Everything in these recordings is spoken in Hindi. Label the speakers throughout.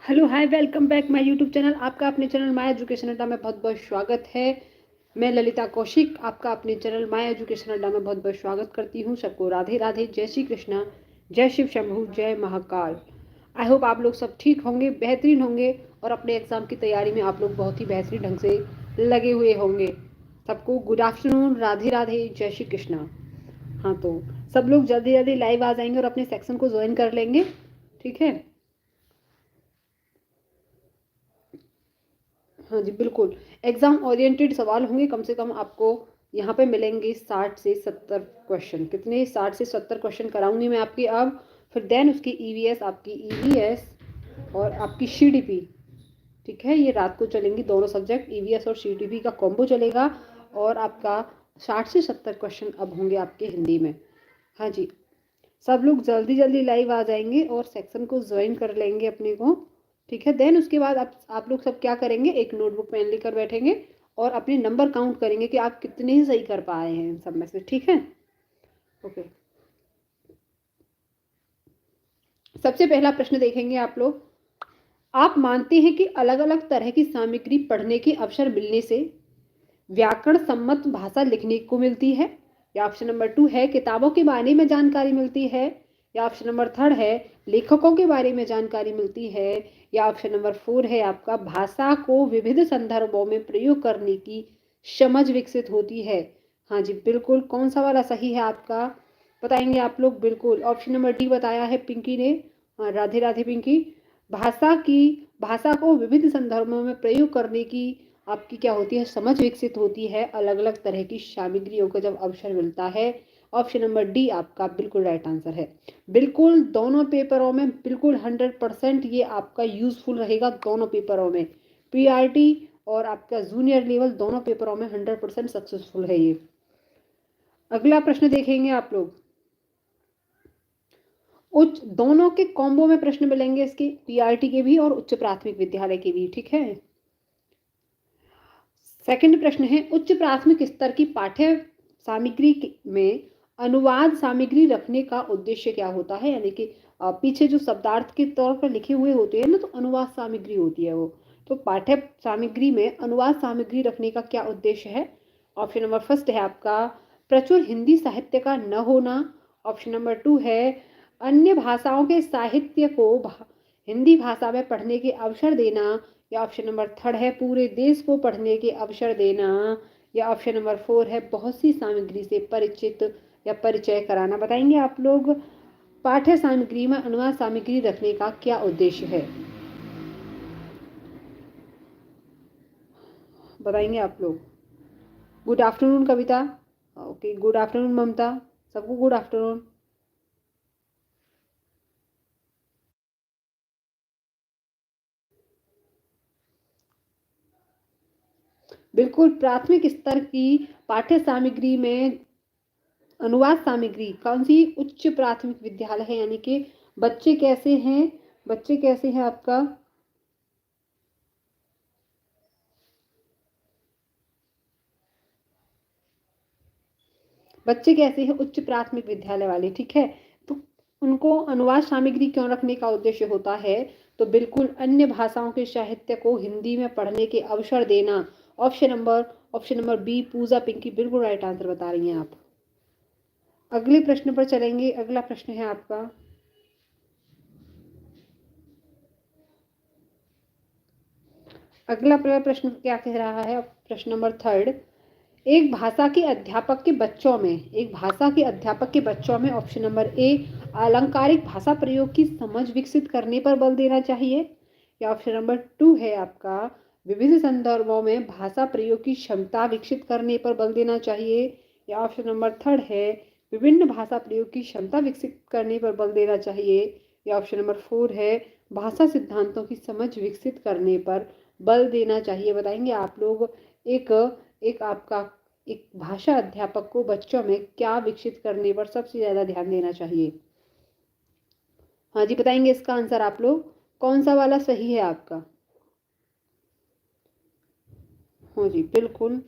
Speaker 1: Hello hi welcome back my YouTube channel. आपका अपने चैनल माय एजुकेशन अड्डा में बहुत बहुत स्वागत है। मैं ललिता कौशिक आपका अपने चैनल माय एजुकेशन अड्डा में बहुत बहुत स्वागत करती हूँ। सबको राधे राधे, जय श्री कृष्णा, जय शिव शंभू, जय महाकाल। आई होप आप लोग सब ठीक होंगे, बेहतरीन होंगे और अपने एग्ज़ाम की तैयारी में आप लोग बहुत ही बेहतरीन ढंग से लगे हुए होंगे। सबको गुड आफ्टरनून, राधे राधे, जय श्री कृष्णा। हाँ, तो सब लोग जल्दी जल्दी लाइव आ जाएंगे और अपने सेक्शन को ज्वाइन कर लेंगे, ठीक है। हाँ जी, बिल्कुल। एग्ज़ाम ओरिएंटेड सवाल होंगे, कम से कम आपको यहाँ पे मिलेंगे 60 से 70 क्वेश्चन। कितने? 60 से 70 क्वेश्चन कराऊंगी मैं आपकी अब। फिर देन उसकी ईवीएस, आपकी ईवीएस और आपकी सीडीपी, ठीक है। ये रात को चलेंगी दोनों सब्जेक्ट, ईवीएस और सीडीपी का कॉम्बो चलेगा। और आपका 60 से 70 क्वेश्चन अब होंगे आपके हिंदी में। हाँ जी, सब लोग जल्दी जल्दी लाइव आ जाएंगे और सेक्शन को ज्वाइन कर लेंगे अपने को, ठीक है। देन उसके बाद आप लोग सब क्या करेंगे, एक नोटबुक पेन लेकर बैठेंगे और अपने नंबर काउंट करेंगे कि आप कितने ही सही कर पाए हैं इन सब में से, ठीक है। ओके, सबसे पहला प्रश्न देखेंगे आप लोग। आप मानते हैं कि अलग अलग तरह की सामग्री पढ़ने के अवसर मिलने से व्याकरण सम्मत भाषा लिखने को मिलती है? या ऑप्शन नंबर 2 है किताबों के बारे में जानकारी मिलती है? या ऑप्शन नंबर 3 है लेखकों के बारे में जानकारी मिलती है? या ऑप्शन नंबर 4 है आपका भाषा को विविध संदर्भों में प्रयोग करने की समझ विकसित होती है? हाँ जी, बिल्कुल। कौन सा वाला सही है आपका, बताएंगे आप लोग? बिल्कुल ऑप्शन नंबर डी बताया है पिंकी ने। हाँ, राधे राधे पिंकी। भाषा को विविध संदर्भों में प्रयोग करने की आपकी क्या होती है, समझ विकसित होती है अलग अलग तरह की सामग्रियों को जब अवसर मिलता है। ऑप्शन नंबर डी आपका बिल्कुल राइट आंसर है। बिल्कुल दोनों पेपरों में बिल्कुल 100% ये आपका यूजफुल रहेगा। दोनों पेपरों में पीआरटी और आपका जूनियर लेवल दोनों पेपरों में 100% सक्सेसफुल है ये। अगला प्रश्न देखेंगे आप लोग। उच्च दोनों के कॉम्बो में प्रश्न मिलेंगे, इसके पीआरटी के भी और उच्च प्राथमिक विद्यालय के भी, ठीक है। सेकंड प्रश्न है, उच्च प्राथमिक स्तर की पाठ्य सामग्री में अनुवाद सामग्री रखने का उद्देश्य क्या होता है? यानी कि पीछे जो शब्दार्थ के तौर पर लिखे हुए होते हैं ना, तो अनुवाद सामग्री होती है वो। तो पाठ्य सामग्री में अनुवाद सामग्री रखने का क्या उद्देश्य है? ऑप्शन नंबर फर्स्ट है आपका प्रचुर हिंदी साहित्य का न होना। ऑप्शन नंबर 2 है अन्य भाषाओं के साहित्य को हिंदी भाषा में पढ़ने के अवसर देना। या ऑप्शन नंबर 3 है पूरे देश को पढ़ने के अवसर देना। या ऑप्शन नंबर 4 है बहुत सी सामग्री से परिचित या परिचय कराना। बताएंगे आप लोग पाठ्य सामग्री में अनुवाद सामग्री रखने का क्या उद्देश्य है? बताएंगे आप लोग? गुड आफ्टरनून कविता। ओके, गुड आफ्टरनून ममता। सबको गुड आफ्टरनून। बिल्कुल, प्राथमिक स्तर की पाठ्य सामग्री में अनुवाद सामग्री कौन सी? उच्च प्राथमिक विद्यालय है, यानी कि बच्चे कैसे हैं, बच्चे कैसे हैं आपका? बच्चे कैसे हैं? उच्च प्राथमिक विद्यालय वाले, ठीक है। तो उनको अनुवाद सामग्री क्यों रखने का उद्देश्य होता है? तो बिल्कुल अन्य भाषाओं के साहित्य को हिंदी में पढ़ने के अवसर देना। ऑप्शन नंबर बी पूजा पिंकी बिल्कुल राइट आंसर बता रही हैं आप। अगले प्रश्न पर चलेंगे। अगला प्रश्न है आपका, अगला प्रश्न क्या कह रहा है? प्रश्न नंबर 3, एक भाषा के अध्यापक के बच्चों में ऑप्शन नंबर ए अलंकारिक भाषा प्रयोग की समझ विकसित करने पर बल देना चाहिए। या ऑप्शन नंबर 2 है आपका विविध संदर्भों में भाषा प्रयोग की क्षमता विकसित करने पर बल देना चाहिए। या ऑप्शन नंबर 3 है विभिन्न भाषा प्रयोग की क्षमता विकसित करने पर बल देना चाहिए। या ऑप्शन नंबर 4 है भाषा सिद्धांतों की समझ विकसित करने पर बल देना चाहिए। बताएंगे आप लोग एक एक आपका एक भाषा अध्यापक को बच्चों में क्या विकसित करने पर सबसे ज़्यादा ध्यान देना चाहिए? हाँ जी, बताएंगे इसका आंसर आप लोग? कौन सा वाला सही है आपका? हाँ जी, बिल्कुल।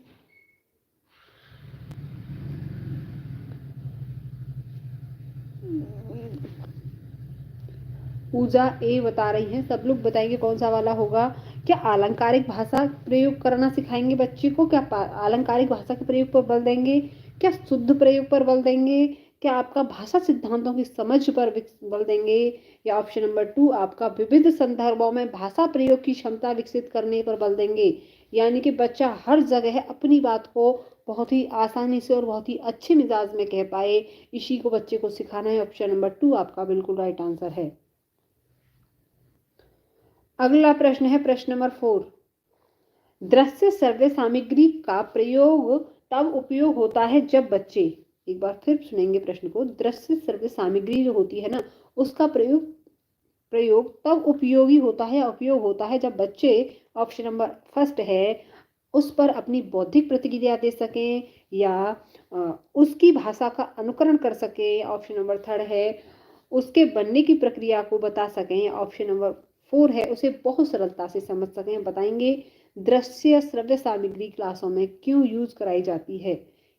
Speaker 1: पूजा ए बता रही हैं। सब लोग बताएंगे कौन सा वाला होगा। क्या अलंकारिक भाषा प्रयोग करना सिखाएंगे बच्चे को? क्या अलंकारिक भाषा के प्रयोग पर बल देंगे? क्या शुद्ध प्रयोग पर बल देंगे? क्या आपका भाषा सिद्धांतों की समझ पर बल देंगे? या ऑप्शन नंबर 2 आपका विविध संदर्भों में भाषा प्रयोग की क्षमता विकसित करने पर बल देंगे, यानी कि बच्चा हर जगह अपनी बात को बहुत ही आसानी से और बहुत ही अच्छे मिजाज में कह पाए, इसी को बच्चे को सिखाना है। ऑप्शन नंबर 2 आपका बिल्कुल राइट आंसर है। अगला प्रश्न है प्रश्न नंबर 4। दृश्य श्रव्य सामग्री का प्रयोग तब उपयोग होता है जब बच्चे, एक बार फिर सुनेंगे प्रश्न को, दृश्य श्रव्य सामग्री जो होती है ना, उसका प्रयोग प्रयोग तब उपयोगी होता है, उपयोग होता है जब बच्चे, ऑप्शन नंबर फर्स्ट है, उस पर अपनी बौद्धिक प्रतिक्रिया दे सकें, या उसकी भाषा का अनुकरण कर सकें, ऑप्शन नंबर थर्ड है उसके बनने की प्रक्रिया को बता सकें, ऑप्शन नंबर 4 है उसे बहुत सरलता से समझ सकें। बताएंगे दृश्य श्रव्य सामग्री क्लासों में क्यों यूज कराई जाती है?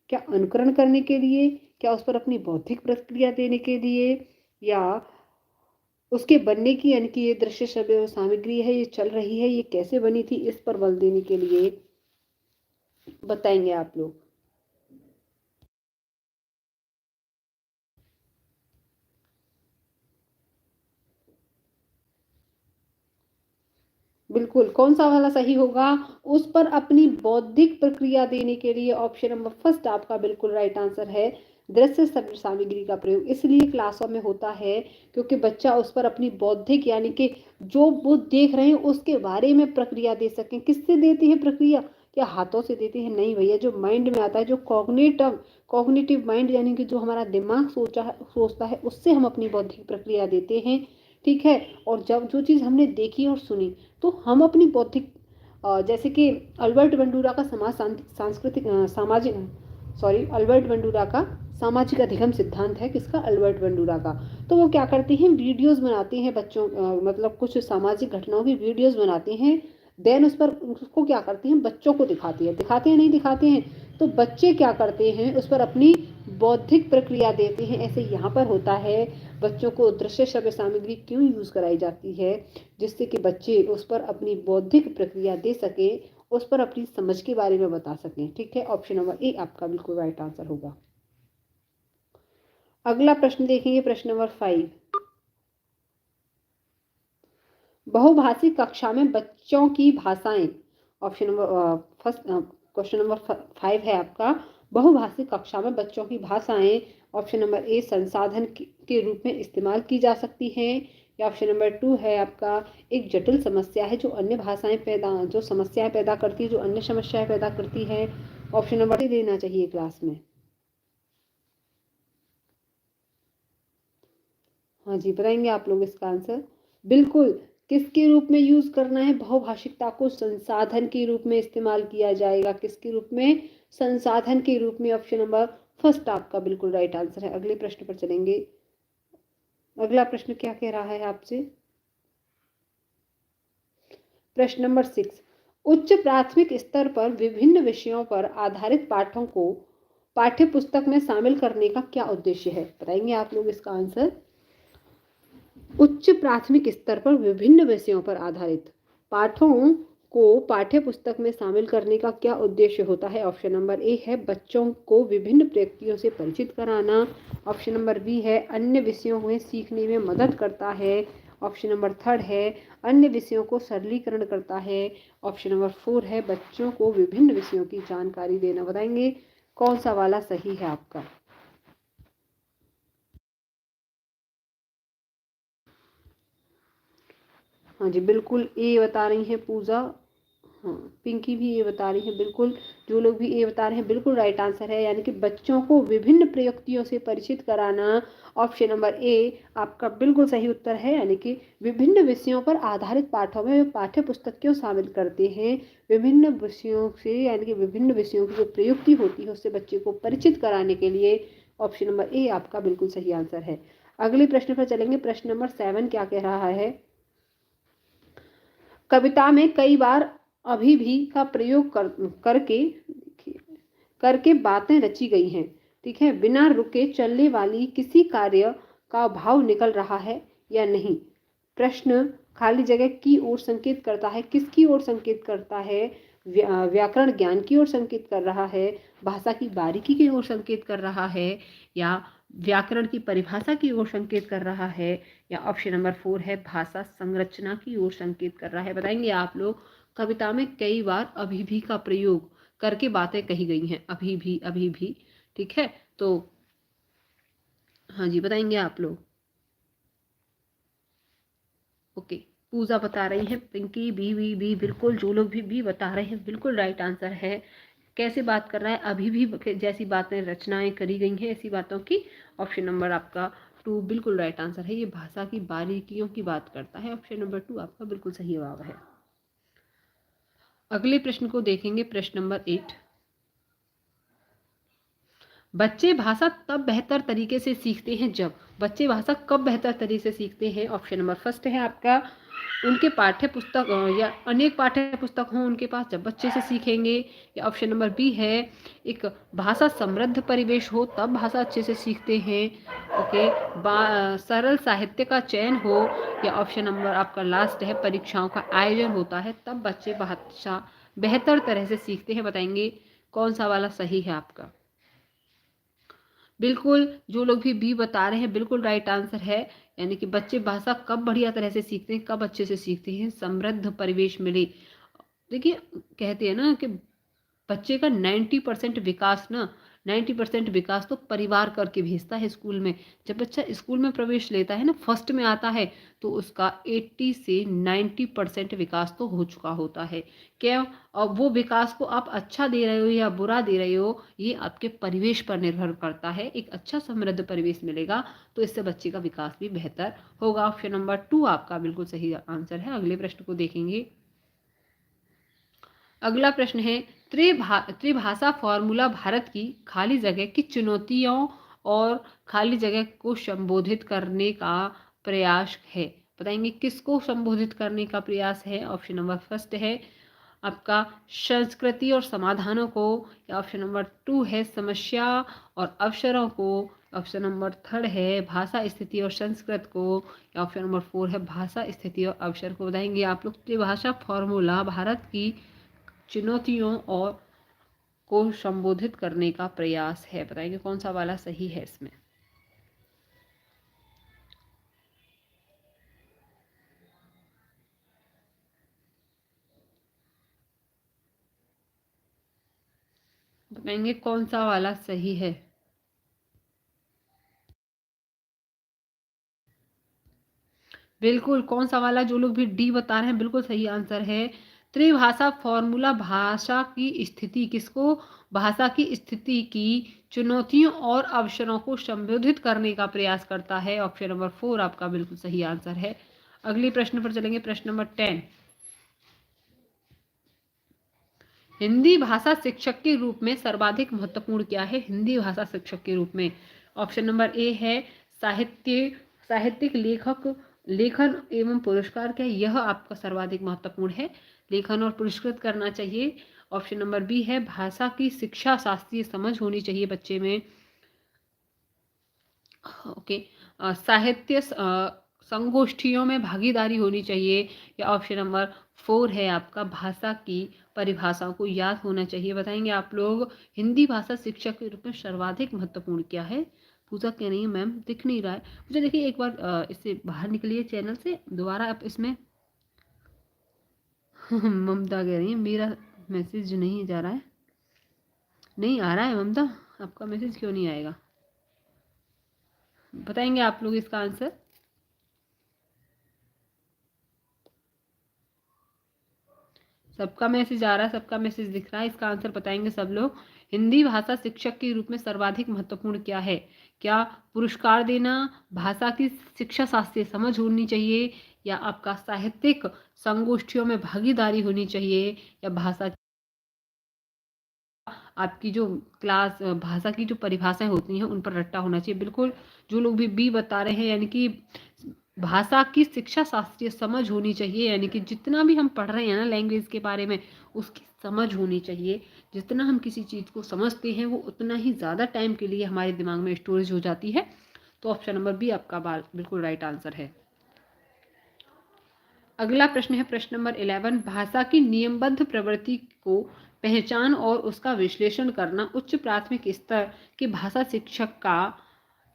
Speaker 1: क्या अनुकरण करने के लिए, क्या उस पर अपनी बौद्धिक प्रतिक्रिया देने के लिए, या उसके बनने की, यानी कि ये दृश्य श्रव्य सामग्री है, ये चल रही है, ये कैसे बनी थी, इस पर बल देने के लिए बताएंगे आप लोग। बिल्कुल, कौन सा वाला सही होगा? उस पर अपनी बौद्धिक प्रक्रिया देने के लिए, ऑप्शन नंबर फर्स्ट आपका बिल्कुल राइट आंसर है। दृश्य श्रव्य सामग्री का प्रयोग इसलिए क्लासों में होता है क्योंकि बच्चा उस पर अपनी बौद्धिक, यानी कि जो वो देख रहे हैं उसके बारे में प्रक्रिया दे सकें। किससे देती है प्रक्रिया? क्या हाथों से देती है? नहीं भैया, जो माइंड में आता है, जो कॉग्निटिव माइंड, यानी कि जो हमारा दिमाग सोचता है, उससे हम अपनी बौद्धिक प्रक्रिया देते हैं। ठीक है, और जब जो चीज़ हमने देखी और सुनी, तो हम अपनी बौद्धिक, जैसे कि अल्बर्ट बंडूरा का सांस्कृतिक सामाजिक, सॉरी, अल्बर्ट बंडूरा का सामाजिक अधिगम सिद्धांत है, किसका? अल्बर्ट बंडूरा का। तो वो क्या करते हैं, वीडियोस बनाते हैं बच्चों, मतलब कुछ सामाजिक घटनाओं की वीडियोस बनाते हैं, देन उस पर उसको क्या करते हैं, बच्चों को दिखाते हैं नहीं दिखाते हैं, तो बच्चे क्या करते हैं, उस पर अपनी बौद्धिक प्रक्रिया देते हैं। ऐसे यहाँ पर होता है, बच्चों को दृश्य श्रव्य सामग्री क्यों यूज कराई जाती है? जिससे कि बच्चे उस पर अपनी बौद्धिक प्रक्रिया दे सके, उस पर अपनी समझ के बारे में बता सकें। ठीक है, ऑप्शन नंबर ए आपका बिल्कुल राइट आंसर होगा। अगला प्रश्न देखेंगे, प्रश्न नंबर 5। बहुभाषी कक्षा में बच्चों की भाषाएं, option number first, question number 5 है आपका, बहुभाषी कक्षा में बच्चों की भाषाएं, ऑप्शन नंबर ए संसाधन के रूप में इस्तेमाल की जा सकती हैं, या ऑप्शन नंबर 2 है आपका एक जटिल समस्या है जो अन्य भाषाएं जो समस्याएं पैदा करती है, जो अन्य समस्याएं पैदा करती है। ऑप्शन नंबर देना चाहिए क्लास में। हाँ जी, बताएंगे आप लोग इसका आंसर। बिल्कुल, किसके रूप में यूज करना है? बहुभाषिकता को संसाधन के रूप में इस्तेमाल किया जाएगा। किसके रूप में? संसाधन के रूप में। ऑप्शन नंबर फर्स्ट आपका बिल्कुल राइट आंसर है। अगले प्रश्न पर चलेंगे। अगला प्रश्न क्या कह रहा है आपसे? प्रश्न नंबर 6। उच्च प्राथमिक स्तर पर विभिन्न विषयों पर आधारित पाठों को पाठ्य पुस्तक में शामिल करने का क्या उद्देश्य है? बताएंगे आप लोग इसका आंसर। उच्च प्राथमिक स्तर पर विभिन्न विषयों पर आधारित पाठों को पाठ्य पुस्तक में शामिल करने का क्या उद्देश्य होता है? ऑप्शन नंबर ए है बच्चों को विभिन्न प्रक्रियाओं से परिचित कराना, ऑप्शन नंबर बी है अन्य विषयों में सीखने में मदद करता है, ऑप्शन नंबर थर्ड है अन्य विषयों को सरलीकरण करता है, ऑप्शन नंबर 4 है बच्चों को विभिन्न विषयों की जानकारी देना। बताएंगे कौन सा वाला सही है आपका? हाँ जी, बिल्कुल ए बता रही हैं पूजा। हाँ, पिंकी भी ए बता रही है। बिल्कुल, जो लोग भी ए बता रहे हैं बिल्कुल राइट आंसर है, यानी कि बच्चों को विभिन्न प्रयुक्तियों से परिचित कराना। ऑप्शन नंबर ए आपका बिल्कुल सही उत्तर है, यानी कि विभिन्न विषयों पर आधारित पाठों में पाठ्य पुस्तक क्यों शामिल करते हैं? विभिन्न विषयों से, यानी कि विभिन्न विषयों की जो प्रयुक्ति होती है उससे बच्चे को परिचित कराने के लिए। ऑप्शन नंबर ए आपका बिल्कुल सही आंसर है। अगले प्रश्न पर चलेंगे। प्रश्न नंबर 7 क्या कह रहा है? कविता में कई बार अभी भी का प्रयोग करके बातें रची गई हैं। ठीक है, बिना रुके चलने वाली किसी कार्य का भाव निकल रहा है या नहीं? प्रश्न खाली जगह की ओर संकेत करता है, किसकी ओर संकेत करता है? व्याकरण ज्ञान की ओर संकेत कर रहा है, भाषा की बारीकी की ओर संकेत कर रहा है, या व्याकरण की परिभाषा की ओर संकेत कर रहा है, या ऑप्शन नंबर 4 है भाषा संरचना की ओर संकेत कर रहा है? बताएंगे आप लोग। कविता में कई बार अभी भी का प्रयोग करके बातें कही गई हैं, अभी भी। ठीक है, तो हाँ जी, बताएंगे आप लोग। ओके, पूजा बता रही है, पिंकी बी बिल्कुल, जो लोग भी बता रहे हैं बिल्कुल राइट आंसर है। कैसे बात कर रहा है? अभी भी जैसी बातें रचनाएं करी गई हैं ऐसी बातों की। ऑप्शन नंबर आपका 2 बिल्कुल राइट आंसर है। ये भाषा की बारीकियों की बात करता है। ऑप्शन नंबर 2 आपका बिल्कुल सही जवाब है। अगले प्रश्न को देखेंगे, प्रश्न नंबर 8। बच्चे भाषा तब बेहतर तरीके से सीखते हैं जब, बच्चे भाषा कब बेहतर तरीके से सीखते हैं? ऑप्शन नंबर फर्स्ट है आपका, उनके पाठ्य पुस्तक या अनेक पाठ्य पुस्तक हों उनके पास, जब बच्चे से सीखेंगे। या ऑप्शन नंबर बी है, एक भाषा समृद्ध परिवेश हो तब भाषा अच्छे से सीखते हैं। ओके, सरल साहित्य का चयन हो। या ऑप्शन नंबर आपका लास्ट है, परीक्षाओं का आयोजन होता है तब बच्चे भाषा बेहतर तरह से सीखते हैं। बताएंगे कौन सा वाला सही है आपका? बिल्कुल, जो लोग भी बी बता रहे हैं बिल्कुल राइट आंसर है। यानी कि बच्चे भाषा कब बढ़िया तरह से सीखते हैं, कब अच्छे से सीखते हैं? समृद्ध परिवेश मिले। देखिए, कहते हैं ना कि बच्चे का 90% विकास ना 90% विकास तो परिवार करके भेजता है स्कूल में। जब बच्चा स्कूल में प्रवेश लेता है ना, फर्स्ट में आता है, तो उसका 80 से 90% विकास तो हो चुका होता है। क्या? और वो विकास को आप अच्छा दे रहे हो या बुरा दे रहे हो, ये आपके परिवेश पर निर्भर करता है। एक अच्छा समृद्ध परिवेश मिलेगा तो इससे बच्चे का विकास भी बेहतर होगा। ऑप्शन नंबर 2 आपका बिल्कुल सही आंसर है। अगले प्रश्न को देखेंगे। अगला प्रश्न है, त्रिभाषा फॉर्मूला भारत की खाली जगह की चुनौतियों और खाली जगह को संबोधित करने का प्रयास है। बताएंगे किसको संबोधित करने का प्रयास है? ऑप्शन नंबर फर्स्ट है आपका संस्कृति और समाधानों को। या ऑप्शन नंबर 2 है समस्या और अवसरों को। ऑप्शन नंबर 3 है भाषा स्थिति और संस्कृत को। या ऑप्शन नंबर 4 है भाषा स्थिति और अवसर को। बताएंगे आप लोग। त्रिभाषा फॉर्मूला भारत की चुनौतियों और को संबोधित करने का प्रयास है। बताइए कौन सा वाला सही है इसमें? बताएंगे कौन सा वाला सही है? बिल्कुल, कौन सा वाला? जो लोग भी डी बता रहे हैं बिल्कुल सही आंसर है। त्रिभाषा फॉर्मूला भाषा की स्थिति किसको? भाषा की स्थिति की चुनौतियों और अवसरों को संबोधित करने का प्रयास करता है। ऑप्शन नंबर 4 आपका बिल्कुल सही आंसर है। अगले प्रश्न पर चलेंगे, प्रश्न नंबर 10। हिंदी भाषा शिक्षक के रूप में सर्वाधिक महत्वपूर्ण क्या है? हिंदी भाषा शिक्षक के रूप में ऑप्शन नंबर ए है साहित्यिक लेखन एवं पुरस्कार। क्या यह आपका सर्वाधिक महत्वपूर्ण है? लेखन और पुरस्कृत करना चाहिए। ऑप्शन नंबर बी है भाषा की शिक्षा शास्त्रीय समझ होनी चाहिए बच्चे में। ओके, साहित्य संगोष्ठियों में भागीदारी होनी चाहिए। या ऑप्शन नंबर 4 है आपका भाषा की परिभाषाओं को याद होना चाहिए। बताएंगे आप लोग। हिंदी भाषा शिक्षक के रूप में सर्वाधिक महत्वपूर्ण क्या है? पूजा कह रही है मैम, दिख नहीं रहा है मुझे। देखिए एक बार इससे बाहर निकलिए चैनल से, दोबारा आप इसमें ममता कह रही है मेरा मैसेज नहीं जा रहा है, नहीं आ रहा है ममता, आपका मैसेज क्यों नहीं आएगा? बताएंगे आप लोग इसका आंसर। सबका मैसेज आ रहा है, सबका मैसेज दिख रहा है। इसका आंसर बताएंगे सब लोग। हिंदी भाषा शिक्षक के रूप में सर्वाधिक महत्वपूर्ण क्या है? क्या पुरस्कार देना, भाषा की शिक्षा शास्त्रीय समझ होनी चाहिए, या आपका साहित्यिक संगोष्ठियों में भागीदारी होनी चाहिए, या भाषा आपकी जो क्लास भाषा की जो परिभाषाएं होती हैं उन पर रट्टा होना चाहिए। बिल्कुल, जो लोग भी बी बता रहे हैं, यानी कि भाषा की शिक्षा शास्त्रीय समझ होनी चाहिए। यानी कि जितना भी हम पढ़ रहे हैं ना लैंग्वेज के बारे में, उसकी समझ होनी चाहिए। जितना हम किसी चीज़ को समझते हैं वो उतना ही ज़्यादा टाइम के लिए हमारे दिमाग में स्टोरेज हो जाती है। तो ऑप्शन नंबर बी आपका बिल्कुल राइट आंसर है। अगला प्रश्न है प्रश्न नंबर 11। भाषा की नियमबद्ध प्रवृत्ति को पहचान और उसका विश्लेषण करना उच्च प्राथमिक स्तर के भाषा शिक्षक का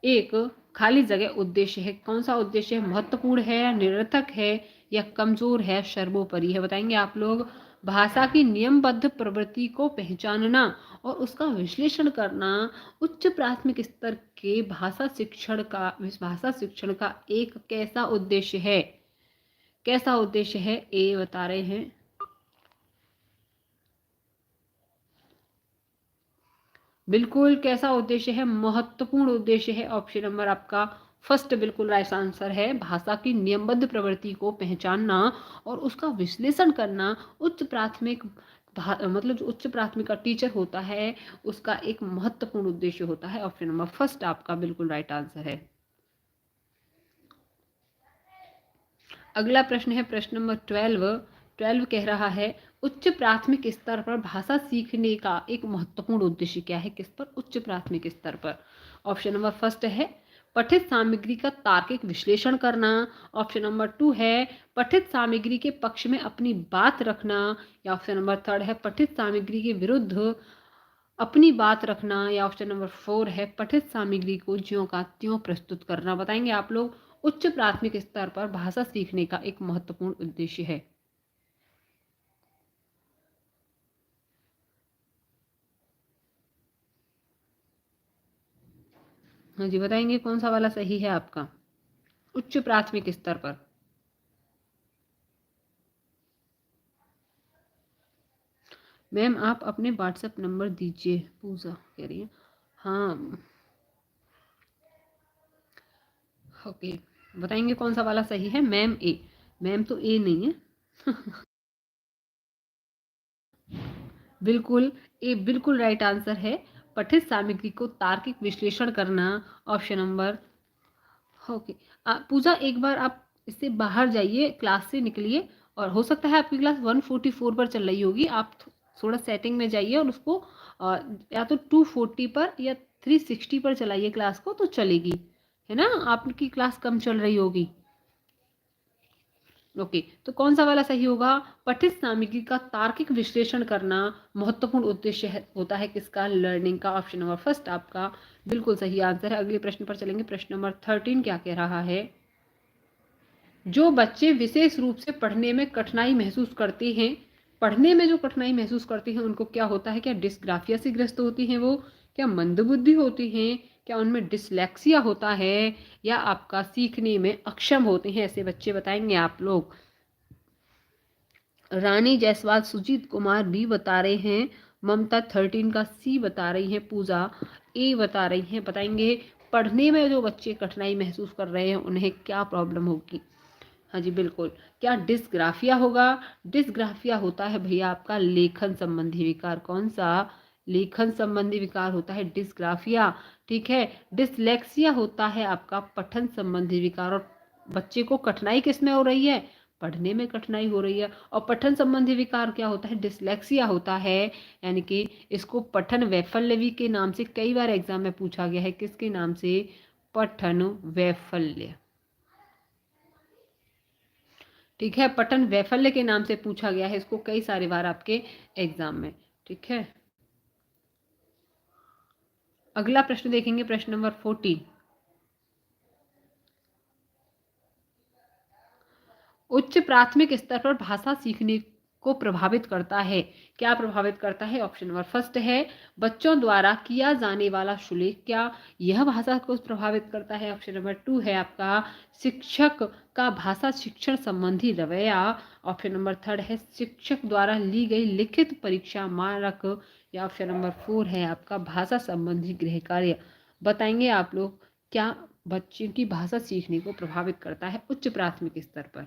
Speaker 1: एक खाली जगह उद्देश्य है। कौन सा उद्देश्य है? महत्वपूर्ण है, निरर्थक है या कमजोर है, सर्वोपरि है? बताएंगे आप लोग। भाषा की नियमबद्ध प्रवृत्ति को पहचानना और उसका विश्लेषण करना उच्च प्राथमिक स्तर के भाषा शिक्षण का एक कैसा उद्देश्य है? कैसा उद्देश्य है? ए बता रहे हैं। बिल्कुल कैसा उद्देश्य है? महत्वपूर्ण उद्देश्य है। ऑप्शन नंबर आपका फर्स्ट बिल्कुल राइट आंसर है। भाषा की नियमबद्ध प्रवृत्ति को पहचानना और उसका विश्लेषण करना उच्च प्राथमिक मतलब जो उच्च प्राथमिक का टीचर होता है उसका एक महत्वपूर्ण उद्देश्य होता है। ऑप्शन नंबर फर्स्ट आपका बिल्कुल राइट आंसर है। अगला प्रश्न है प्रश्न नंबर 12 कह रहा है उच्च प्राथमिक स्तर पर भाषा सीखने का एक महत्वपूर्ण उद्देश्य क्या है? किस पर? उच्च प्राथमिक स्तर पर। ऑप्शन नंबर फर्स्ट है पठित सामग्री का तार्किक विश्लेषण करना। ऑप्शन नंबर 2 है पठित सामग्री के पक्ष में अपनी बात रखना। या ऑप्शन नंबर 3 है पठित सामग्री के विरुद्ध अपनी बात रखना। या ऑप्शन नंबर 4 है पठित सामग्री को ज्यों का त्यों प्रस्तुत करना। बताएंगे आप लोग। उच्च प्राथमिक स्तर पर भाषा सीखने का एक महत्वपूर्ण उद्देश्य है। हाँ जी, बताएंगे कौन सा वाला सही है आपका? उच्च प्राथमिक स्तर पर। मैम आप अपने व्हाट्सएप नंबर दीजिए, पूजा कह रही है। हाँ ओके, बताएंगे कौन सा वाला सही है? मैम ए। मैम तो ए नहीं है। बिल्कुल ए बिल्कुल राइट आंसर है। पठित सामग्री को तार्किक विश्लेषण करना। Option number okay. पूजा एक बार आप इससे बाहर जाइए, क्लास से निकलिए, और हो सकता है आपकी क्लास 144 पर चल रही होगी। आप थोड़ा सेटिंग में जाइए और उसको या तो 240 पर या 360 पर चलाइए क्लास को, तो चलेगी, है ना? आपकी क्लास कम चल रही होगी। ओके, तो कौन सा वाला सही होगा? पठित सामग्री का तार्किक विश्लेषण करना महत्वपूर्ण उद्देश्य होता है किसका? लर्निंग का। ऑप्शन नंबर फर्स्ट आपका बिल्कुल सही आंसर है। अगले प्रश्न पर चलेंगे। प्रश्न नंबर 13 क्या कह रहा है? जो बच्चे विशेष रूप से पढ़ने में कठिनाई महसूस करते हैं, पढ़ने में जो कठिनाई महसूस करते हैं उनको क्या होता है? क्या डिस्ग्राफिया से ग्रस्त होती हैं वो? क्या मंदबुद्धि होती हैं? क्या उनमें डिसलेक्सिया होता है? या आपका सीखने में अक्षम होते हैं ऐसे बच्चे? बताएंगे आप लोग। रानी जायसवाल, सुजीत कुमार बी बता रहे हैं। ममता 13 का सी बता रही हैं। पूजा ए बता रही हैं। बताएंगे पढ़ने में जो बच्चे कठिनाई महसूस कर रहे हैं उन्हें क्या प्रॉब्लम होगी? हाँ जी बिल्कुल। क्या डिस्ग्राफिया होगा? डिस्ग्राफिया होता है भैया आपका लेखन संबंधी विकार। कौन सा? लेखन संबंधी विकार होता है डिस्ग्राफिया। ठीक है। डिसलेक्सिया होता है आपका पठन संबंधी विकार। और बच्चे को कठिनाई किस में हो रही है? पढ़ने में कठिनाई हो रही है। और पठन संबंधी विकार क्या होता है? डिसलेक्सिया होता है। यानी कि इसको पठन वैफल्य भी के नाम से कई बार एग्जाम में पूछा गया है। किसके नाम से? पठन वैफल्य। ठीक है, पठन वैफल्य के नाम से पूछा गया है इसको कई सारी बार आपके एग्जाम में। ठीक है, अगला प्रश्न देखेंगे। प्रश्न नंबर 14। उच्च प्राथमिक स्तर पर भाषा सीखने को प्रभावित करता है। क्या प्रभावित करता है? ऑप्शन नंबर फर्स्ट है बच्चों द्वारा किया जाने वाला शुल्क। क्या यह भाषा को प्रभावित करता है? ऑप्शन नंबर 2 है आपका शिक्षक का भाषा शिक्षण संबंधी रवैया। ऑप्शन नंबर 3 है शिक्षक द्वारा ली गई लिखित परीक्षा मानक। या ऑप्शन नंबर 4 है आपका भाषा संबंधी गृह कार्य। बताएंगे आप लोग क्या बच्चों की भाषा सीखने को प्रभावित करता है उच्च प्राथमिक स्तर पर?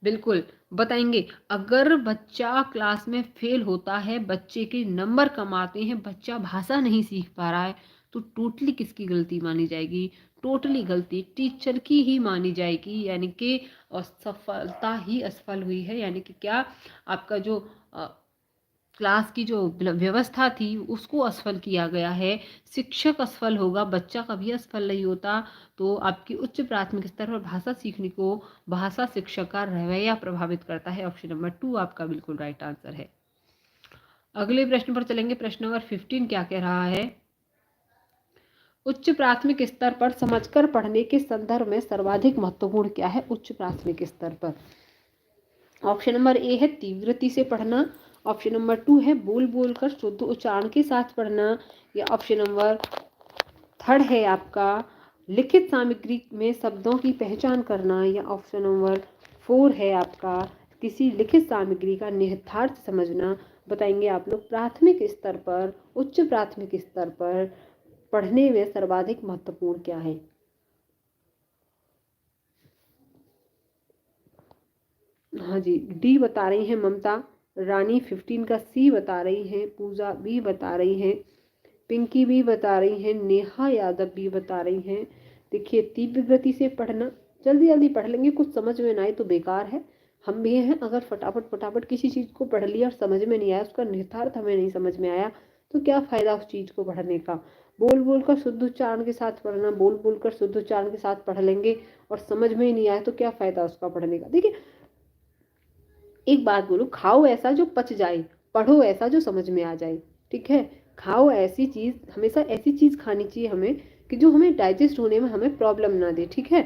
Speaker 1: बिल्कुल बताएंगे। अगर बच्चा क्लास में फेल होता है, बच्चे के नंबर कम आते हैं, बच्चा भाषा नहीं सीख पा रहा है, तो टोटली किसकी गलती मानी जाएगी? टोटली गलती टीचर की ही मानी जाएगी। यानी कि असफलता ही असफल हुई है। यानी कि क्या आपका जो क्लास की जो व्यवस्था थी उसको असफल किया गया है। शिक्षक असफल होगा, बच्चा कभी असफल नहीं होता। तो आपकी उच्च प्राथमिक स्तर पर भाषा सीखने को भाषा शिक्षक का रवैया प्रभावित करता है। ऑप्शन नंबर 2 आपका बिल्कुल राइट आंसर है। अगले प्रश्न पर चलेंगे। प्रश्न नंबर 15 क्या कह रहा है? उच्च प्राथमिक स्तर पर समझकर पढ़ने के संदर्भ में सर्वाधिक महत्वपूर्ण क्या है? उच्च प्राथमिक स्तर पर ऑप्शन नंबर ए है तीव्र गति से पढ़ना, ऑप्शन नंबर 2 है बोल बोल कर शुद्ध उच्चारण के साथ पढ़ना, या ऑप्शन नंबर 3 है आपका लिखित सामग्री में शब्दों की पहचान करना, या ऑप्शन नंबर 4 है आपका किसी लिखित सामग्री का निहितार्थ समझना। बताएंगे आप लोग प्राथमिक स्तर पर, उच्च प्राथमिक स्तर पर पढ़ने में सर्वाधिक महत्वपूर्ण क्या है? हाँ जी, डी बता रही हैं ममता रानी 15 का, सी बता रही हैं पूजा, बी बता रही हैं पिंकी, भी बता रही हैं नेहा यादव, भी बता रही हैं। देखिए तीव्र गति से पढ़ना, जल्दी जल्दी पढ़ लेंगे, कुछ समझ में ना आए तो बेकार है। हम भी हैं, अगर फटाफट फटाफट किसी चीज़ को पढ़ लिया और समझ में नहीं आया, उसका निहितार्थ हमें नहीं समझ में आया, तो क्या फ़ायदा उस चीज़ को पढ़ने का। बोल बोल कर शुद्ध उच्चारण के साथ पढ़ना, बोल बोल कर शुद्ध उच्चारण के साथ पढ़ लेंगे और समझ में ही नहीं आया तो क्या फ़ायदा उसका पढ़ने का। देखिए एक बात बोलो, खाओ ऐसा जो पच जाए, पढ़ो ऐसा जो समझ में आ जाए। ठीक है, खाओ ऐसी चीज़, हमेशा ऐसी चीज़ खानी चाहिए हमें कि जो हमें डाइजेस्ट होने में हमें प्रॉब्लम ना दे। ठीक है,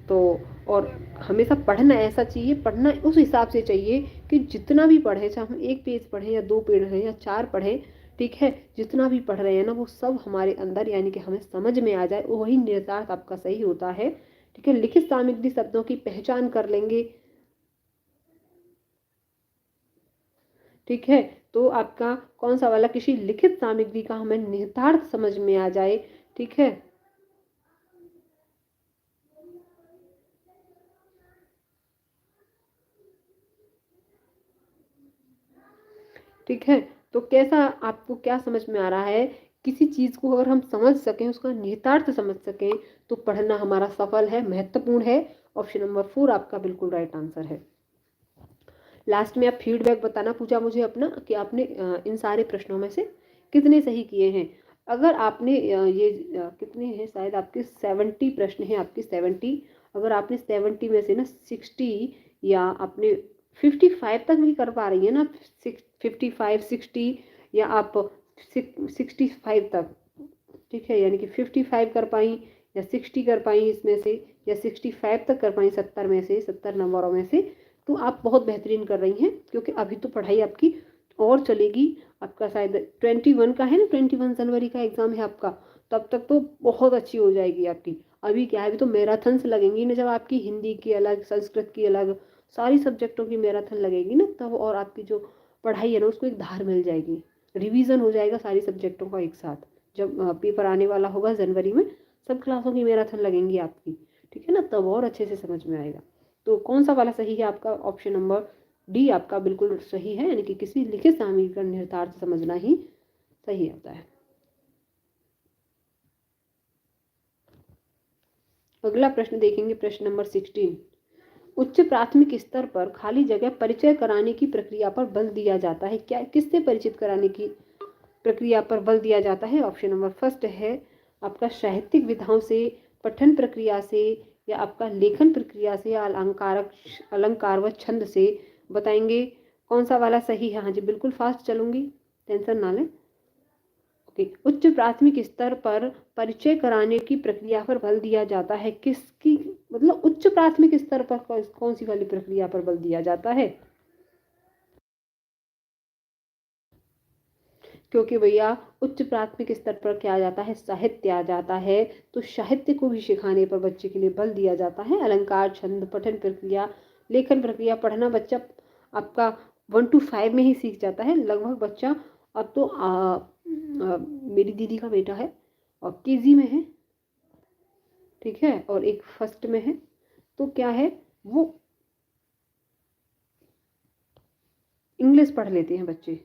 Speaker 1: तो और हमेशा पढ़ना ऐसा चाहिए, पढ़ना उस हिसाब से चाहिए कि जितना भी पढ़ें, चाहे हम 1 पेज पढ़ें या 2 पेज पढ़ें या 4 पढ़ें, ठीक है, जितना भी पढ़ रहे हैं ना वो सब हमारे अंदर यानी कि हमें समझ में आ जाए, वही निर्धारित आपका सही होता है। ठीक है, लिखित सामग्री शब्दों की पहचान कर लेंगे। ठीक है, तो आपका कौन सा वाला, किसी लिखित सामग्री का हमें निहितार्थ समझ में आ जाए। ठीक है, ठीक है, तो कैसा आपको क्या समझ में आ रहा है? किसी चीज़ को अगर हम समझ सकें, उसका निहितार्थ समझ सकें, तो पढ़ना हमारा सफल है, महत्वपूर्ण है। ऑप्शन नंबर 4 आपका बिल्कुल राइट आंसर है। लास्ट में आप फीडबैक बताना पूछा मुझे अपना कि आपने इन सारे प्रश्नों में से कितने सही किए हैं। अगर आपने कितने हैं, शायद आपके 70 प्रश्न हैं, आपके 70, अगर आपने 70 में से ना 60 या आपने 55 तक भी कर पा रही है ना, 55 60 या आप 65 तक, ठीक है, यानी कि 55 कर पाई या 60 कर पाई इसमें से, या 65 तक कर पाई 70 में से, 70 नंबरों में से, तो आप बहुत बेहतरीन कर रही हैं। क्योंकि अभी तो पढ़ाई आपकी और चलेगी। आपका शायद 21 का है ना, 21 जनवरी का एग्ज़ाम है आपका, तब तक तो बहुत अच्छी हो जाएगी आपकी। अभी क्या है, अभी तो मैराथन्स लगेंगी ना, जब आपकी हिंदी की अलग, संस्कृत की अलग, सारी सब्जेक्टों की मैराथन लगेगी ना तब, और आपकी जो पढ़ाई है ना उसको एक धार मिल जाएगी, रिवीजन हो जाएगा सारी सब्जेक्टों का एक साथ। जब पेपर आने वाला होगा जनवरी में, सब क्लासों की मैराथन लगेंगी आपकी। ठीक है ना, तब और अच्छे से समझ में आएगा। तो कौन सा वाला सही है आपका? ऑप्शन नंबर डी आपका बिल्कुल सही है, यानी कि किसी लिखित सामग्री का निहितार्थ समझना ही सही होता है। अगला प्रश्न देखेंगे, प्रश्न नंबर 16। उच्च प्राथमिक स्तर पर खाली जगह परिचय कराने की प्रक्रिया पर बल दिया जाता है। क्या, किससे परिचित कराने की प्रक्रिया पर बल दिया जाता है? ऑप्शन नंबर फर्स्ट है आपका साहित्यिक विधाओं से, पठन प्रक्रिया से, या आपका लेखन प्रक्रिया से, या अलंकार व छंद से। बताएंगे कौन सा वाला सही है? हाँ जी, बिल्कुल फास्ट चलूंगी, टेंशन ना लें। ओके, उच्च प्राथमिक स्तर पर परिचय कराने की प्रक्रिया पर बल दिया जाता है, किसकी, मतलब उच्च प्राथमिक स्तर पर कौन सी वाली प्रक्रिया पर बल दिया जाता है? क्योंकि भैया उच्च प्राथमिक स्तर पर क्या आ जाता है, साहित्य आ जाता है, तो साहित्य को भी सिखाने पर बच्चे के लिए बल दिया जाता है। अलंकार, छंद, पठन प्रक्रिया, लेखन प्रक्रिया पढ़ना बच्चा आपका 1 to 5 में ही सीख जाता है लगभग बच्चा। अब तो मेरी दीदी का बेटा है और केजी में है, ठीक है, और एक फर्स्ट में है, तो क्या है वो इंग्लिश पढ़ लेते हैं बच्चे।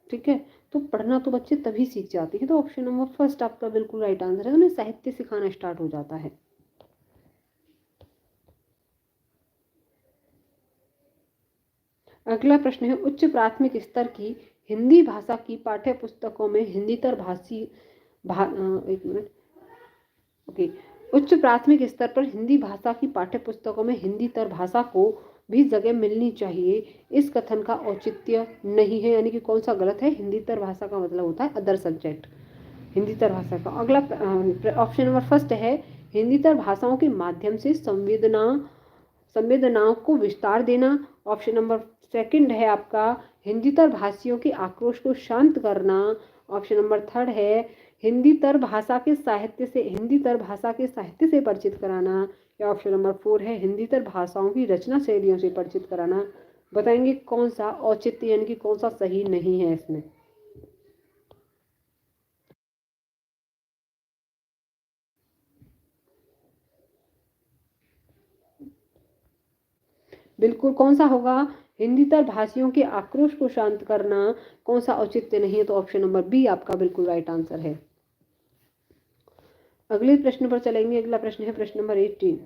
Speaker 1: ठीक है, तो पढ़ना तो बच्चे तभी सीख जाते हैं। तो ऑप्शन नंबर फर्स्ट आपका बिल्कुल राइट आंसर है, उन्हें साहित्य सिखाना स्टार्ट हो जाता है। अगला प्रश्न है, उच्च प्राथमिक स्तर की हिंदी भाषा की पाठ्य पुस्तकों में हिंदीतर भाषी एक मिनट ओके उच्च प्राथमिक स्तर पर हिंदी भाषा की पाठ्य पुस्तकों में हिंदीतर भाषा को भी जगह मिलनी चाहिए, इस कथन का औचित्य नहीं है, यानी कि कौन सा गलत है। हिंदीतर भाषा का मतलब होता है अदर सब्जेक्ट, हिंदीतर भाषा का। अगला ऑप्शन नंबर फर्स्ट है, हिंदीतर भाषाओं के माध्यम से संवेदनाओं को विस्तार देना। ऑप्शन नंबर सेकंड है आपका, हिंदीतर भाषियों के आक्रोश को शांत करना। ऑप्शन नंबर थर्ड है, हिंदीतर भाषा के साहित्य से परिचित कराना। या ऑप्शन नंबर फोर है, हिंदीतर भाषाओं की रचना शैलियों से परिचित कराना। बताएंगे कौन सा औचित्य यानी कि कौन सा सही नहीं है इसमें। बिल्कुल कौन सा होगा, हिंदीतर भाषियों के आक्रोश को शांत करना, कौन सा औचित्य नहीं है, तो ऑप्शन नंबर बी आपका बिल्कुल राइट आंसर है। अगले प्रश्न पर चलेंगे। अगला प्रश्न है प्रश्न नंबर 18।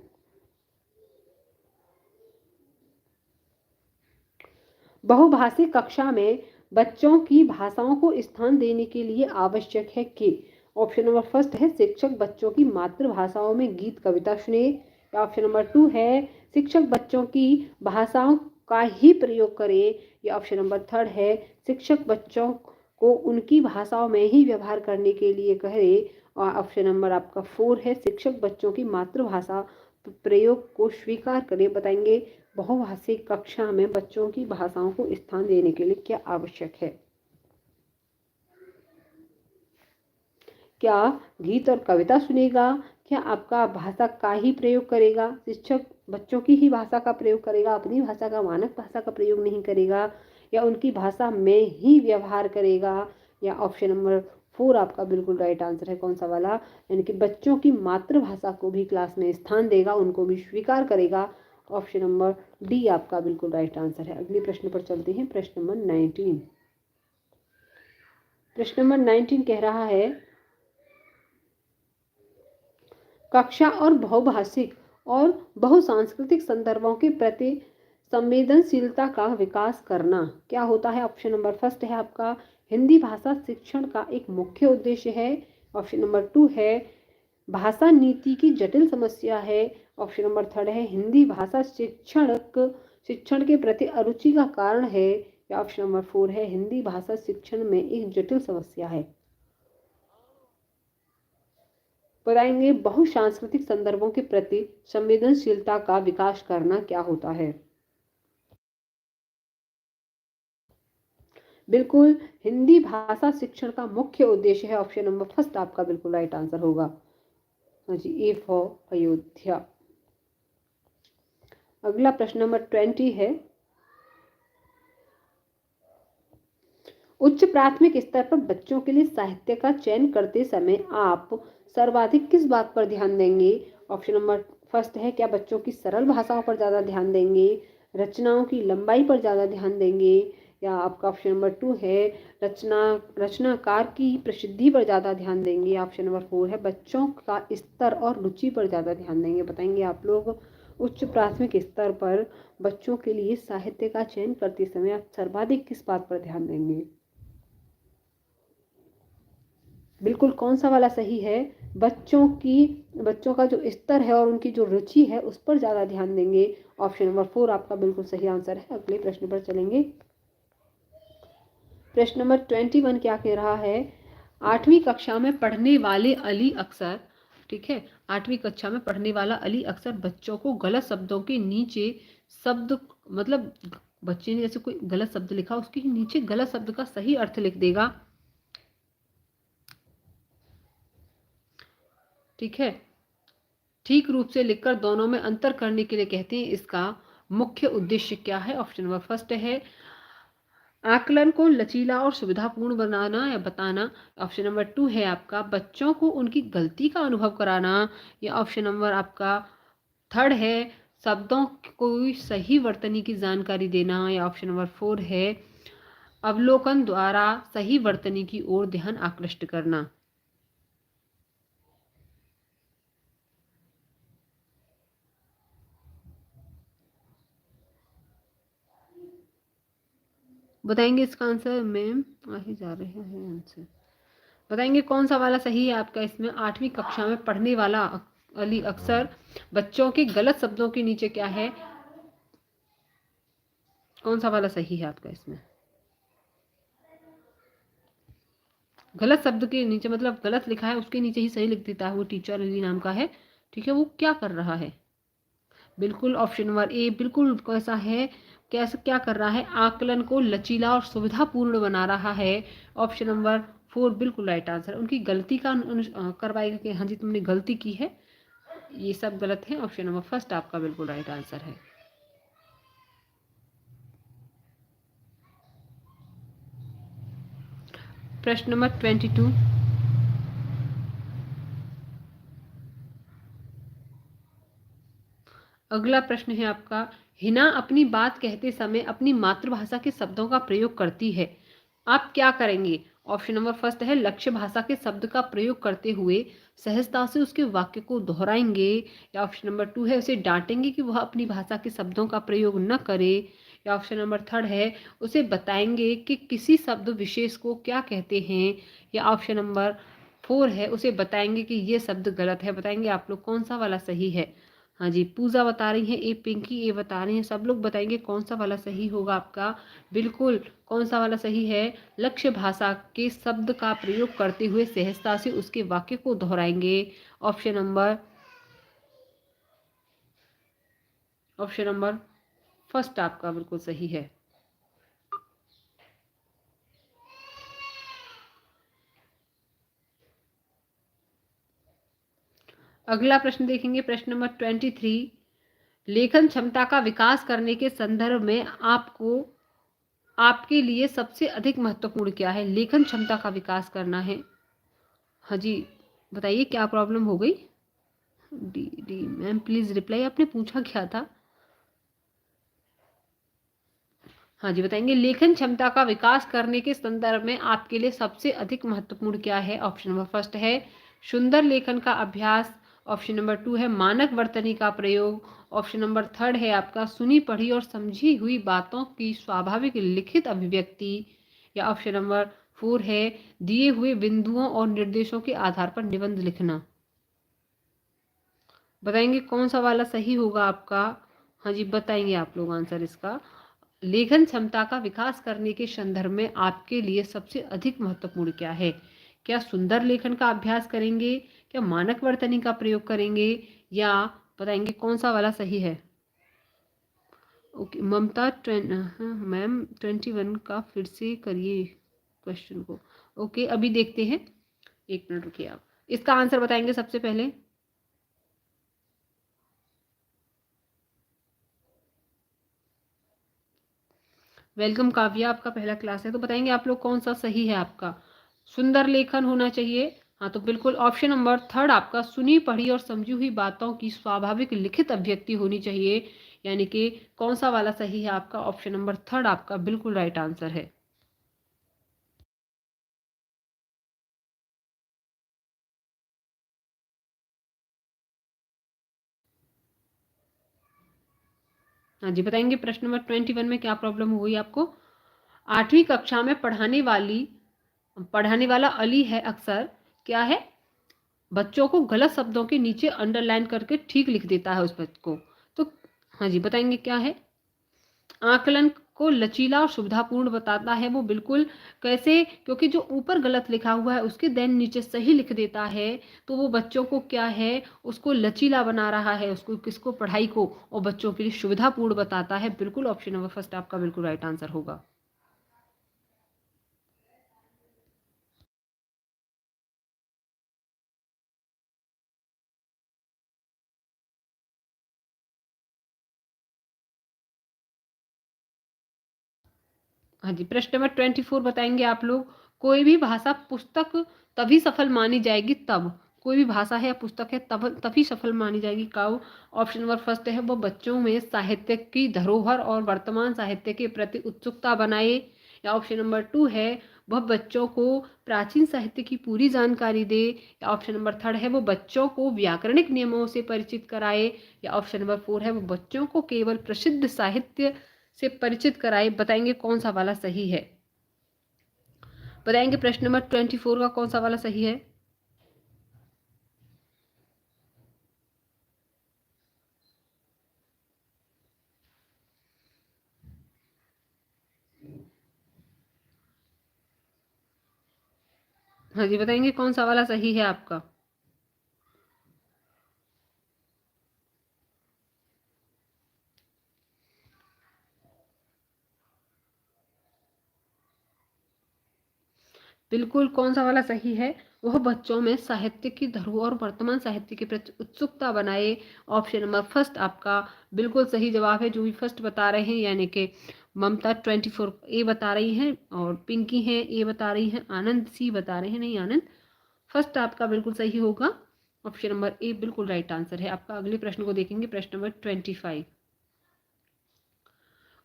Speaker 1: बहुभाषिक कक्षा में बच्चों की भाषाओं को स्थान देने के लिए आवश्यक है कि ऑप्शन नंबर फर्स्ट है, शिक्षक बच्चों की मातृभाषाओं में गीत कविता सुने। या ऑप्शन नंबर टू है, शिक्षक बच्चों की भाषाओं का ही प्रयोग करे। या ऑप्शन नंबर थर्ड है, शिक्षक बच्चों को उनकी भाषाओं में ही व्यवहार करने के लिए कहे। और ऑप्शन नंबर आपका फोर है, शिक्षक बच्चों की मातृभाषा प्रयोग को स्वीकार करे। बताएंगे बहुभाषिक कक्षा में बच्चों की भाषाओं को स्थान देने के लिए क्या आवश्यक है। क्या गीत और कविता सुनेगा, क्या आपका भाषा का ही प्रयोग करेगा, शिक्षक बच्चों की ही भाषा का प्रयोग करेगा, अपनी भाषा का मानक भाषा का प्रयोग नहीं करेगा, या उनकी भाषा में ही व्यवहार करेगा। या ऑप्शन नंबर फोर आपका बिल्कुल राइट आंसर है, कौन सा वाला, यानी कि बच्चों की मातृभाषा को भी क्लास में स्थान देगा, उनको भी स्वीकार करेगा। ऑप्शन नंबर डी आपका बिल्कुल राइट आंसर है। अगले प्रश्न पर चलते हैं, प्रश्न नंबर 19। प्रश्न नंबर 19 कह रहा है, कक्षा और बहुभाषिक और बहुसांस्कृतिक संदर्भों के प्रति संवेदनशीलता का विकास करना क्या होता है। ऑप्शन नंबर फर्स्ट है आपका, हिंदी भाषा शिक्षण का एक मुख्य उद्देश्य है। ऑप्शन नंबर टू है, भाषा नीति की जटिल समस्या है। ऑप्शन नंबर थर्ड है, हिंदी भाषा शिक्षण के प्रति अरुचि का कारण है। या ऑप्शन नंबर फोर है, हिंदी भाषा शिक्षण में एक जटिल समस्या है। बताएंगे बहुसांस्कृतिक संदर्भों के प्रति संवेदनशीलता का विकास करना क्या होता है। बिल्कुल हिंदी भाषा शिक्षण का मुख्य उद्देश्य है। ऑप्शन नंबर फर्स्ट आपका बिल्कुल राइट आंसर होगा। हाँ जी, ए फॉर अयोध्या। अगला प्रश्न नंबर 20 है, उच्च प्राथमिक स्तर पर बच्चों के लिए साहित्य का चयन करते समय आप सर्वाधिक किस बात पर ध्यान देंगे। ऑप्शन नंबर फर्स्ट है, क्या बच्चों की सरल भाषाओं पर ज़्यादा ध्यान देंगे, रचनाओं की लंबाई पर ज़्यादा ध्यान देंगे, या आपका ऑप्शन नंबर टू है, रचनाकार की प्रसिद्धि पर ज़्यादा ध्यान देंगे। ऑप्शन नंबर फोर है, बच्चों का स्तर और रुचि पर ज़्यादा ध्यान देंगे। बताएंगे आप लोग उच्च प्राथमिक स्तर पर बच्चों के लिए साहित्य का चयन करते समय आप सर्वाधिक किस बात पर ध्यान देंगे। बिल्कुल कौन सा वाला सही है, बच्चों का जो स्तर है और उनकी जो रुचि है उस पर ज़्यादा ध्यान देंगे। ऑप्शन नंबर फोर आपका बिल्कुल सही आंसर है। अगले प्रश्न पर चलेंगे। प्रश्न नंबर 21 क्या कह रहा है, 8वीं कक्षा में पढ़ने वाले अली अक्सर, ठीक है, 8वीं कक्षा में पढ़ने वाला अली अक्सर बच्चों को गलत शब्दों के नीचे शब्द, मतलब बच्चे ने जैसे कोई गलत शब्द लिखा उसके नीचे गलत शब्द का सही अर्थ लिख देगा। ठीक है, ठीक रूप से लिखकर दोनों में अंतर करने के लिए कहते हैं, इसका मुख्य उद्देश्य क्या है। ऑप्शन नंबर फर्स्ट है, आकलन को लचीला और सुविधापूर्ण बनाना या बताना। ऑप्शन नंबर टू है आपका, बच्चों को उनकी गलती का अनुभव कराना। या ऑप्शन नंबर आपका थर्ड है, शब्दों को सही वर्तनी की जानकारी देना। या ऑप्शन नंबर फोर है, अवलोकन द्वारा सही वर्तनी की ओर ध्यान आकृष्ट करना। बताएंगे इसका आंसर मैम? आ ही जा रहे हैं आंसर। बताएंगे कौन सा वाला सही है आपका इसमें? 8वीं कक्षा में पढ़ने वाला अली अक्सर बच्चों के गलत शब्दों के नीचे क्या है? कौन सा वाला सही है आपका इसमें? गलत शब्द के नीचे मतलब गलत लिखा है उसके नीचे ही सही लिख देता है वो टीचर अली नाम का है। ठीक है, वो क्या कर रहा है? बिल्कुल ऑप्शन नंबर ए बिल्कुल कैसा है, कैसे क्या कर रहा है? आकलन को लचीला और सुविधापूर्ण बना रहा है। ऑप्शन नंबर 4 बिल्कुल राइट आंसर। उनकी गलती का करवाएगा कि हाँ जी तुमने गलती की है, ये सब गलत है। ऑप्शन नंबर फर्स्ट आपका बिल्कुल राइट आंसर है। प्रश्न नंबर 22। अगला प्रश्न है आपका, हिना अपनी बात कहते समय अपनी मातृभाषा के शब्दों का प्रयोग करती है, आप क्या करेंगे? ऑप्शन नंबर फर्स्ट है लक्ष्य भाषा के शब्द का प्रयोग करते हुए सहजता से उसके वाक्य को दोहराएंगे, या ऑप्शन नंबर 2 है उसे डांटेंगे कि वह अपनी भाषा के शब्दों का प्रयोग न करे, या ऑप्शन नंबर 3 है उसे बताएंगे कि किसी शब्द विशेष को क्या कहते हैं, या ऑप्शन नंबर 4 है उसे बताएंगे कि ये शब्द गलत है। बताएंगे आप लोग कौन सा वाला सही है? हाँ जी, पूजा बता रही है, ए पिंकी ए बता रही हैं, सब लोग बताएंगे कौन सा वाला सही होगा आपका। बिल्कुल कौन सा वाला सही है? लक्ष्य भाषा के शब्द का प्रयोग करते हुए सहजता से उसके वाक्य को दोहराएंगे। ऑप्शन नंबर फर्स्ट आपका बिल्कुल सही है। अगला प्रश्न देखेंगे, प्रश्न नंबर 23। लेखन क्षमता का विकास करने के संदर्भ में आपके लिए सबसे अधिक महत्वपूर्ण क्या है? लेखन क्षमता का विकास करना है। हाँ जी, बताइए क्या प्रॉब्लम हो गई? D D ma'am please reply, आपने पूछा क्या था? हाँ जी, बताएंगे लेखन क्षमता का विकास करने के संदर्भ में आपके लिए सबसे अधिक महत्वपूर्ण क्या है? ऑप्शन नंबर फर्स्ट है सुंदर लेखन का अभ्यास, ऑप्शन नंबर 2 है मानक वर्तनी का प्रयोग, ऑप्शन नंबर 3 है आपका सुनी पढ़ी और समझी हुई बातों की स्वाभाविक लिखित अभिव्यक्ति, या ऑप्शन नंबर 4 है दिए हुए बिंदुओं और निर्देशों के आधार पर निबंध लिखना। बताएंगे कौन सा वाला सही होगा आपका? हाँ जी, बताएंगे आप लोग आंसर इसका। लेखन क्षमता का विकास करने के संदर्भ में आपके लिए सबसे अधिक महत्वपूर्ण क्या है? क्या सुंदर लेखन का अभ्यास करेंगे, क्या मानक वर्तनी का प्रयोग करेंगे, या बताएंगे कौन सा वाला सही है? ओके ममता मैम 21 का फिर से करिए क्वेश्चन को। ओके अभी देखते हैं, एक मिनट रुकिए आप। इसका आंसर बताएंगे सबसे पहले। वेलकम काव्या, आपका पहला क्लास है, तो बताएंगे आप लोग कौन सा सही है आपका? सुंदर लेखन होना चाहिए। हाँ तो बिल्कुल ऑप्शन नंबर 3 आपका सुनी पढ़ी और समझी हुई बातों की स्वाभाविक लिखित अभिव्यक्ति होनी चाहिए, यानी कि कौन सा वाला सही है आपका? ऑप्शन नंबर 3 आपका बिल्कुल राइट आंसर है। हाँ जी, बताएंगे प्रश्न नंबर 21 में क्या प्रॉब्लम हुई आपको? 8वीं कक्षा में पढ़ाने वाला अली है अक्सर क्या है? बच्चों को गलत शब्दों के नीचे अंडरलाइन करके ठीक लिख देता है उस बच्चे को। तो हाँ जी, बताएंगे क्या है? आकलन को लचीला और सुविधापूर्ण बताता है वो, बिल्कुल कैसे? क्योंकि जो ऊपर गलत लिखा हुआ है उसके देन नीचे सही लिख देता है, तो वो बच्चों को क्या है, उसको लचीला बना रहा है, उसको किसको? पढ़ाई को, और बच्चों के लिए सुविधापूर्ण बताता है। बिल्कुल ऑप्शन नंबर फर्स्ट आपका बिल्कुल राइट आंसर होगा। हाँ जी, प्रश्न नंबर 24 बताएंगे आप लोग, कोई भी भाषा पुस्तक तभी सफल मानी जाएगी तब, कोई भी भाषा है या पुस्तक है तब तभी सफल मानी जाएगी कब? ऑप्शन नंबर फर्स्ट है वो बच्चों में साहित्य की धरोहर और वर्तमान साहित्य के प्रति उत्सुकता बनाए, या ऑप्शन नंबर 2 है वह बच्चों को प्राचीन साहित्य की पूरी जानकारी दे, या ऑप्शन नंबर 3 है वो बच्चों को व्याकरणिक नियमों से परिचित कराए, या ऑप्शन नंबर 4 है वो बच्चों को केवल प्रसिद्ध साहित्य से परिचित कराए, बताएंगे कौन सा वाला सही है। बताएंगे प्रश्न नंबर 24 का कौन सा वाला सही है। हाँ जी, बताएंगे कौन सा वाला सही है आपका। बिल्कुल कौन सा वाला सही है। वह बच्चों में साहित्य की धरोहर और वर्तमान साहित्य के प्रति उत्सुकता बनाए। ऑप्शन नंबर फर्स्ट आपका बिल्कुल सही जवाब है। जो भी फर्स्ट बता रहे हैं यानी कि ममता 24 ए बता रही हैं और पिंकी हैं ए बता रही हैं, आनंद सी बता रहे हैं, नहीं आनंद फर्स्ट आपका बिल्कुल सही होगा। ऑप्शन नंबर ए बिल्कुल राइट आंसर है आपका। अगले प्रश्न को देखेंगे, प्रश्न नंबर 25।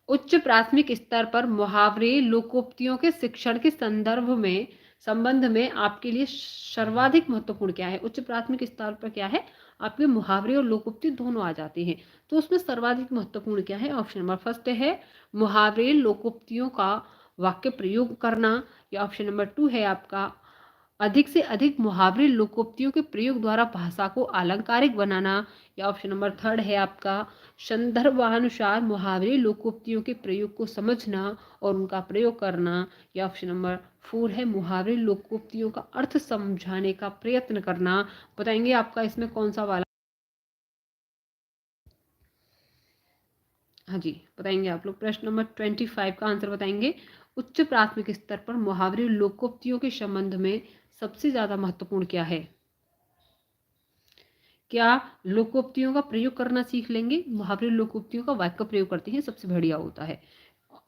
Speaker 1: उच्च प्राथमिक स्तर पर मुहावरे लोकोक्तियों के शिक्षण के संबंध में आपके लिए सर्वाधिक महत्वपूर्ण क्या है। उच्च प्राथमिक स्तर पर क्या है, आपके मुहावरे और लोकोक्ति दोनों आ जाते हैं, तो उसमें सर्वाधिक महत्वपूर्ण क्या है। ऑप्शन नंबर फर्स्ट है मुहावरे लोकोक्तियों का वाक्य प्रयोग करना, या ऑप्शन नंबर 2 है आपका अधिक से अधिक मुहावरे लोकोक्तियों के प्रयोग द्वारा भाषा को अलंकारिक बनाना, या ऑप्शन नंबर 3 है आपका संदर्भानुसार मुहावरे लोकोक्तियों के प्रयोग को समझना और उनका प्रयोग करना, या ऑप्शन नंबर 4 है मुहावरे लोकोक्तियों का अर्थ समझाने का प्रयत्न करना। बताएंगे आपका इसमें कौन सा वाला। हाँ जी, बताएंगे आप लोग। प्रश्न नंबर 25 का आंसर बताएंगे। उच्च प्राथमिक स्तर पर मुहावरे लोकोक्तियों के संबंध में सबसे ज्यादा महत्वपूर्ण क्या है। क्या लोकोक्तियों का प्रयोग करना सीख लेंगे। मुहावरे लोकोक्तियों का वाक्य प्रयोग करते हैं, सबसे बढ़िया होता है,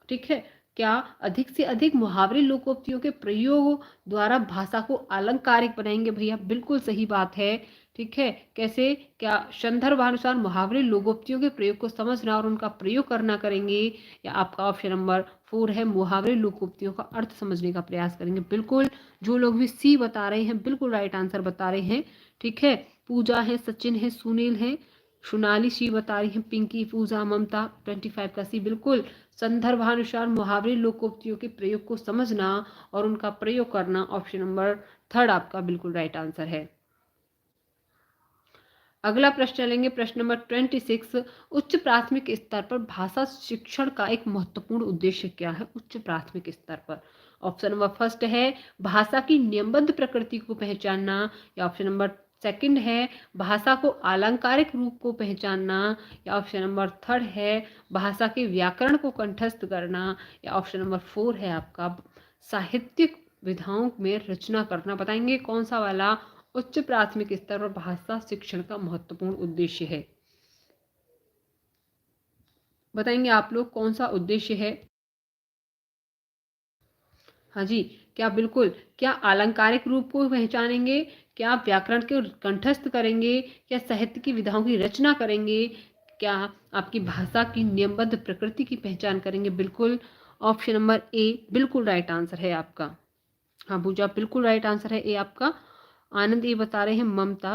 Speaker 1: ठीक है। क्या अधिक से अधिक मुहावरे लोकोक्तियों के प्रयोग द्वारा भाषा को अलंकारिक बनाएंगे। भैया बिल्कुल सही बात है, ठीक है। कैसे, क्या संदर्भानुसार मुहावरे लोकोक्तियों के प्रयोग को समझना और उनका प्रयोग करना करेंगे, या आपका ऑप्शन नंबर 4 है मुहावरे लोकोक्तियों का अर्थ समझने का प्रयास करेंगे। बिल्कुल जो लोग भी सी बता रहे हैं बिल्कुल राइट आंसर बता रहे हैं, ठीक है। पूजा है, सचिन है, सुनील है, सोनाली सी बता रही है, पिंकी, पूजा, ममता 25 का सी बिल्कुल संदर्भानुसार मुहावरे लोकोक्तियों के प्रयोग को समझना और उनका प्रयोग करना। ऑप्शन नंबर 3 आपका बिल्कुल राइट आंसर है। अगला प्रश्न चलेंगे, प्रश्न नंबर 26। उच्च प्राथमिक स्तर पर भाषा शिक्षण का एक महत्वपूर्ण उद्देश्य क्या है। उच्च प्राथमिक स्तर पर ऑप्शन नंबर फर्स्ट है भाषा की नियमबद्ध प्रकृति को पहचानना, या ऑप्शन नंबर सेकंड है भाषा को अलंकारिक रूप को पहचानना, या ऑप्शन नंबर 3 है भाषा के व्याकरण को कंठस्थ करना, या ऑप्शन नंबर 4 है आपका साहित्यिक विधाओं में रचना करना। बताएंगे कौन सा वाला उच्च प्राथमिक स्तर पर भाषा शिक्षण का महत्वपूर्ण उद्देश्य है। बताएंगे आप लोग कौन सा उद्देश्य है। हाँ जी, क्या बिल्कुल, क्या अलंकारिक रूप को पहचानेंगे, क्या व्याकरण के कंठस्थ करेंगे, क्या साहित्य की विधाओं की रचना करेंगे, क्या आपकी भाषा की नियमबद्ध प्रकृति की पहचान करेंगे। बिल्कुल ऑप्शन नंबर ए बिल्कुल राइट आंसर है आपका। हाँ पूजा बिल्कुल राइट आंसर है ए आपका। आनंद ये बता रहे हैं, ममता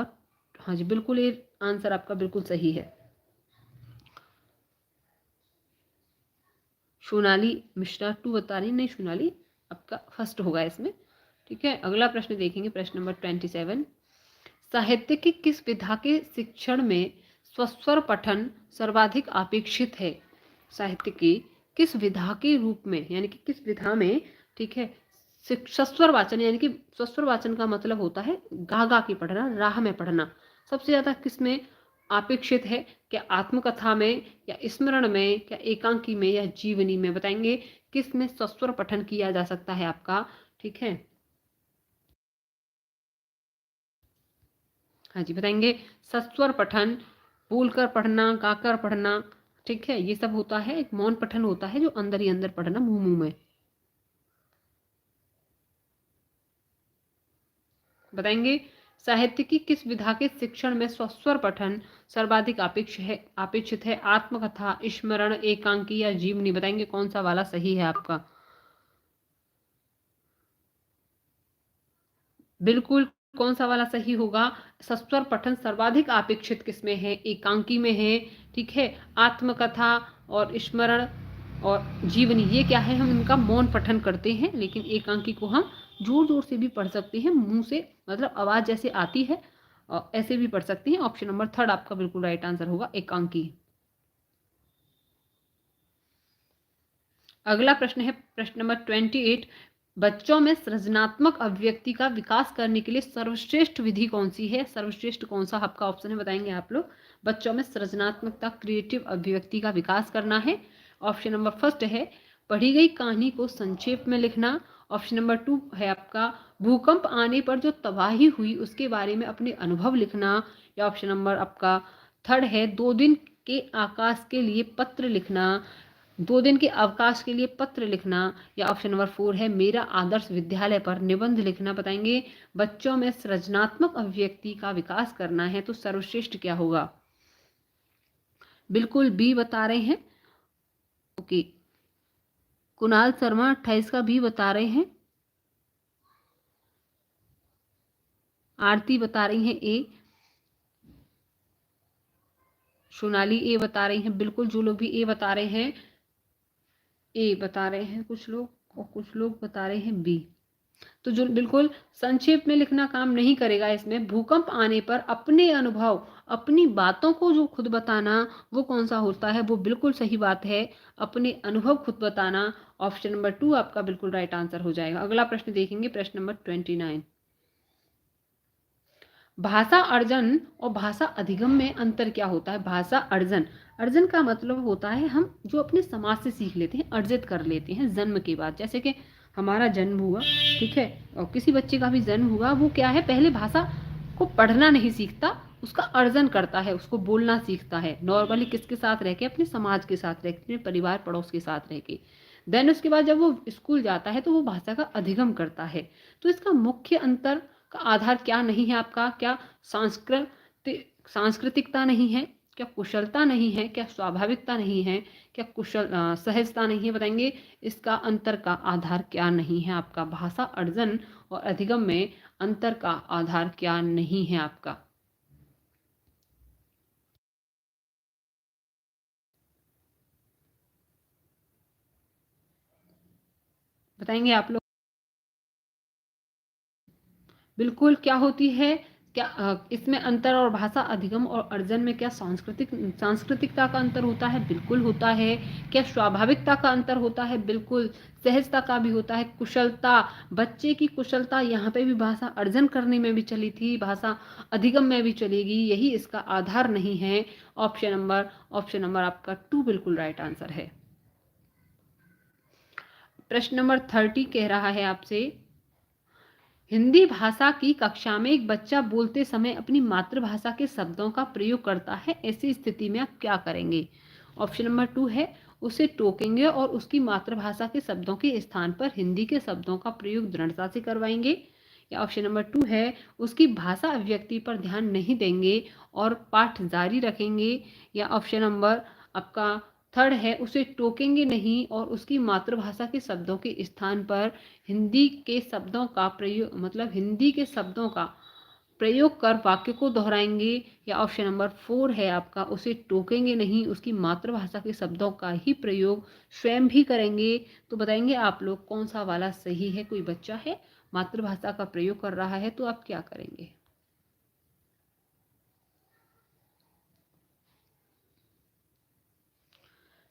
Speaker 1: हाँ जी बिल्कुल ये आंसर आपका बिल्कुल सही है। सोनाली मिश्रा 2 बता रही, नहीं सोनाली आपका फर्स्ट होगा इसमें, ठीक है। अगला प्रश्न देखेंगे, प्रश्न नंबर 27। साहित्य की किस विधा के शिक्षण में स्वस्वर पठन सर्वाधिक अपेक्षित है। साहित्य की किस विधा के रूप में यानी कि किस विधा में, ठीक है, सस्वर वाचन यानी कि स्वस्वर वाचन का मतलब होता है गा गा के पढ़ना, राह में पढ़ना। सबसे ज्यादा किस में अपेक्षित है, क्या आत्मकथा में, या स्मरण में, क्या एकांकी में, या जीवनी में। बताएंगे किस में सस्वर पठन किया जा सकता है आपका, ठीक है। हाँ जी, बताएंगे सस्वर पठन बोलकर पढ़ना, गाकर पढ़ना, ठीक है, ये सब होता है। एक मौन पठन होता है जो अंदर ही अंदर पढ़ना, मुंह मुंह में। बताएंगे साहित्य की किस विधा के शिक्षण में स्वस्वर पठन सर्वाधिक अपेक्षित है। आत्मकथा, स्मरण, एकांकी, या जीवनी। बताएंगे कौन सा वाला सही है आपका। बिल्कुल कौन सा वाला सही होगा। सस्वर पठन सर्वाधिक अपेक्षित किसमें है, एकांकी में है, ठीक है, आत्मकथा और स्मरण और जीवनी ये क्या है, हम इनका मौन पठन करते हैं, लेकिन एकांकी को हम जोर जोर से भी पढ़ सकते हैं, मुंह से मतलब आवाज जैसे आती है ऐसे भी पढ़ सकते हैं। ऑप्शन नंबर थर्ड आपका बिल्कुल राइट आंसर होगा, एकांकी। अगला प्रश्न है प्रश्न नंबर 28। बच्चों में सृजनात्मक अभिव्यक्ति का विकास करने के लिए सर्वश्रेष्ठ विधि कौन सी है? सर्वश्रेष्ठ कौन सा आपका ऑप्शन है, बताएंगे आप लोग। बच्चों में सृजनात्मकता, क्रिएटिव अभिव्यक्ति का विकास करना है। ऑप्शन नंबर फर्स्ट है पढ़ी गई कहानी को संक्षेप में लिखना। ऑप्शन नंबर 2 है आपका भूकंप आने पर जो तबाही हुई उसके बारे में अपने अनुभव लिखना। या ऑप्शन नंबर आपका थर्ड है 2 दिन के आकाश के लिए पत्र लिखना, 2 दिन के अवकाश के लिए पत्र लिखना। या ऑप्शन नंबर 4 है मेरा आदर्श विद्यालय पर निबंध लिखना। बताएंगे बच्चों में सृजनात्मक अभिव्यक्ति का विकास करना है तो सर्वश्रेष्ठ क्या होगा? बिल्कुल बी बता रहे हैं। ओके, कुणाल शर्मा 28 का बी बता रहे हैं। आरती बता रही हैं ए। सोनाली ए बता रही हैं। बिल्कुल जो लोग भी ए बता रहे हैं, ए बता रहे हैं कुछ लोग, और कुछ लोग बता रहे हैं बी। तो जो बिल्कुल संक्षेप में लिखना काम नहीं करेगा इसमें। भूकंप आने पर अपने अनुभव, अपनी बातों को जो खुद बताना, वो कौन सा होता है? वो बिल्कुल सही बात है, अपने अनुभव खुद बताना। ऑप्शन नंबर 2 आपका बिल्कुल राइट आंसर हो जाएगा। अगला प्रश्न देखेंगे, प्रश्न नंबर 29। भाषा अर्जन और भाषा अधिगम में अंतर क्या होता है? भाषा अर्जन, अर्जन का मतलब होता है हम जो अपने समाज से सीख लेते हैं, अर्जित कर लेते हैं जन्म के बाद। जैसे कि हमारा जन्म हुआ, ठीक है, और किसी बच्चे का भी जन्म हुआ, वो क्या है, पहले भाषा को पढ़ना नहीं सीखता, उसका अर्जन करता है, उसको बोलना सीखता है नॉर्मली किसके साथ रह के, अपने समाज के साथ रह के, अपने परिवार पड़ोस के साथ रह के। देन उसके बाद जब वो स्कूल जाता है तो वो भाषा का अधिगम करता है। तो इसका मुख्य अंतर का आधार क्या नहीं है आपका? क्या सांस्कृतिकता नहीं है? क्या कुशलता नहीं है? क्या स्वाभाविकता नहीं है? क्या सहजता नहीं है? बताएंगे इसका अंतर का आधार क्या नहीं है आपका? भाषा अर्जन और अधिगम में अंतर का आधार क्या नहीं है आपका? बताएंगे आप लोग। बिल्कुल, क्या होती है, क्या इसमें अंतर और भाषा अधिगम और अर्जन में क्या सांस्कृतिकता का अंतर होता है? बिल्कुल होता है। क्या स्वाभाविकता का अंतर होता है? बिल्कुल। सहजता का भी होता है। कुशलता, बच्चे की कुशलता यहाँ पे भी भाषा अर्जन करने में भी चली थी, भाषा अधिगम में भी चलेगी, यही इसका आधार नहीं है। ऑप्शन नंबर आपका 2 बिल्कुल राइट आंसर है। प्रश्न नंबर 30 कह रहा है आपसे, हिंदी भाषा की कक्षा में एक बच्चा बोलते समय अपनी मातृभाषा के शब्दों का प्रयोग करता है, ऐसी स्थिति में आप क्या करेंगे? ऑप्शन नंबर 2 है उसे टोकेंगे और उसकी मातृभाषा के शब्दों के स्थान पर हिंदी के शब्दों का प्रयोग दृढ़ता से करवाएंगे। या ऑप्शन नंबर 2 है उसकी भाषा अभिव्यक्ति पर ध्यान नहीं देंगे और पाठ जारी रखेंगे। या ऑप्शन नंबर आपका थर्ड है उसे टोकेंगे नहीं और उसकी मातृभाषा के शब्दों के स्थान पर हिंदी के शब्दों का प्रयोग, मतलब हिंदी के शब्दों का प्रयोग कर वाक्य को दोहराएंगे। या ऑप्शन नंबर 4 है आपका उसे टोकेंगे नहीं, उसकी मातृभाषा के शब्दों का ही प्रयोग स्वयं भी करेंगे। तो बताएंगे आप लोग कौन सा वाला सही है? कोई बच्चा है मातृभाषा का प्रयोग कर रहा है तो आप क्या करेंगे?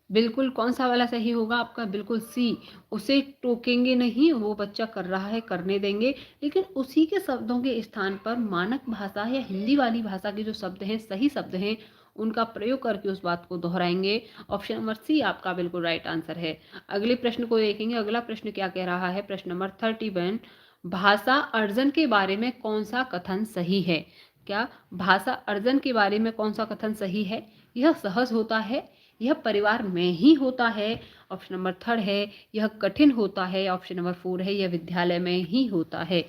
Speaker 1: बिल्कुल, कौन सा वाला सही होगा आपका? बिल्कुल सी, उसे टोकेंगे नहीं, वो बच्चा कर रहा है करने देंगे, लेकिन उसी के शब्दों के स्थान पर मानक भाषा या हिंदी वाली भाषा के जो शब्द हैं, सही शब्द हैं, उनका प्रयोग करके उस बात को दोहराएंगे। ऑप्शन नंबर सी आपका बिल्कुल राइट आंसर है। अगले प्रश्न को देखेंगे। अगला प्रश्न क्या कह रहा है? प्रश्न नंबर 31, भाषा अर्जन के बारे में कौन सा कथन सही है? क्या भाषा अर्जन के बारे में कौन सा कथन सही है? यह सहज होता है, यह परिवार में ही होता है। ऑप्शन नंबर 3 है यह कठिन होता है। ऑप्शन नंबर 4 है यह विद्यालय में ही होता है।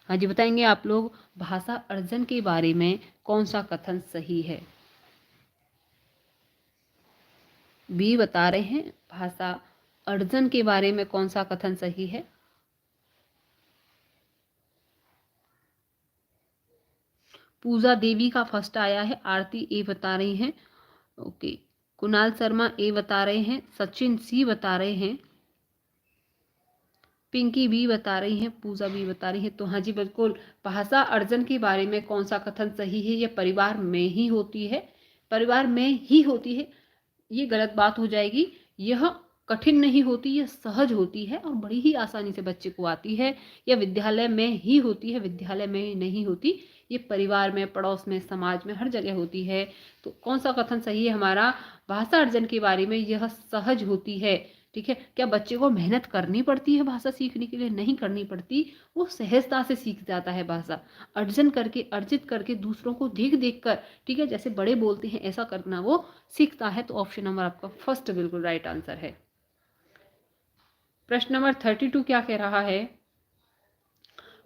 Speaker 1: हाँ जी, बताएंगे आप लोग भाषा अर्जन के बारे में कौन सा कथन सही है? बी बता रहे हैं भाषा अर्जन के बारे में कौन सा कथन सही है? पूजा देवी का फर्स्ट आया है। आरती ए बता रही हैं। ओके, कुणाल शर्मा ए बता रहे हैं, सचिन सी बता रहे हैं, पिंकी भी बता रही हैं, पूजा भी बता रही है। तो हाँ जी बिल्कुल, भाषा अर्जन के बारे में कौन सा कथन सही है? ये परिवार में ही होती है, परिवार में ही होती है, ये गलत बात हो जाएगी। यह कठिन नहीं होती, यह सहज होती है और बड़ी ही आसानी से बच्चे को आती है। यह विद्यालय में ही होती है, विद्यालय में नहीं होती, ये परिवार में, पड़ोस में, समाज में, हर जगह होती है। तो कौन सा कथन सही है हमारा? भाषा अर्जन के बारे में यह सहज होती है। ठीक है, क्या बच्चे को मेहनत करनी पड़ती है भाषा सीखने के लिए? नहीं करनी पड़ती, वो सहजता से सीख जाता है भाषा अर्जन करके, अर्जित करके, दूसरों को देख देख कर। ठीक है, जैसे बड़े बोलते हैं ऐसा करना वो सीखता है। तो ऑप्शन नंबर आपका फर्स्ट बिल्कुल राइट आंसर है। प्रश्न नंबर 32 क्या कह रहा है?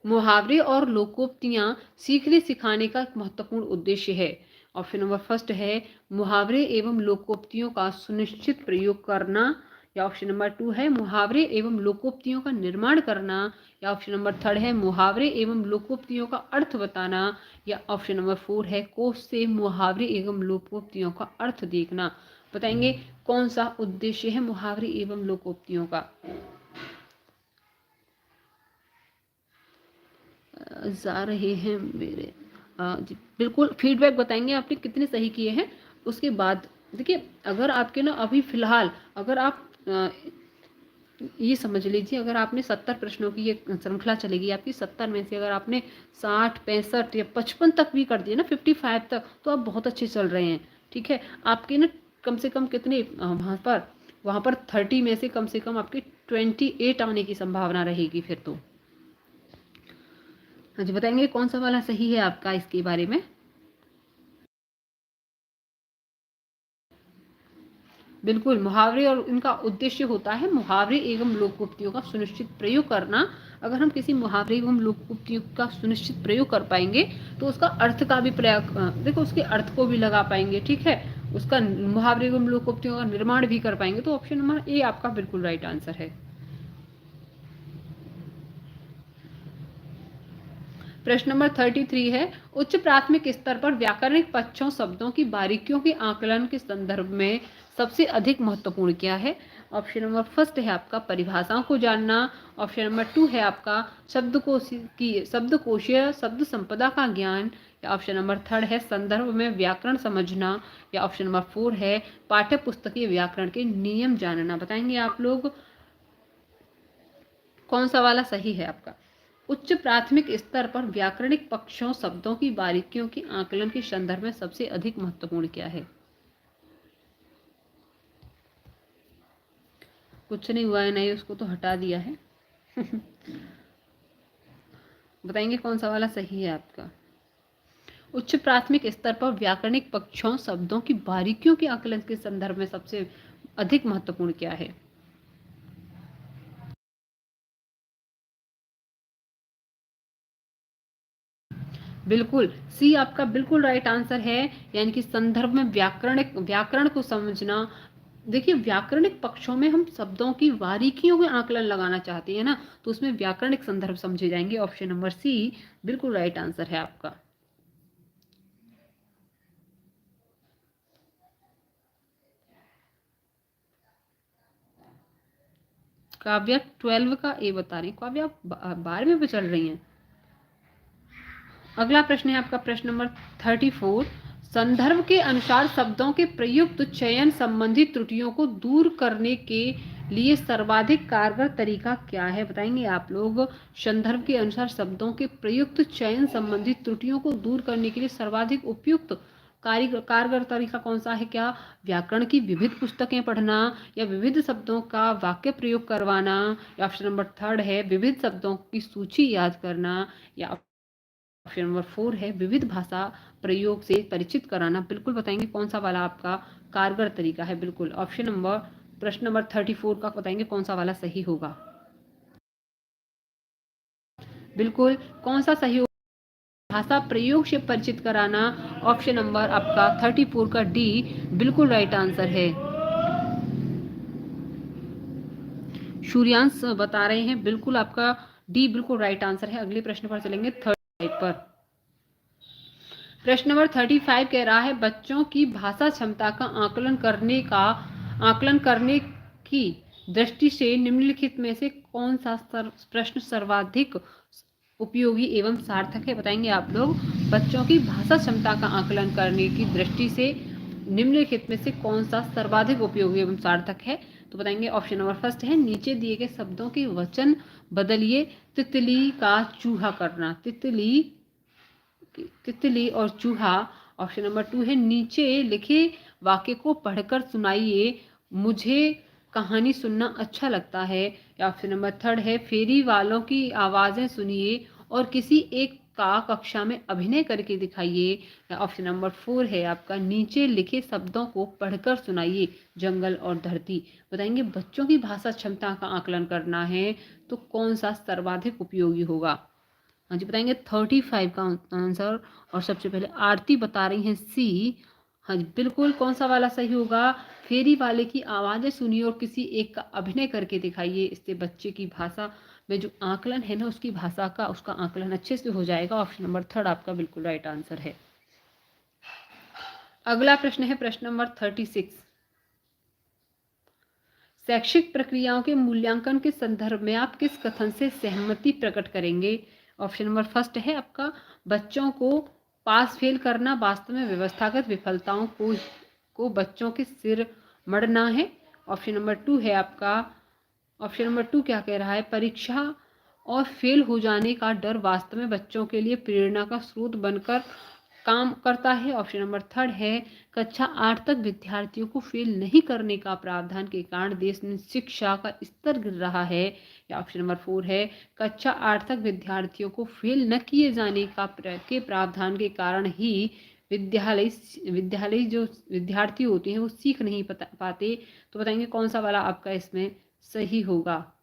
Speaker 1: मुहावरे और लोकोक्तियां सीखने सिखाने का एक महत्वपूर्ण उद्देश्य है। ऑप्शन नंबर फर्स्ट है मुहावरे एवं लोकोक्तियों का सुनिश्चित प्रयोग करना, या ऑप्शन नंबर 2 है मुहावरे एवं लोकोक्तियों का निर्माण करना, या ऑप्शन नंबर 3 है मुहावरे एवं लोकोक्तियों का अर्थ बताना, या ऑप्शन नंबर 4 है कोश से मुहावरे एवं लोकोक्तियों का अर्थ देखना। बताएंगे कौन सा उद्देश्य है मुहावरे एवं लोकोक्तियों का? जा रहे हैं मेरे जी बिल्कुल, फीडबैक बताएंगे आपने कितने सही किए हैं उसके बाद। देखिए अगर आपके ना अभी फिलहाल अगर आप ये समझ लीजिए, अगर आपने 70 प्रश्नों की ये श्रृंखला चलेगी आपकी, 70 में से अगर आपने 60, 65 या 55 तक भी कर दिए ना, 55 तक, तो आप बहुत अच्छे चल रहे हैं। ठीक है, आपके ना कम से कम कितने वहाँ पर 30 में से कम आपके 28 आने की संभावना रहेगी फिर तो। हाँ जी, बताएंगे कौन सा वाला सही है आपका इसके बारे में? बिल्कुल, मुहावरे और इनका उद्देश्य होता है मुहावरे एवं लोकोक्तियों का सुनिश्चित प्रयोग करना। अगर हम किसी मुहावरे एवं लोकोक्तियों का सुनिश्चित प्रयोग कर पाएंगे तो उसका अर्थ का भी प्रयोग, देखो उसके अर्थ को भी लगा पाएंगे। ठीक है, उसका मुहावरे एवं लोकोक्तियों का निर्माण भी कर पाएंगे। तो ऑप्शन नंबर ए आपका बिल्कुल राइट आंसर है। प्रश्न नंबर 33 है उच्च प्राथमिक स्तर पर व्याकरणिक पक्षों शब्दों की बारीकियों के आकलन के संदर्भ में सबसे अधिक महत्वपूर्ण क्या है? ऑप्शन नंबर फर्स्ट है आपका परिभाषाओं को जानना, ऑप्शन नंबर 2 है आपका शब्दकोशीय शब्द संपदा का ज्ञान, या ऑप्शन नंबर 3 है संदर्भ में व्याकरण समझना, या ऑप्शन नंबर 4 है पाठ्य पुस्तकीय व्याकरण के नियम जानना। बताएंगे आप लोग कौन सा वाला सही है आपका? उच्च प्राथमिक स्तर पर व्याकरणिक पक्षों शब्दों की बारीकियों के आकलन के संदर्भ में सबसे अधिक महत्वपूर्ण क्या है? कुछ नहीं हुआ है, नहीं उसको तो हटा दिया है। बताएंगे कौन सा वाला सही है आपका? उच्च प्राथमिक स्तर पर व्याकरणिक पक्षों शब्दों की बारीकियों के आकलन के संदर्भ में सबसे अधिक महत्वपूर्ण क्या है? बिल्कुल, सी आपका बिल्कुल राइट आंसर है। यानी कि संदर्भ में व्याकरण को समझना। देखिए व्याकरणिक पक्षों में हम शब्दों की बारीकियों के आकलन लगाना चाहते हैं ना, तो उसमें व्याकरणिक संदर्भ समझे जाएंगे। ऑप्शन नंबर सी बिल्कुल राइट आंसर है आपका। काव्या 12 का ए बता रही है। काव्या आप 12वीं पे चल रही हैं। अगला प्रश्न है आपका प्रश्न नंबर 34। संदर्भ के अनुसार शब्दों के प्रयुक्त चयन संबंधी त्रुटियों को दूर करने के लिए सर्वाधिक कारगर तरीका क्या है? बताएंगे आप लोग। संदर्भ के अनुसार शब्दों के प्रयुक्त चयन संबंधी त्रुटियों को दूर करने के लिए सर्वाधिक उपयुक्त कारगर तरीका कौन सा है? क्या व्याकरण की विविध पुस्तकें पढ़ना, या विविध शब्दों का वाक्य प्रयोग करवाना, या ऑप्शन नंबर 3 है विविध शब्दों की सूची याद करना, या ऑप्शन नंबर 4 है विविध भाषा प्रयोग से परिचित कराना। बिल्कुल बताएंगे कौन सा वाला आपका कारगर तरीका है? बिल्कुल ऑप्शन नंबर प्रश्न नंबर 34 का बताएंगे कौन सा वाला सही होगा? बिल्कुल, कौन सा सही होगा? भाषा प्रयोग से परिचित कराना। ऑप्शन नंबर आपका 34 का डी बिल्कुल राइट आंसर है। सूर्यांश बता रहे हैं बिल्कुल आपका डी बिल्कुल राइट आंसर है। अगले प्रश्न पर चलेंगे 35 पर। प्रश्न नंबर 35 कह रहा है बच्चों की भाषा क्षमता का आकलन करने की दृष्टि से निम्नलिखित में से कौन सा प्रश्न सर्वाधिक उपयोगी एवं सार्थक है? बताएंगे आप लोग। बच्चों की भाषा क्षमता का आकलन करने की दृष्टि से निम्नलिखित में से कौन सा सर्वाधिक उपयोगी एवं सार्थक है? तो बताएंगे ऑप्शन नंबर फर्स्ट है नीचे दिए गए शब्दों के वचन बदलिए। तितली का चूहा करना, तितली और चूहा। ऑप्शन नंबर 2 है नीचे लिखे वाक्य को पढ़कर सुनाइए, मुझे कहानी सुनना अच्छा लगता है। या ऑप्शन नंबर 3 है फेरी वालों की आवाजें सुनिए और किसी एक का कक्षा में अभिनय करके दिखाइए। या ऑप्शन नंबर 4 है आपका नीचे लिखे शब्दों को पढ़कर सुनाइए, जंगल और धरती। बताएंगे बच्चों की भाषा क्षमता का आकलन करना है तो कौन सा सर्वाधिक उपयोगी होगा? हाँ जी बताएंगे 35 का आंसर। और सबसे पहले आरती बता रही हैं सी। हाँ जी बिल्कुल, कौन सा वाला सही होगा? फेरी वाले की आवाज़ें सुनिए और किसी एक का अभिनय करके दिखाइए। इससे बच्चे की भाषा में जो आकलन है ना, उसकी भाषा का उसका आकलन अच्छे से हो जाएगा। ऑप्शन नंबर 3 आपका बिल्कुल राइट आंसर है। अगला प्रश्न है प्रश्न नंबर 36। शैक्षिक प्रक्रियाओं के मूल्यांकन के संदर्भ में आप किस कथन से सहमति प्रकट करेंगे? ऑप्शन नंबर फर्स्ट है आपका बच्चों को पास फेल करना वास्तव में व्यवस्थागत विफलताओं को बच्चों के सिर मढ़ना है। ऑप्शन नंबर 2 है आपका, ऑप्शन नंबर 2 क्या कह रहा है? परीक्षा और फेल हो जाने का डर वास्तव में बच्चों के लिए प्रेरणा का स्रोत बनकर काम करता है। ऑप्शन नंबर 3 है कक्षा 8 तक विद्यार्थियों को फेल नहीं करने का प्रावधान के कारण देश में शिक्षा का स्तर गिर रहा है। या ऑप्शन नंबर 4 है कक्षा 8 तक विद्यार्थियों को फेल न किए जाने के प्रावधान के कारण ही विद्यालय जो विद्यार्थी होते हैं वो सीख नहीं पाते। तो बताएंगे कौन सा वाला आपका इसमें सही होगा?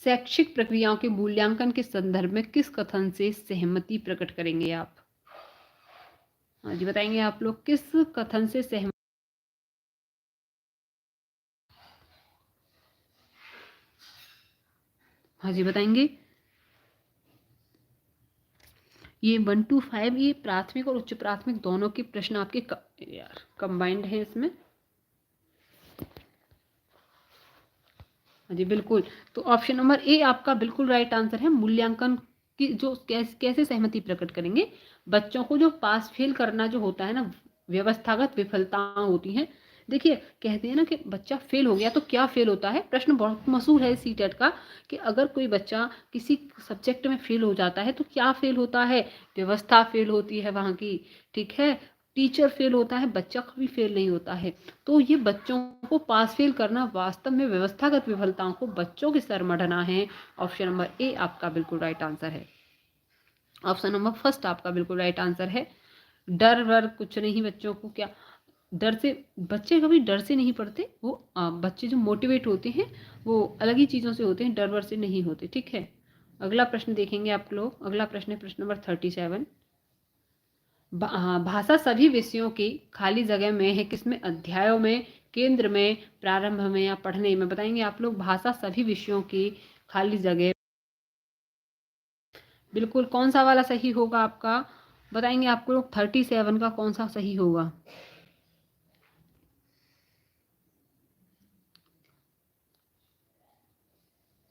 Speaker 1: शैक्षिक प्रक्रियाओं के मूल्यांकन के संदर्भ में किस कथन से सहमति प्रकट करेंगे आप? हाँ जी बताएंगे आप लोग किस कथन से सहमत? हाँ जी बताएंगे। ये 1 to 5 ये प्राथमिक और उच्च प्राथमिक दोनों के प्रश्न आपके यार कंबाइंड हैं इसमें। हाँ जी बिल्कुल, तो ऑप्शन नंबर ए आपका बिल्कुल राइट आंसर है। मूल्यांकन की जो कैसे सहमति प्रकट करेंगे? बच्चों को जो पास फेल करना जो होता है ना, व्यवस्थागत विफलताएं होती हैं। देखिए कहते हैं ना कि बच्चा फेल हो गया तो क्या फेल होता है, प्रश्न बहुत मशहूर है सीटेट का कि अगर कोई बच्चा किसी सब्जेक्ट में फेल हो जाता है तो क्या फेल होता है? व्यवस्था फेल होती है वहाँ की, ठीक है, टीचर फेल होता है, बच्चा कभी फेल नहीं होता है। तो ये बच्चों को पास फेल करना वास्तव में व्यवस्थागत विफलताओं को बच्चों के सर मढ़ना है। ऑप्शन नंबर ए आपका बिल्कुल राइट आंसर है। ऑप्शन नंबर फर्स्ट आपका बिल्कुल राइट आंसर है। डर वर कुछ नहीं, बच्चों को क्या डर से, बच्चे कभी डर से नहीं पढ़ते। वो बच्चे जो मोटिवेट होते हैं वो अलग ही चीज़ों से होते हैं, डर वर से नहीं होते, ठीक है। अगला प्रश्न देखेंगे आप लोग। अगला प्रश्न है प्रश्न नंबर 37। भाषा सभी विषयों की खाली जगह में है, किसमें? अध्यायों में, केंद्र में, प्रारंभ में या पढ़ने में? बताएंगे आप लोग भाषा सभी विषयों की खाली जगह। बिल्कुल, कौन सा वाला सही होगा आपका? बताएंगे आपको लोग 37 का कौन सा सही होगा?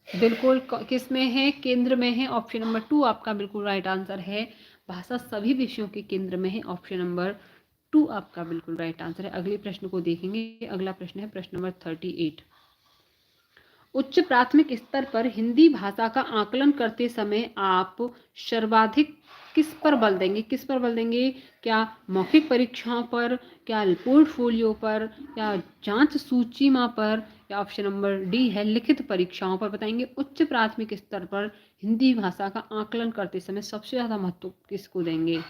Speaker 1: बिल्कुल किस में है? केंद्र में है। ऑप्शन नंबर 2 आपका बिल्कुल राइट आंसर है। भाषा सभी विषयों के केंद्र में है। ऑप्शन नंबर 2 आपका बिल्कुल राइट आंसर है। अगले प्रश्न को देखेंगे। अगला प्रश्न है प्रश्न नंबर 38। उच्च प्राथमिक स्तर पर हिंदी भाषा का आकलन करते समय आप सर्वाधिक किस पर बल देंगे? किस पर बल देंगे? क्या मौखिक परीक्षाओं पर, क्या पोर्टफोलियो पर, या जांच सूचीमा पर, या ऑप्शन नंबर डी है लिखित परीक्षाओं पर? बताएंगे उच्च प्राथमिक स्तर पर हिंदी भाषा का आकलन करते समय सबसे ज्यादा महत्व किसको देंगे?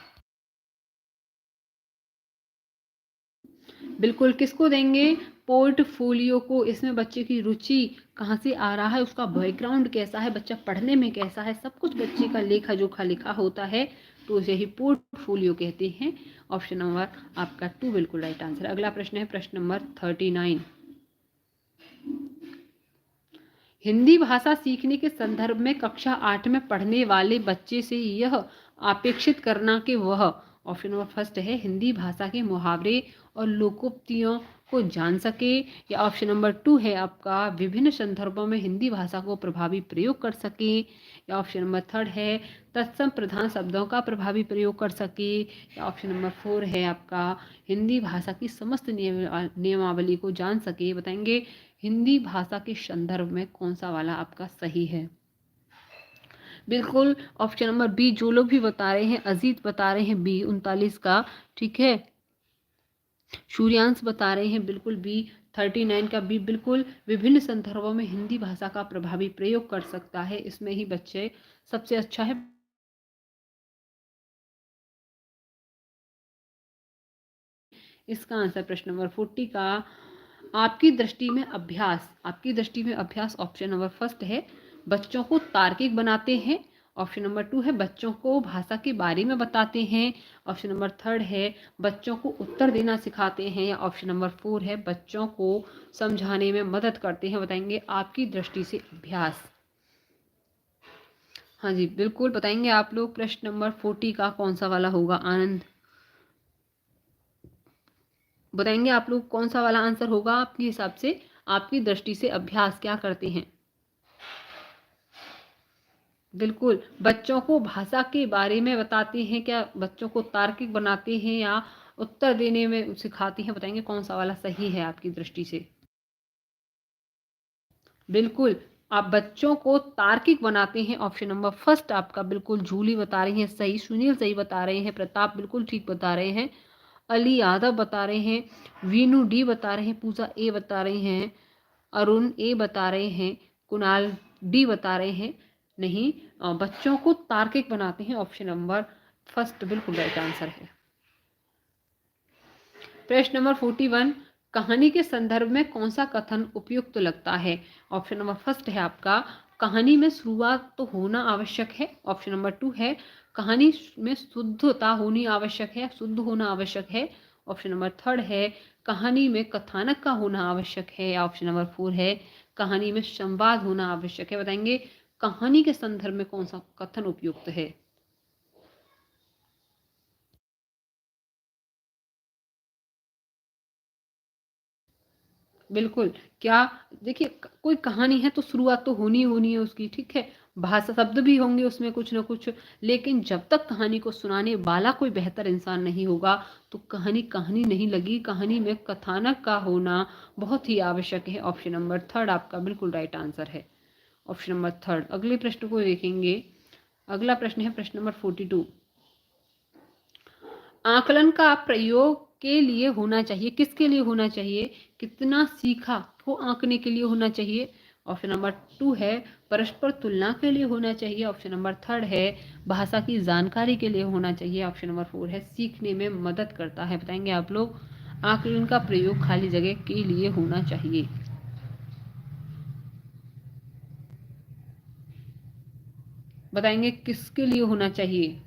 Speaker 1: बिल्कुल किसको देंगे? पोर्टफोलियो को। इसमें बच्चे की रुचि कहाँ से आ रहा है, उसका बैकग्राउंड कैसा है, बच्चा पढ़ने में कैसा है, सब कुछ बच्चे का लेखा जोखा लिखा होता है, तो उसे ही पोर्टफोलियो कहते हैं। ऑप्शन नंबर आपका 2 बिल्कुल राइट आंसर। अगला प्रश्न है प्रश्न नंबर 39। हिंदी भाषा सीखने के संदर्भ में कक्षा 8 में पढ़ने वाले बच्चे से यह अपेक्षित करना कि वह, ऑप्शन नंबर फर्स्ट है, हिंदी भाषा के मुहावरे और लोकोक्तियों को जान सके, या ऑप्शन नंबर 2 है आपका, विभिन्न संदर्भों में हिंदी भाषा को प्रभावी प्रयोग कर सके, या ऑप्शन नंबर 3 है, तत्सम प्रधान शब्दों का प्रभावी प्रयोग कर सके, या ऑप्शन नंबर 4 है आपका, हिंदी भाषा की समस्त नियमावली को जान सके। बताएंगे हिंदी भाषा के संदर्भ में कौन सा वाला आपका सही है। बिल्कुल ऑप्शन नंबर बी, जो लोग भी बता रहे हैं, अजीत बता रहे हैं बी 39 का, ठीक है, सूर्यांश बता रहे हैं बिल्कुल बी 39 का बी, बिल्कुल विभिन्न संदर्भों में हिंदी भाषा का प्रभावी प्रयोग कर सकता है, इसमें ही बच्चे सबसे अच्छा है। इसका आंसर प्रश्न नंबर 40 का आपकी दृष्टि में अभ्यास ऑप्शन नंबर फर्स्ट है, बच्चों को तार्किक बनाते हैं, ऑप्शन नंबर 2 है, बच्चों को भाषा के बारे में बताते हैं, ऑप्शन नंबर 3 है, बच्चों को उत्तर देना सिखाते हैं, या ऑप्शन नंबर 4 है, बच्चों को समझाने में मदद करते हैं। बताएंगे आपकी दृष्टि से अभ्यास। हाँ जी बिल्कुल बताएंगे आप लोग प्रश्न नंबर 40 का कौन सा वाला होगा। आनंद बताएंगे आप लोग कौन सा वाला आंसर होगा आपके हिसाब से, आपकी दृष्टि से अभ्यास क्या करते हैं। बिल्कुल बच्चों को भाषा के बारे में बताते हैं, क्या बच्चों को तार्किक बनाते हैं या उत्तर देने में सिखाते हैं। बताएंगे कौन सा वाला सही है आपकी दृष्टि से। बिल्कुल आप बच्चों को तार्किक बनाते हैं, ऑप्शन नंबर फर्स्ट आपका बिल्कुल, जूली बता रही है सही, सुनील सही बता रहे हैं, प्रताप बिल्कुल ठीक बता रहे हैं, अली यादव बता रहे हैं, वीनू डी बता रहे हैं, पूजा ए बता रहे हैं, अरुण ए बता रहे हैं, कुणाल डी बता रहे हैं नहीं, बच्चों को तार्किक बनाते हैं, ऑप्शन नंबर फर्स्ट बिल्कुल राइट आंसर है। प्रश्न नंबर 41 कहानी के संदर्भ में कौन सा कथन उपयुक्त लगता है। ऑप्शन नंबर फर्स्ट है आपका, कहानी में शुरुआत तो होना आवश्यक है, ऑप्शन नंबर 2 है, कहानी में शुद्धता होनी आवश्यक है, शुद्ध होना आवश्यक है, ऑप्शन नंबर 3 है, कहानी में कथानक का होना आवश्यक है, ऑप्शन नंबर 4 है, कहानी में संवाद होना आवश्यक है। बताएंगे कहानी के संदर्भ में कौन सा कथन उपयुक्त है। बिल्कुल क्या, देखिए कोई कहानी है तो शुरुआत तो होनी है उसकी, ठीक है, भाषा शब्द भी होंगे उसमें कुछ ना कुछ, लेकिन जब तक कहानी को सुनाने वाला कोई बेहतर इंसान नहीं होगा तो कहानी कहानी नहीं लगी। कहानी में कथानक का होना बहुत ही आवश्यक है। ऑप्शन नंबर 3 आपका बिल्कुल राइट आंसर है, ऑप्शन नंबर 3। अगले प्रश्न को देखेंगे। अगला प्रश्न है प्रश्न नंबर 42, आकलन का प्रयोग के लिए होना चाहिए, किसके लिए होना चाहिए, कितना सीखा को आंकने के लिए होना चाहिए। ऑप्शन नंबर 2 है, परस्पर तुलना के लिए होना चाहिए, ऑप्शन नंबर 3 है, भाषा की जानकारी के लिए होना चाहिए, ऑप्शन नंबर 4 है, सीखने में मदद करता है। बताएंगे आप लोग आकलन का प्रयोग खाली जगह के लिए होना चाहिए। बताएंगे किसके लिए होना चाहिए।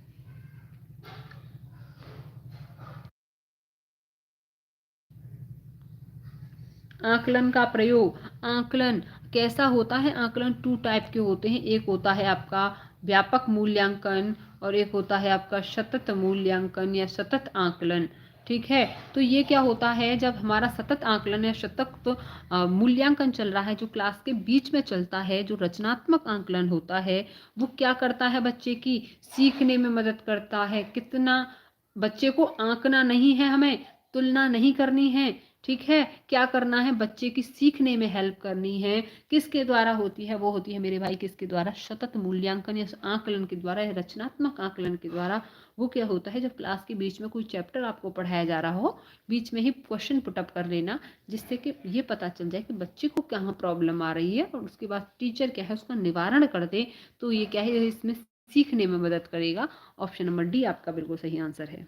Speaker 1: आकलन का प्रयोग, आकलन कैसा होता है, आकलन 2 टाइप के होते हैं, एक होता है आपका व्यापक मूल्यांकन और एक होता है आपका सतत मूल्यांकन या सतत आकलन, ठीक है। तो ये क्या होता है, जब हमारा सतत आकलन या सतत मूल्यांकन चल रहा है, जो क्लास के बीच में चलता है, जो रचनात्मक आकलन होता है, वो क्या करता है, बच्चे की सीखने में मदद करता है। कितना बच्चे को आंकना नहीं है, हमें तुलना नहीं करनी है, ठीक है, क्या करना है, बच्चे की सीखने में हेल्प करनी है। किसके द्वारा होती है, वो होती है मेरे भाई किसके द्वारा, सतत मूल्यांकन या आकलन के द्वारा या रचनात्मक आकलन के द्वारा। वो क्या होता है, जब क्लास के बीच में कोई चैप्टर आपको पढ़ाया जा रहा हो, बीच में ही क्वेश्चन पुटअप कर लेना, जिससे कि ये पता चल जाए कि बच्चे को कहाँ प्रॉब्लम आ रही है, और उसके बाद टीचर क्या है उसका निवारण कर दे, तो ये क्या है, इसमें सीखने में मदद करेगा। ऑप्शन नंबर डी आपका बिल्कुल सही आंसर है,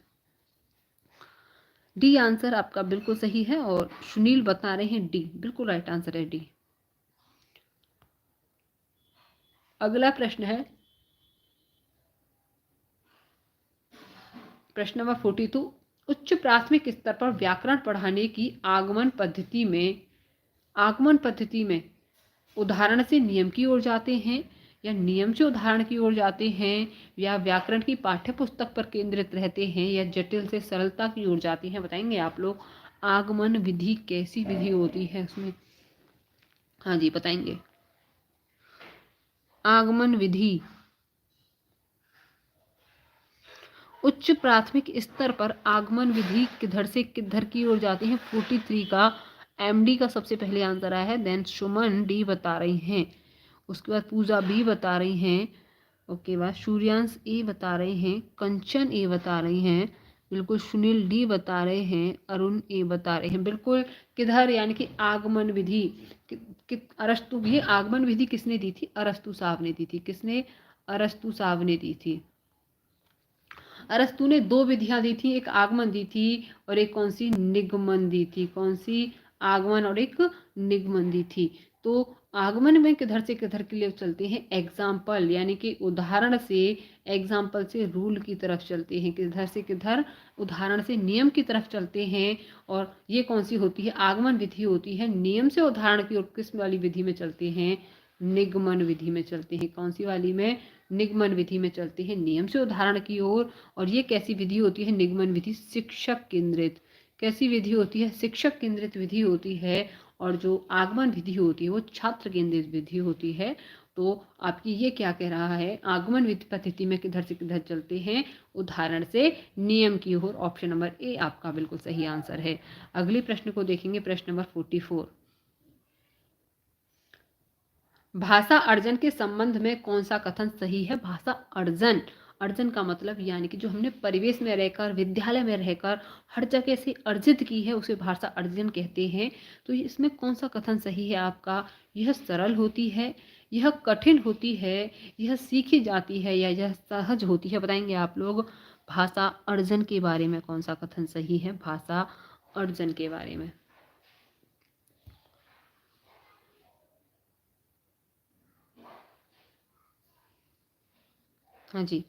Speaker 1: डी आंसर आपका बिल्कुल सही है, और सुनील बता रहे हैं डी बिल्कुल राइट आंसर है, डी। अगला प्रश्न है प्रश्न नंबर 42, उच्च प्राथमिक स्तर पर व्याकरण पढ़ाने की आगमन पद्धति में उदाहरण से नियम की ओर जाते हैं, या नियम से उदाहरण की ओर जाते हैं, या व्याकरण की पाठ्य पुस्तक पर केंद्रित रहते हैं, या जटिल से सरलता की ओर जाते हैं? बताएंगे आप लोग। आगमन विधि कैसी विधि होती है उसमें? हाँ जी, बताएंगे। आगमन विधि उच्च प्राथमिक स्तर पर आगमन विधि किधर से किधर की ओर जाती है? 43 का एमडी का सबसे पहले आंसर आया है। देन सुमन डी बता रही हैं, उसके बाद पूजा बी बता रही हैं, ओके बाद सूर्यांश ए बता रहे हैं, कंचन ए बता रही हैं, बिल्कुल सुनील डी बता रहे हैं, अरुण ए बता रहे हैं। बिल्कुल किधर, यानी कि आगमन विधि अरस्तु, ये आगमन विधि किसने दी थी? अरस्तु साहब ने दी थी। किसने? अरस्तु साहब ने दी थी। अरस्तु ने दो विधियां दी थी, एक आगमन दी थी और एक कौन सी? निगमन दी थी। कौन सी? आगमन और एक निगमन दी थी। तो आगमन में किधर से किधर के लिए चलते हैं? एग्जाम्पल, यानी कि उदाहरण से, एग्जाम्पल से रूल की तरफ चलते हैं। किधर से किधर? उदाहरण से नियम की तरफ चलते हैं। और ये कौन सी होती है? आगमन विधि होती है। नियम से उदाहरण की ओर किस वाली विधि में चलते हैं? निगमन विधि में चलते हैं। कौन सी वाली में? निगमन विधि में चलते हैं, नियम से उदाहरण की ओर। और ये कैसी विधि होती है? निगमन विधि शिक्षक केंद्रित। कैसी विधि होती है? शिक्षक केंद्रित विधि होती है। और जो आगमन विधि होती है वो छात्र केंद्रित विधि होती है। तो आपकी ये क्या कह रहा है? आगमन विधि पद्धति में किधर से किधर चलते हैं? उदाहरण से नियम की ओर। ऑप्शन नंबर ए आपका बिल्कुल सही आंसर है। अगले प्रश्न को देखेंगे, प्रश्न नंबर 44। भाषा अर्जन के संबंध में कौन सा कथन सही है? भाषा अर्जन, अर्जन का मतलब यानी कि जो हमने परिवेश में रहकर, विद्यालय में रहकर हर जगह से अर्जित की है उसे भाषा अर्जन कहते हैं। तो इसमें कौन सा कथन सही है आपका? यह सरल होती है, यह कठिन होती है, यह सीखी जाती है, या यह सहज होती है? बताएंगे आप लोग। भाषा अर्जन के बारे में कौन सा कथन सही है? भाषा अर्जन के बारे में। हाँ जी,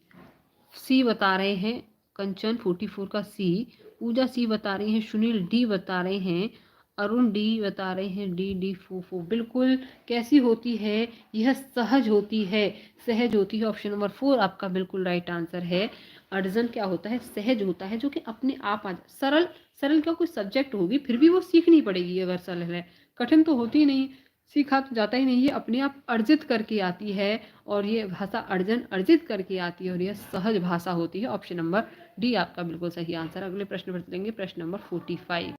Speaker 1: सी बता रहे हैं कंचन 44 का सी, पूजा सी बता रही हैं, सुनील डी बता रहे हैं, अरुण डी बता रहे हैं डी डी फूफू। बिल्कुल कैसी होती है? यह सहज होती है, सहज होती है। ऑप्शन नंबर 4 आपका बिल्कुल राइट आंसर है। अर्जन क्या होता है? सहज होता है, जो कि अपने आप आ सरल। सरल क्या कोई सब्जेक्ट होगी, फिर भी वो सीखनी पड़ेगी अगर सरल है। कठिन तो होती नहीं, सीखा तो जाता ही नहीं, ये अपने आप अर्जित करके आती है। और ये भाषा अर्जन अर्जित करके आती है और यह सहज भाषा होती है। ऑप्शन नंबर डी आपका बिल्कुल सही आंसर। अगले प्रश्न पर चलेंगे, प्रश्न नंबर 45।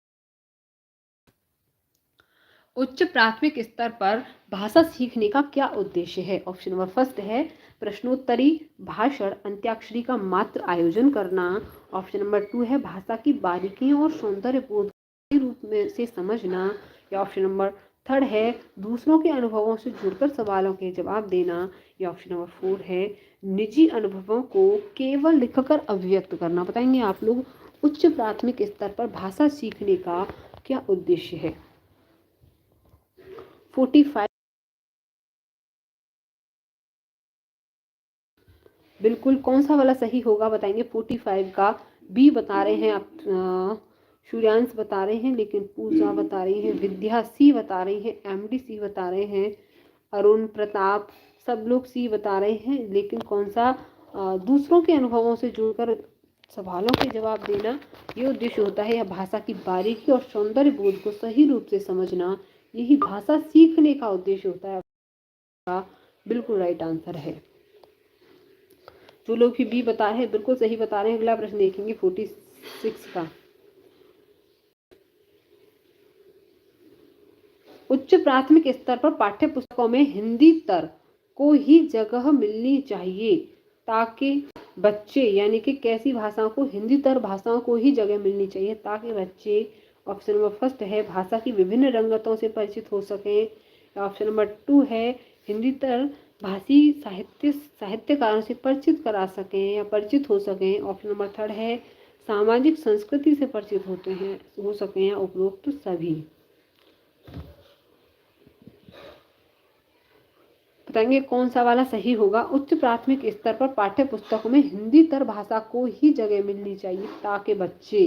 Speaker 1: उच्च प्राथमिक स्तर पर भाषा सीखने का क्या उद्देश्य है? ऑप्शन नंबर फर्स्ट है प्रश्नोत्तरी, भाषण, अंत्याक्षरी का मात्र आयोजन करना। ऑप्शन नंबर 2 है भाषा की बारीकियों और सौंदर्य बोध के रूप में से समझना। या ऑप्शन नंबर 3 है दूसरों के अनुभवों से जुड़कर सवालों के जवाब देना। या ऑप्शन नंबर 4 है निजी अनुभवों को केवल लिखकर अभिव्यक्त करना। बताएंगे आप लोग उच्च प्राथमिक स्तर पर भाषा सीखने का क्या उद्देश्य है? 45 बिल्कुल कौन सा वाला सही होगा बताएंगे? 45 का बी बता रहे हैं आप, सूर्यांश बता रहे हैं, लेकिन पूजा बता रही है, विद्या सी बता रही है, एमडी सी बता रहे हैं, अरुण प्रताप सब लोग सी बता रहे हैं। लेकिन कौन सा? दूसरों के अनुभवों से जुड़कर सवालों के जवाब देना ये उद्देश्य होता है, या भाषा की बारीकी और सौंदर्य बोध को सही रूप से समझना, यही भाषा सीखने का उद्देश्य होता है। बिल्कुल राइट आंसर है। जो लोग भी बी बता रहे हैं बिल्कुल सही बता रहे हैं। अगला प्रश्न देखेंगे 46 का। उच्च प्राथमिक स्तर पर पाठ्य पुस्तकों में हिंदी तर्क को ही जगह मिलनी चाहिए ताकि बच्चे, यानी कि कैसी भाषाओं को? हिंदी तर भाषाओं को ही जगह मिलनी चाहिए ताकि बच्चे, ऑप्शन नंबर फर्स्ट है भाषा की विभिन्न रंगतों से परिचित हो सकें। ऑप्शन नंबर 2 है हिंदी तर भाषी साहित्यकारों से परिचित करा सकें या परिचित हो सकें। ऑप्शन नंबर 3 है सामाजिक संस्कृति से परिचित हो सकें, या उपरोक्त सभी। बताएंगे कौन सा वाला सही होगा? उच्च प्राथमिक स्तर पर पाठ्य पुस्तकों में हिंदी तर भाषा को ही जगह मिलनी चाहिए ताकि बच्चे।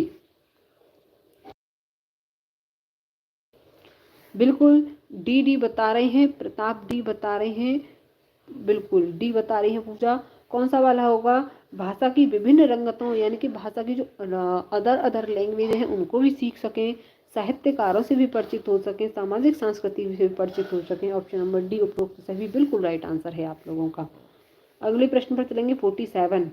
Speaker 1: बिल्कुल डी बता रहे हैं, प्रताप डी बता रहे हैं, बिल्कुल डी बता रही है पूजा। कौन सा वाला होगा? भाषा की विभिन्न रंगतों, यानी कि भाषा की जो अदर लैंग्वेज हैं उनको भी सीख सकें, साहित्यकारों से भी परिचित हो सकें, सामाजिक संस्कृति से भी परिचित हो सकें। ऑप्शन नंबर डी उपरोक्त सभी बिल्कुल राइट आंसर है आप लोगों का। अगले प्रश्न पर चलेंगे 47।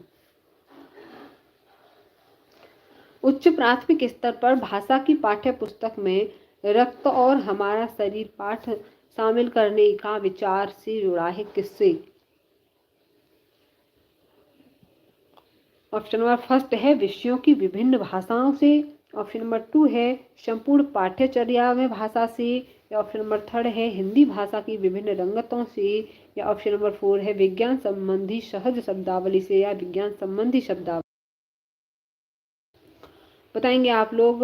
Speaker 1: उच्च प्राथमिक स्तर पर भाषा की पाठ्य पुस्तक में रक्त और हमारा शरीर पाठ शामिल करने का विचार से जुड़ा है किससे? ऑप्शन नंबर फर्स्ट है विषयों की विभिन्न भाषाओं से, ऑप्शन नंबर 2 है संपूर्ण पाठ्यचर्या में भाषा से, या ऑप्शन नंबर 3 है हिंदी भाषा की विभिन्न रंगतों से, या ऑप्शन नंबर 4 है विज्ञान संबंधी सहज शब्दावली से या विज्ञान संबंधी शब्दावली। बताएंगे आप लोग।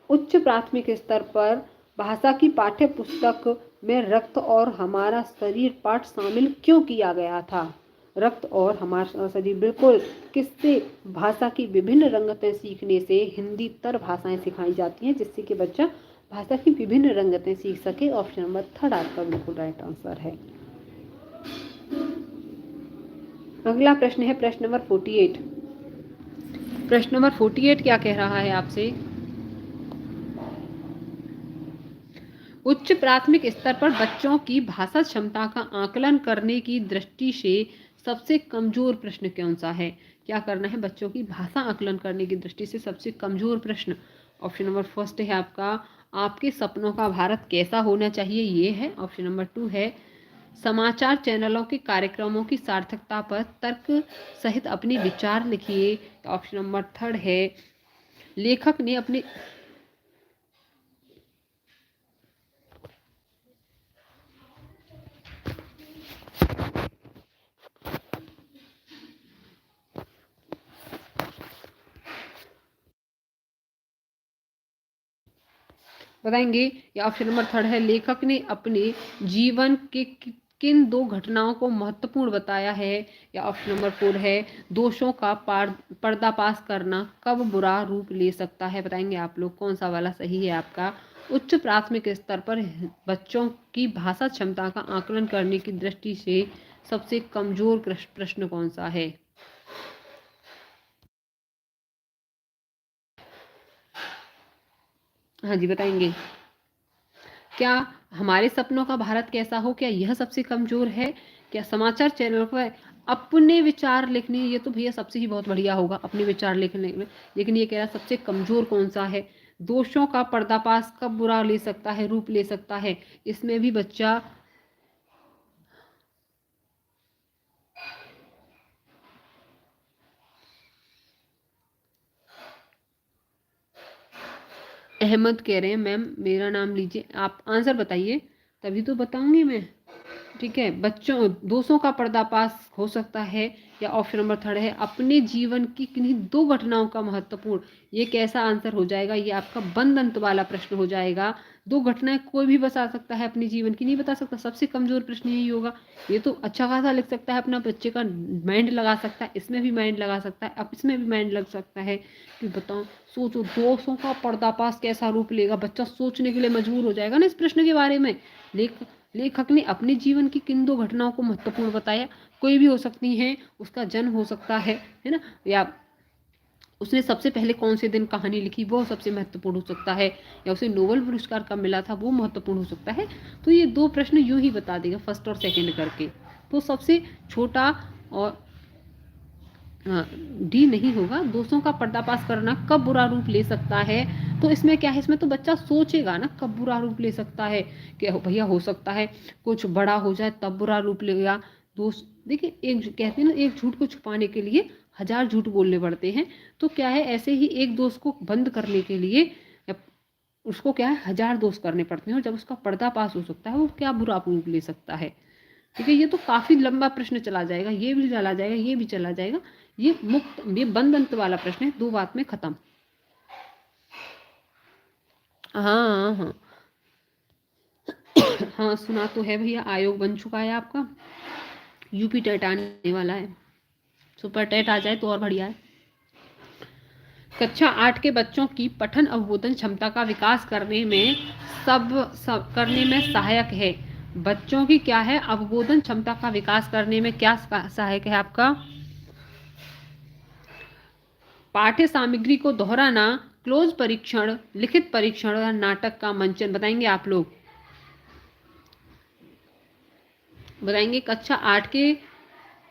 Speaker 1: उच्च प्राथमिक स्तर पर भाषा की पाठ्य पुस्तक में रक्त और हमारा शरीर पाठ शामिल क्यों किया गया था? रक्त और हमारा शरीर, बिल्कुल किससे? भाषा की विभिन्न रंगतें सीखने से हिंदी तर भाषाएं सिखाई जाती हैं जिससे कि बच्चा भाषा की विभिन्न रंगतें सीख सके। ऑप्शन नंबर 3 आपका बिल्कुल राइट आंसर है। अगला प्रश्न है प्रश्न नंबर 48। प्रश्न नंबर 48 क्या कह रहा है आपसे? उच्च प्राथमिक स्तर पर बच्चों की भाषा क्षमता का आकलन करने की दृष्टि से सबसे कमजोर प्रश्न कौन सा है? क्या करना है बच्चों की भाषा आकलन करने की दृष्टि से सबसे कमजोर प्रश्न? ऑप्शन नंबर फर्स्ट है आपका आपके सपनों का भारत कैसा होना चाहिए, ये है। ऑप्शन नंबर 2 है समाचार चैनलों के कार्यक्रमों की सार्थकता पर तर्क सहित अपने विचार लिखिए। ऑप्शन नंबर 3 है लेखक ने अपने बताएंगे, या ऑप्शन नंबर 3 है लेखक ने अपने जीवन के किन दो घटनाओं को महत्वपूर्ण बताया है, या ऑप्शन नंबर 4 है दोषों का पर्दाफाश करना कब बुरा रूप ले सकता है। बताएंगे आप लोग कौन सा वाला सही है आपका। उच्च प्राथमिक स्तर पर बच्चों की भाषा क्षमता का आकलन करने की दृष्टि से सबसे कमजोर प्रश्न कौन सा है? हाँ जी बताएंगे। क्या हमारे सपनों का भारत कैसा हो, क्या यह सबसे कमजोर है? क्या समाचार चैनल पर अपने विचार लिखने, ये तो भैया सबसे ही बहुत बढ़िया होगा अपने विचार लिखने में, लेकिन ये कह रहा सबसे कमजोर कौन सा है? दोषों का पर्दाफाश कब बुरा ले सकता है, रूप ले सकता है, इसमें भी बच्चा अहमद कह रहे हैं मैम मेरा नाम लीजिए, आप आंसर बताइए तभी तो बताऊंगी मैं। ठीक है, बच्चों दोषों का पर्दाफाश हो सकता है, या ऑप्शन नंबर 3 है अपने जीवन की किन्हीं दो घटनाओं का महत्वपूर्ण। ये कैसा आंसर हो जाएगा? ये आपका बंद अंत वाला प्रश्न हो जाएगा। दो घटनाएं कोई भी बता सकता है अपने जीवन की, नहीं बता सकता, सबसे कमजोर प्रश्न यही होगा। ये तो अच्छा खासा लिख सकता है, अपना बच्चे का माइंड लगा सकता है, इसमें भी माइंड लगा सकता है, अब इसमें भी माइंड लग सकता है कि बताओ सोचो दोषों का पर्दाफाश कैसा रूप लेगा, बच्चा सोचने के लिए मजबूर हो जाएगा ना इस प्रश्न के बारे में। लेखक ने अपने जीवन की किन दो घटनाओं को महत्वपूर्ण बताया, कोई भी हो सकती है, उसका जन्म हो सकता है ना, या उसने सबसे पहले कौन से दिन कहानी लिखी वो सबसे महत्वपूर्ण हो सकता है, या उसे नोबेल पुरस्कार कब मिला था वो महत्वपूर्ण हो सकता है। तो ये दो प्रश्न यूं ही बता देगा फर्स्ट और सेकंड करके। तो सबसे छोटा और डी नहीं होगा, दोषों का पर्दाफाश करना कब बुरा रूप ले सकता है। तो इसमें क्या है, इसमें तो बच्चा सोचेगा ना कब बुरा रूप ले सकता है, कि भैया हो सकता है कुछ बड़ा हो जाए तब बुरा रूप लेगा। दोस्त देखिए, एक कहते हैं ना एक झूठ को छुपाने के लिए 1000 झूठ बोलने पड़ते हैं। तो क्या है, ऐसे ही एक दोस्त को बंद करने के लिए उसको क्या है 1000 दोस्त करने पड़ते हैं, और जब उसका पर्दाफाश हो सकता है वो क्या बुरा रूप ले सकता है। ठीक है, ये तो काफी लंबा प्रश्न चला जाएगा, ये भी चला जाएगा, ये भी चला जाएगा। ये बंद अंत वाला प्रश्न है, दो बात में खत्म। हाँ हाँ हाँ सुना तो है भैया, आयोग बन चुका है आपका, यूपी टेट आने वाला है, सुपर टेट आ जाए तो और बढ़िया है। कक्षा 8 के बच्चों की पठन अवबोधन क्षमता का विकास करने में करने में सहायक है। बच्चों की क्या है, अवबोधन क्षमता का विकास करने में क्या सहायक है आपका? पाठ्य सामग्री को दोहराना, क्लोज परीक्षण, लिखित परीक्षण या नाटक का मंचन। बताएंगे आप लोग, बताएंगे कक्षा 8 के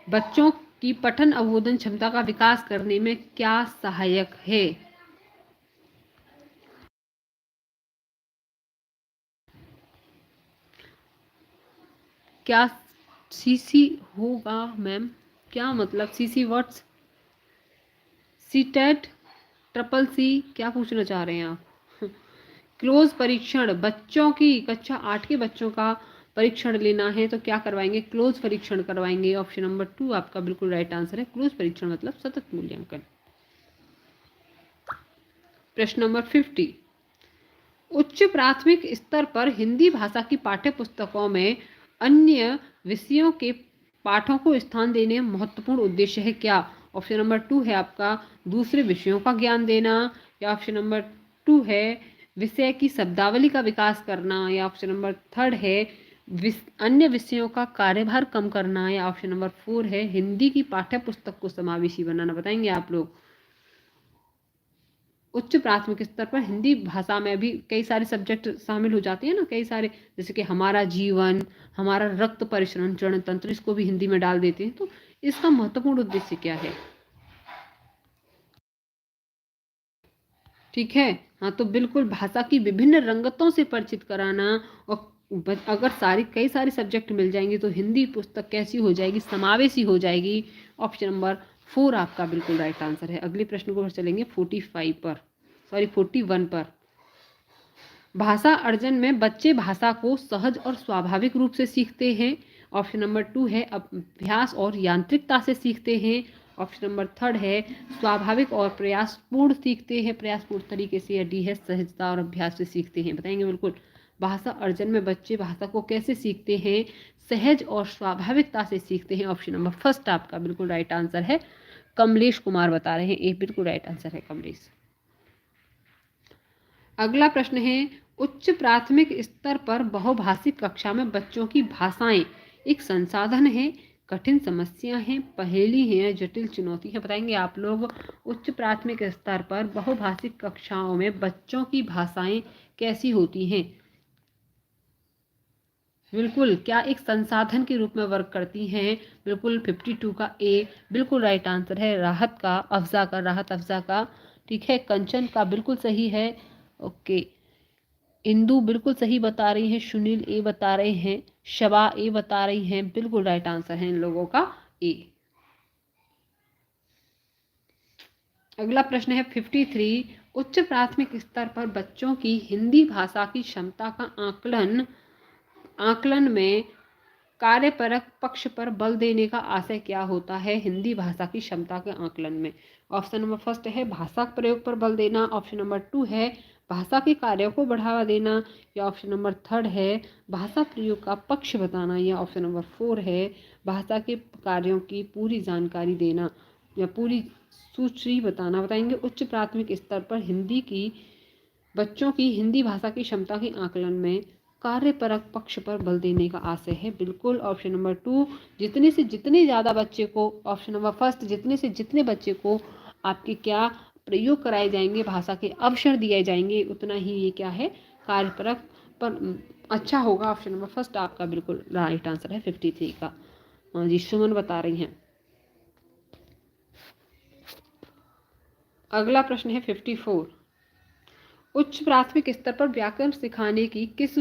Speaker 1: बच्चों की पठन अवबोधन क्षमता का विकास करने में क्या सहायक है? क्या सीसी होगा मैम? क्या मतलब CC? What's CTET, triple C, क्या पूछना चाह रहे हैं आप? क्लोज परीक्षण, बच्चों की कक्षा 8 के बच्चों का परीक्षण लेना है तो क्या करवाएंगे? क्लोज परीक्षण करवाएंगे। ऑप्शन नंबर 2 आपका बिल्कुल राइट आंसर है। क्लोज परीक्षण मतलब सतत मूल्यांकन। प्रश्न नंबर 50, उच्च प्राथमिक स्तर पर हिंदी भाषा की पाठ्य पुस्तकों में अन्य विषयों के पाठों को स्थान देने महत्वपूर्ण उद्देश्य है क्या? ऑप्शन नंबर 2 है आपका दूसरे विषयों का ज्ञान देना, या ऑप्शन नंबर 2 है विषय की शब्दावली का विकास करना, या ऑप्शन नंबर 3 है अन्य विषयों का कार्यभार कम करना, या ऑप्शन नंबर 4 है हिंदी की पाठ्य पुस्तक को समावेशी बनाना। बताएंगे आप लोग। उच्च प्राथमिक स्तर पर हिंदी भाषा में भी कई सारे सब्जेक्ट शामिल हो जाते हैं ना, कई सारे, जैसे कि हमारा जीवन, हमारा रक्त परिसंचरण तंत्र, इसको भी हिंदी में डाल देते हैं। तो इसका महत्वपूर्ण उद्देश्य क्या है? ठीक है, हाँ, तो बिल्कुल भाषा की विभिन्न रंगतों से परिचित कराना। और अगर कई सारे सब्जेक्ट मिल जाएंगे तो हिंदी पुस्तक कैसी हो जाएगी? समावेशी हो जाएगी। ऑप्शन नंबर 4 आपका बिल्कुल राइट आंसर है। अगले प्रश्न को चलेंगे 41 पर। भाषा अर्जन में बच्चे भाषा को सहज और स्वाभाविक रूप से सीखते हैं। ऑप्शन नंबर 2 है अभ्यास और यांत्रिकता से सीखते हैं। ऑप्शन नंबर 3 है स्वाभाविक और प्रयासपूर्ण सीखते हैं, प्रयासपूर्ण तरीके से। या डी है सहजता और अभ्यास से सीखते हैं। बताएंगे बिल्कुल। भाषा अर्जन में बच्चे भाषा को कैसे सीखते हैं? सहज और स्वाभाविकता से सीखते हैं। ऑप्शन नंबर फर्स्ट आपका बिल्कुल राइट आंसर है। कमलेश कुमार बता रहे हैं, ये बिल्कुल राइट आंसर है कमलेश। अगला प्रश्न है, उच्च प्राथमिक स्तर पर बहुभाषिक कक्षा में बच्चों की भाषाएं एक संसाधन है, कठिन समस्या है, पहेली है या जटिल चुनौती है? बताएंगे आप लोग। उच्च प्राथमिक स्तर पर बहुभाषिक कक्षाओं में बच्चों की भाषाएं कैसी होती हैं? बिल्कुल, क्या एक संसाधन के रूप में वर्क करती हैं? बिल्कुल 52 का ए बिल्कुल राइट आंसर है। राहत अफजा का, ठीक है। कंचन का बिल्कुल सही है। ओके, इंदु बिल्कुल सही बता रही है। सुनील ए बता रहे हैं। शबा ए बता रही हैं। बिल्कुल राइट आंसर है इन लोगों का ए। अगला प्रश्न है 53, उच्च प्राथमिक स्तर पर बच्चों की हिंदी भाषा की क्षमता का आकलन में कार्यपरक पक्ष पर बल देने का आशय क्या होता है? हिंदी भाषा की क्षमता के आकलन में। ऑप्शन नंबर फर्स्ट है भाषा प्रयोग पर बल देना। ऑप्शन नंबर 2 है भाषा के कार्यों को बढ़ावा देना, या ऑप्शन नंबर 3 है भाषा प्रयोग का पक्ष बताना, या ऑप्शन नंबर 4 है भाषा के कार्यों की पूरी जानकारी देना या पूरी सूची बताना। बताएंगे। उच्च प्राथमिक स्तर पर बच्चों की हिंदी भाषा की क्षमता के आकलन में कार्यपरक पक्ष पर बल देने का आशय है। बिल्कुल ऑप्शन नंबर 2, जितने से जितने ज़्यादा बच्चे को, ऑप्शन नंबर फर्स्ट, जितने से जितने बच्चे को आपके क्या प्रयोग कराए जाएंगे, भाषा के अवसर दिए जाएंगे, उतना ही ये क्या है, कार्यपरक पर अच्छा होगा। ऑप्शन नंबर फर्स्ट आपका बिल्कुल राइट आंसर है 53 का। जी, सुमन बता रही हैं। अगला प्रश्न है 54, उच्च प्राथमिक स्तर पर व्याकरण सिखाने की किस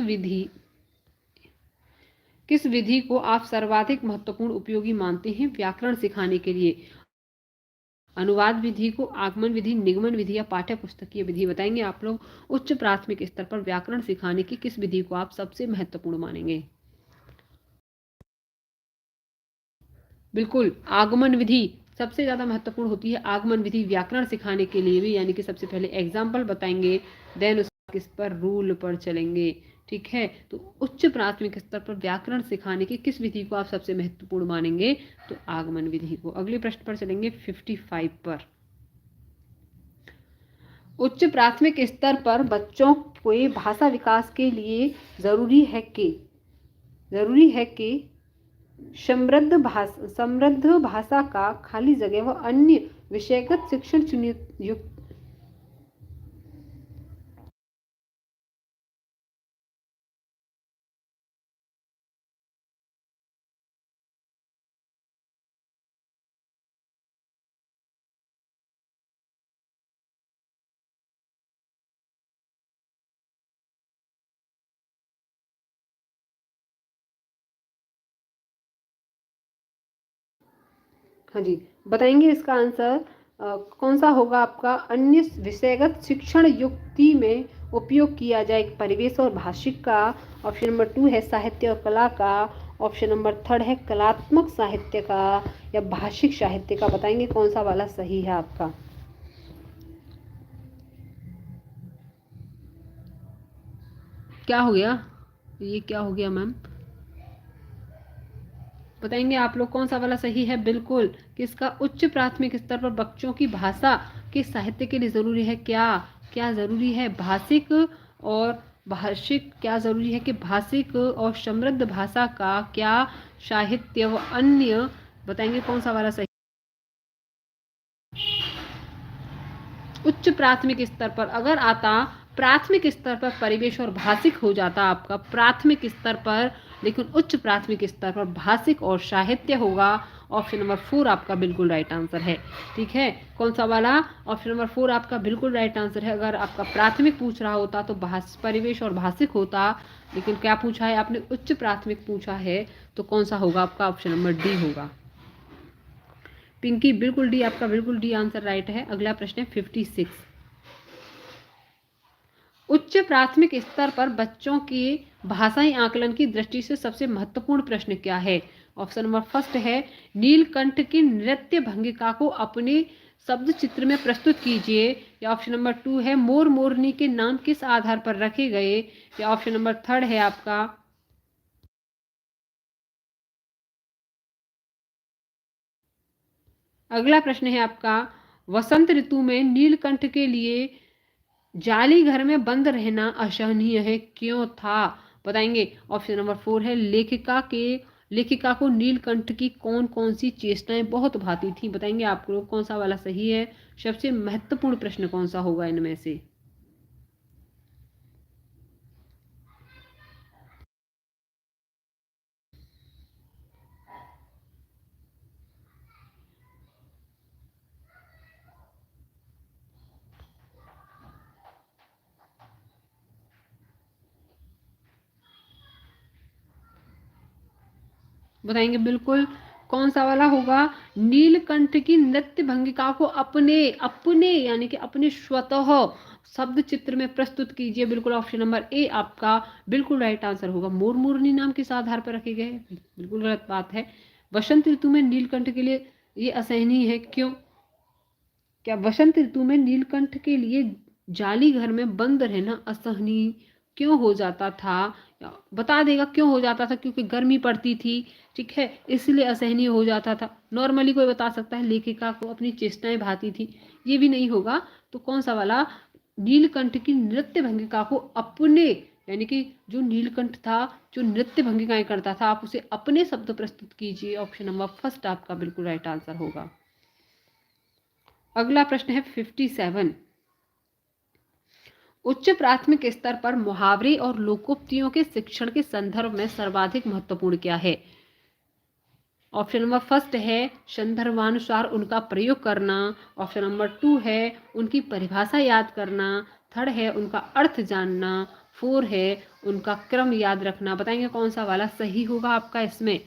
Speaker 1: विधि को आप सर्वाधिक महत्वपूर्ण उपयोगी मानते हैं व्याकरण सिखाने के लिए? अनुवाद विधि को, आगमन विधि, निगमन विधि या पाठ्य पुस्तकीय विधि? बताएंगे आप लोग। उच्च प्राथमिक स्तर पर व्याकरण सिखाने की किस विधि को आप सबसे महत्वपूर्ण मानेंगे? बिल्कुल, आगमन विधि सबसे ज़्यादा महत्वपूर्ण होती है। आगमन विधि व्याकरण सिखाने के लिए भी, यानी कि सबसे पहले एग्जाम्पल बताएंगे, देन किस पर, रूल पर चलेंगे। ठीक है, तो उच्च प्राथमिक स्तर पर व्याकरण सिखाने की किस विधि को आप सबसे महत्वपूर्ण मानेंगे? तो आगमन विधि को। अगले प्रश्न पर चलेंगे 55 पर। उच्च प्राथमिक स्तर पर बच्चों के भाषा विकास के लिए ज़रूरी है कि समृद्ध भाषा का खाली जगह व अन्य विषयगत शिक्षण युक्त। हाँ जी, बताएंगे इसका आंसर कौन सा होगा आपका? अन्य विषयगत शिक्षण युक्ति में उपयोग किया जाए परिवेश और भाषिक का। ऑप्शन नंबर 2 है साहित्य और कला का। ऑप्शन नंबर 3 है कलात्मक साहित्य का या भाषिक साहित्य का। बताएंगे कौन सा वाला सही है आपका? क्या हो गया? ये क्या हो गया मैम? बताएंगे आप लोग कौन सा वाला सही है? बिल्कुल किसका? उच्च प्राथमिक स्तर पर बच्चों की भाषा के साहित्य के लिए जरूरी है क्या? क्या जरूरी है? भाषिक और भाषिक। क्या जरूरी है कि भाषिक और समृद्ध भाषा का क्या साहित्य व अन्य। बताएंगे कौन सा वाला सही? उच्च प्राथमिक स्तर पर अगर आता प्राथमिक स्तर पर परिवेश और भाषिक हो जाता आपका प्राथमिक स्तर पर, लेकिन उच्च प्राथमिक स्तर पर भाषिक और साहित्य होगा। ऑप्शन नंबर 4 आपका बिल्कुल राइट आंसर है। ठीक है, कौन सा वाला? ऑप्शन नंबर 4 आपका बिल्कुल राइट आंसर है। अगर आपका प्राथमिक पूछ रहा होता तो परिवेश और भाषिक होता, लेकिन क्या पूछा है आपने? उच्च प्राथमिक पूछा है, तो कौन सा होगा आपका? ऑप्शन नंबर डी होगा। पिंकी बिल्कुल डी, आपका बिल्कुल डी आंसर राइट है। अगला प्रश्न है 56। उच्च प्राथमिक स्तर पर बच्चों के भाषाई आकलन की दृष्टि से सबसे महत्वपूर्ण प्रश्न क्या है? ऑप्शन नंबर फर्स्ट है नीलकंठ की नृत्य भंगिका को अपने शब्द चित्र में प्रस्तुत कीजिए। या ऑप्शन नंबर 2 है मोर मोरनी के नाम किस आधार पर रखे गए। या ऑप्शन नंबर 3 है आपका अगला प्रश्न है आपका वसंत ऋतु में नीलकंठ के लिए जाली घर में बंद रहना असहनीय है, क्यों था? बताएंगे। ऑप्शन नंबर 4 है लेखिका को नीलकंठ की कौन कौन सी चेष्टाएं बहुत भाती थी। बताएंगे आप लोग कौन सा वाला सही है? सबसे महत्वपूर्ण प्रश्न कौन सा होगा इनमें से? बताएंगे बिल्कुल कौन सा वाला होगा? नीलकंठ की नृत्य भंगिका को अपने अपने यानी कि अपने स्वतः शब्द चित्र में प्रस्तुत कीजिए। बिल्कुल ऑप्शन नंबर ए आपका बिल्कुल राइट आंसर होगा। मोर मोरनी नाम किस आधार पर रखे गए? बिल्कुल गलत बात है। वसंत ऋतु में नीलकंठ के लिए ये असहनीय है, क्यों? क्या वसंत ऋतु में नीलकंठ के लिए जाली घर में बंद रहना असहनीय क्यों हो जाता था? बता देगा क्यों हो जाता था? क्योंकि गर्मी पड़ती थी, ठीक है, इसलिए असहनीय हो जाता था। नॉर्मली कोई बता सकता है लेखिका को अपनी चेष्टाएं भाती थी, ये भी नहीं होगा। तो कौन सा वाला? नीलकंठ की नृत्य भंगिका को अपने यानी कि जो नीलकंठ था जो नृत्य भंगिकाएं करता था, आप उसे अपने शब्द प्रस्तुत कीजिए। ऑप्शन नंबर फर्स्ट आपका बिल्कुल राइट आंसर होगा। अगला प्रश्न है 57। उच्च प्राथमिक स्तर पर मुहावरे और लोकोक्तियों के शिक्षण के संदर्भ में सर्वाधिक महत्वपूर्ण क्या है? ऑप्शन नंबर फर्स्ट है संदर्भानुसार उनका प्रयोग करना। ऑप्शन नंबर 2 है उनकी परिभाषा याद करना। थर्ड है उनका अर्थ जानना। 4 है उनका क्रम याद रखना। बताएंगे कौन सा वाला सही होगा आपका इसमें?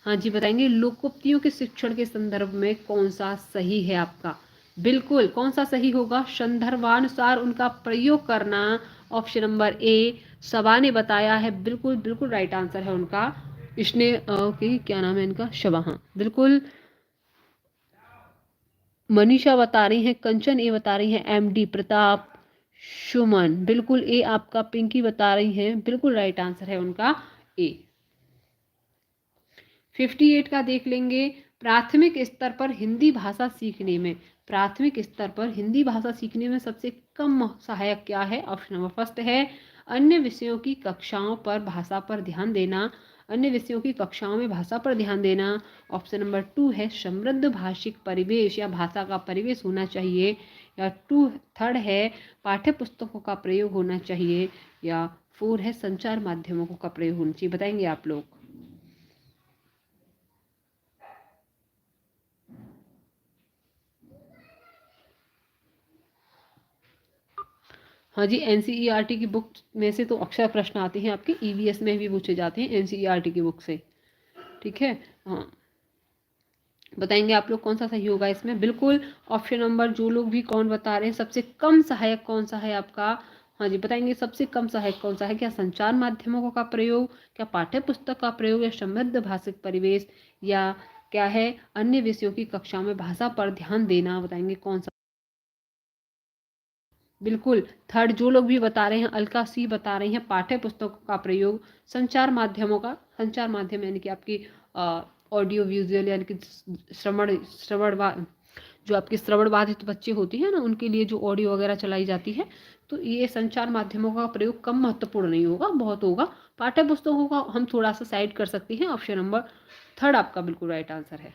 Speaker 1: हाँ जी, बताएंगे लोकोक्तियों के शिक्षण के संदर्भ में कौन सा सही है आपका? बिल्कुल कौन सा सही होगा? संदर्भानुसार उनका प्रयोग करना। ऑप्शन नंबर ए सबा ने बताया है, बिल्कुल बिल्कुल राइट आंसर है उनका। इसने ओके क्या नाम है इनका? शबा, हाँ बिल्कुल। मनीषा बता रही हैं, कंचन ए बता रही हैं, एमडी प्रताप, सुमन बिल्कुल ए आपका। पिंकी बता रही हैं बिल्कुल राइट आंसर है उनका ए। 58 का देख लेंगे। प्राथमिक स्तर पर हिंदी भाषा सीखने में प्राथमिक स्तर पर हिंदी भाषा सीखने में सबसे कम सहायक क्या है? ऑप्शन नंबर फर्स्ट है अन्य विषयों की कक्षाओं पर भाषा पर ध्यान देना। अन्य विषयों की कक्षाओं में भाषा पर ध्यान देना। ऑप्शन नंबर 2 है समृद्ध भाषिक परिवेश या भाषा का परिवेश होना चाहिए। या थर्ड है पाठ्य पुस्तकों का प्रयोग होना चाहिए। या 4 है संचार माध्यमों का प्रयोग होना चाहिए। बताएंगे आप लोग। हाँ जी, एनसीईआरटी की बुक में से तो अक्सर प्रश्न आते हैं, आपके ईवीएस में भी पूछे जाते हैं एनसीईआरटी की बुक से। ठीक है, हाँ बताएंगे आप लोग कौन सा सही होगा इसमें? बिल्कुल ऑप्शन नंबर, जो लोग भी कौन बता रहे हैं सबसे कम सहायक कौन सा है आपका? हाँ जी बताएंगे सबसे कम सहायक कौन सा है? क्या संचार माध्यमों का प्रयोग, क्या पाठ्य पुस्तक का प्रयोग, या समृद्ध भाषिक परिवेश, या क्या है अन्य विषयों की कक्षा में भाषा पर ध्यान देना? बताएंगे कौन सा? बिल्कुल थर्ड जो लोग भी बता रहे हैं, अलका सी बता रही हैं पाठ्य पुस्तकों का प्रयोग, संचार माध्यमों का, संचार माध्यम यानी कि आपकी ऑडियो विजुअल यानी कि श्रवण जो आपके श्रवण बाधित बच्चे होते हैं ना, उनके लिए जो ऑडियो वगैरह चलाई जाती है, तो ये संचार माध्यमों का प्रयोग कम महत्वपूर्ण नहीं होगा, बहुत होगा। पाठ्य पुस्तकों का हम थोड़ा सा साइड कर सकते हैं। ऑप्शन नंबर थर्ड आपका बिल्कुल राइट आंसर है।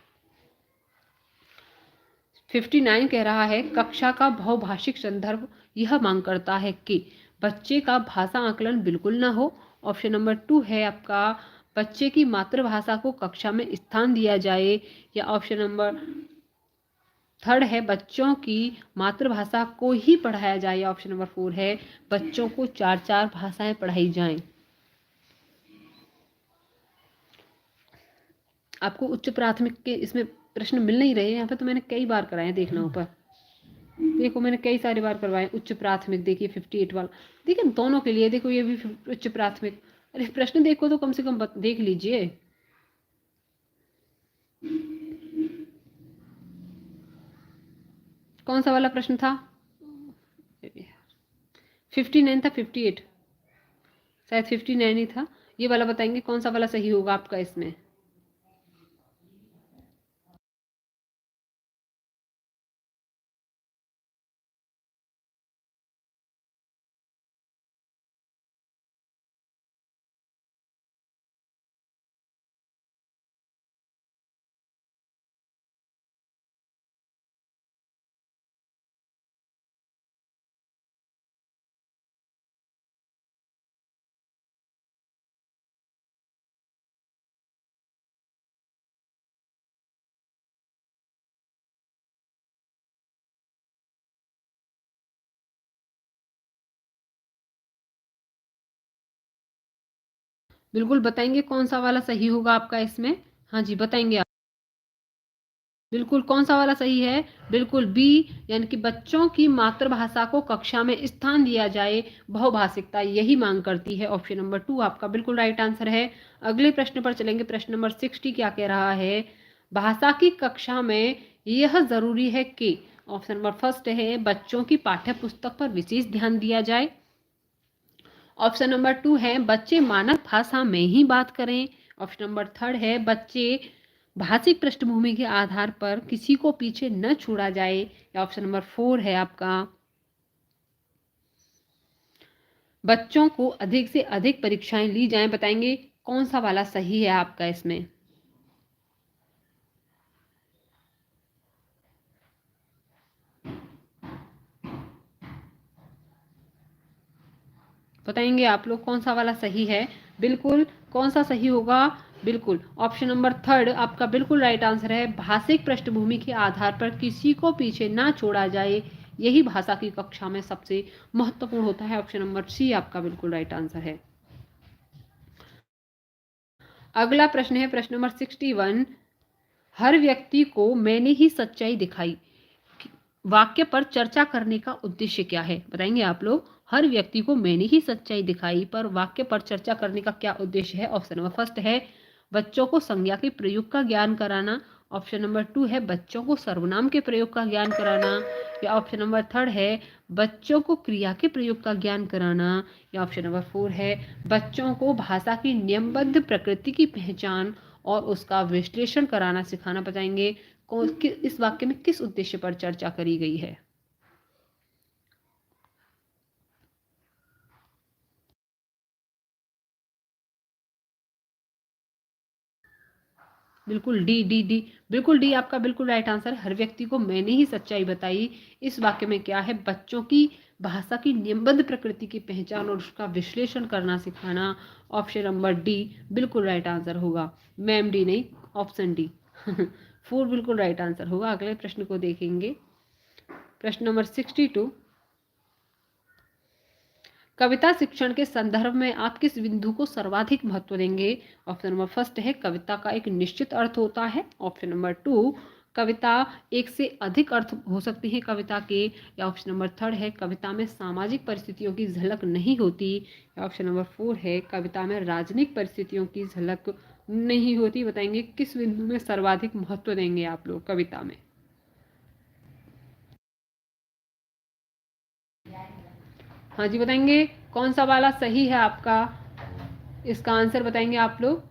Speaker 1: 59 कह रहा है कक्षा का बहुभाषिक संदर्भ यह मांग करता है कि बच्चे का भाषा आकलन बिल्कुल ना हो। ऑप्शन नंबर 2 है आपका बच्चे की मातृभाषा को कक्षा में स्थान दिया जाए। या ऑप्शन नंबर थर्ड है बच्चों की मातृभाषा को ही पढ़ाया जाए। या ऑप्शन नंबर 4 है बच्चों को 4 भाषाएं पढ़ाई जाएं। आपको उच्च प्राथमिक के इसमें प्रश्न मिल नहीं रहे, यहाँ पे तो मैंने कई बार कराए, देखना ऊपर देखो मैंने कई सारी बार करवाए। उच्च प्राथमिक देखिए 58 वाला, देखिए दोनों के लिए देखो, ये भी उच्च प्राथमिक। अरे प्रश्न देखो तो कम से कम देख लीजिए। कौन सा वाला प्रश्न था? 59 था 58? शायद 59 ही था। ये वाला बताएंगे कौन सा वाला सही होगा आपका इसमें? बिल्कुल बताएंगे कौन सा वाला सही होगा आपका इसमें? हाँ जी बताएंगे आप। बिल्कुल कौन सा वाला सही है? बिल्कुल बी, यानी कि बच्चों की मातृभाषा को कक्षा में स्थान दिया जाए, बहुभाषिकता यही मांग करती है। ऑप्शन नंबर 2 आपका बिल्कुल राइट आंसर है। अगले प्रश्न पर चलेंगे। प्रश्न नंबर 60 क्या कह रहा है? भाषा की कक्षा में यह जरूरी है कि ऑप्शन नंबर फर्स्ट है बच्चों की पाठ्य पुस्तक पर विशेष ध्यान दिया जाए। ऑप्शन नंबर 2 है बच्चे मानक भाषा में ही बात करें। ऑप्शन नंबर थर्ड है बच्चे भाषिक पृष्ठभूमि के आधार पर किसी को पीछे न छोड़ा जाए। या ऑप्शन नंबर 4 है आपका बच्चों को अधिक से अधिक परीक्षाएं ली जाएं। बताएंगे कौन सा वाला सही है आपका इसमें? बताएंगे आप लोग कौन सा वाला सही है? बिल्कुल कौन सा सही होगा? बिल्कुल ऑप्शन नंबर थर्ड आपका बिल्कुल राइट आंसर है। भाषिक पृष्ठभूमि के आधार पर किसी को पीछे ना छोड़ा जाए, यही भाषा की कक्षा में सबसे महत्वपूर्ण होता है। ऑप्शन नंबर सी आपका बिल्कुल राइट आंसर है। अगला प्रश्न है प्रश्न नंबर 61। हर व्यक्ति को मैंने ही सच्चाई दिखाई वाक्य पर चर्चा करने का उद्देश्य क्या है? बताएंगे आप लोग। हर व्यक्ति को मैंने ही सच्चाई दिखाई पर वाक्य पर चर्चा करने का क्या उद्देश्य है? ऑप्शन नंबर फर्स्ट है बच्चों को संज्ञा के प्रयोग का ज्ञान कराना। ऑप्शन नंबर 2 है बच्चों को सर्वनाम के प्रयोग का ज्ञान कराना। या ऑप्शन नंबर थर्ड है बच्चों को क्रिया के प्रयोग का ज्ञान कराना। या ऑप्शन नंबर 4 है बच्चों को भाषा की नियमबद्ध प्रकृति की पहचान और उसका विश्लेषण कराना सिखाना। बताएंगे इस वाक्य में किस उद्देश्य पर चर्चा करी गई है? बिल्कुल डी डी डी, बिल्कुल डी आपका बिल्कुल राइट आंसर। हर व्यक्ति को मैंने ही सच्चाई बताई, इस वाक्य में क्या है? बच्चों की भाषा की नियमबद्ध प्रकृति की पहचान और उसका विश्लेषण करना सिखाना। ऑप्शन नंबर डी बिल्कुल राइट आंसर होगा। मैम डी नहीं, ऑप्शन डी 4 बिल्कुल राइट आंसर होगा। अगले प्रश्न को देखेंगे, प्रश्न नंबर 62। कविता शिक्षण के संदर्भ में आप किस बिंदु को सर्वाधिक महत्व देंगे? ऑप्शन नंबर फर्स्ट है कविता का एक निश्चित अर्थ होता है। ऑप्शन नंबर 2 कविता एक से अधिक अर्थ हो सकती है कविता के। या ऑप्शन नंबर 3 है कविता में सामाजिक परिस्थितियों की झलक नहीं होती। या ऑप्शन नंबर 4 है कविता में राजनीतिक परिस्थितियों की झलक नहीं होती। बताएंगे किस बिंदु में सर्वाधिक महत्व देंगे आप लोग कविता में? हाँ जी, बताएंगे कौन सा वाला सही है आपका? इसका आंसर बताएंगे आप लोग।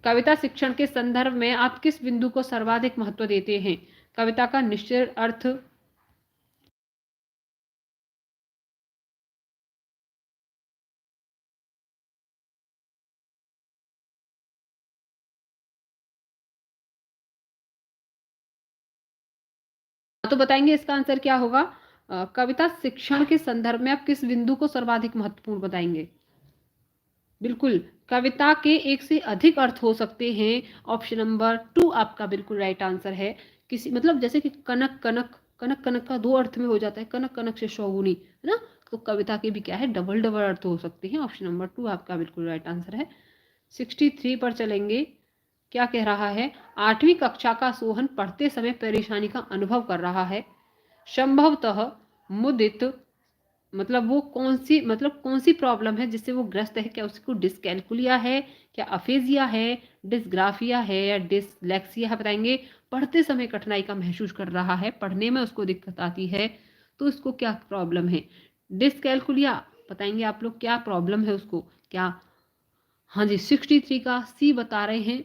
Speaker 1: कविता शिक्षण के संदर्भ में आप किस बिंदु को सर्वाधिक महत्व देते हैं? कविता का निश्चित अर्थ, तो बताएंगे इसका आंसर क्या होगा? कविता शिक्षण के संदर्भ में आप किस बिंदु को सर्वाधिक महत्वपूर्ण बताएंगे? बिल्कुल, कविता के एक से अधिक अर्थ हो सकते हैं। ऑप्शन नंबर 2 आपका बिल्कुल राइट आंसर है। किसी मतलब जैसे कि कनक कनक, कनक कनक का 2 अर्थ में हो जाता है, कनक कनक से शौगुनी, है ना? तो कविता के भी क्या है, डबल डबल अर्थ हो सकते हैं। ऑप्शन नंबर 2 आपका बिल्कुल राइट आंसर है। 63 पर चलेंगे, क्या कह रहा है? 8वीं कक्षा का सोहन पढ़ते समय परेशानी का अनुभव कर रहा है। संभवतः मुदित, मतलब वो कौन सी प्रॉब्लम है जिससे वो ग्रस्त है? क्या उसको डिसकैलकुलिया है, क्या अफेजिया है, डिसग्राफिया है या डिसलेक्सिया है? बताएंगे। पढ़ते समय कठिनाई का महसूस कर रहा है, पढ़ने में उसको दिक्कत आती है, तो उसको क्या प्रॉब्लम है? डिसकैलकुलिया। बताएंगे आप लोग क्या प्रॉब्लम है उसको क्या? हाँ जी, 63 का सी बता रहे हैं,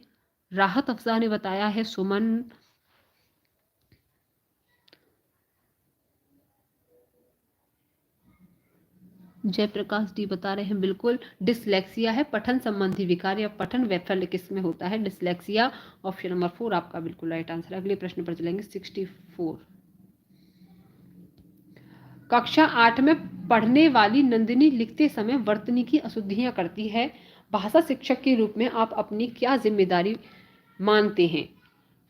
Speaker 1: राहत अफजा ने बताया है, सुमन, जयप्रकाश डी बता रहे हैं बिल्कुल डिसलेक्सिया है, पठन संबंधी विकार या पठन वैफल्य किसमें होता है? डिसलेक्सिया। ऑप्शन नंबर 4 आपका बिल्कुल राइट आंसर। अगले प्रश्न पर चलेंगे, 64। कक्षा 8 में पढ़ने वाली नंदिनी लिखते समय वर्तनी की अशुद्धियां करती है। भाषा शिक्षक के रूप में आप अपनी क्या जिम्मेदारी मानते हैं?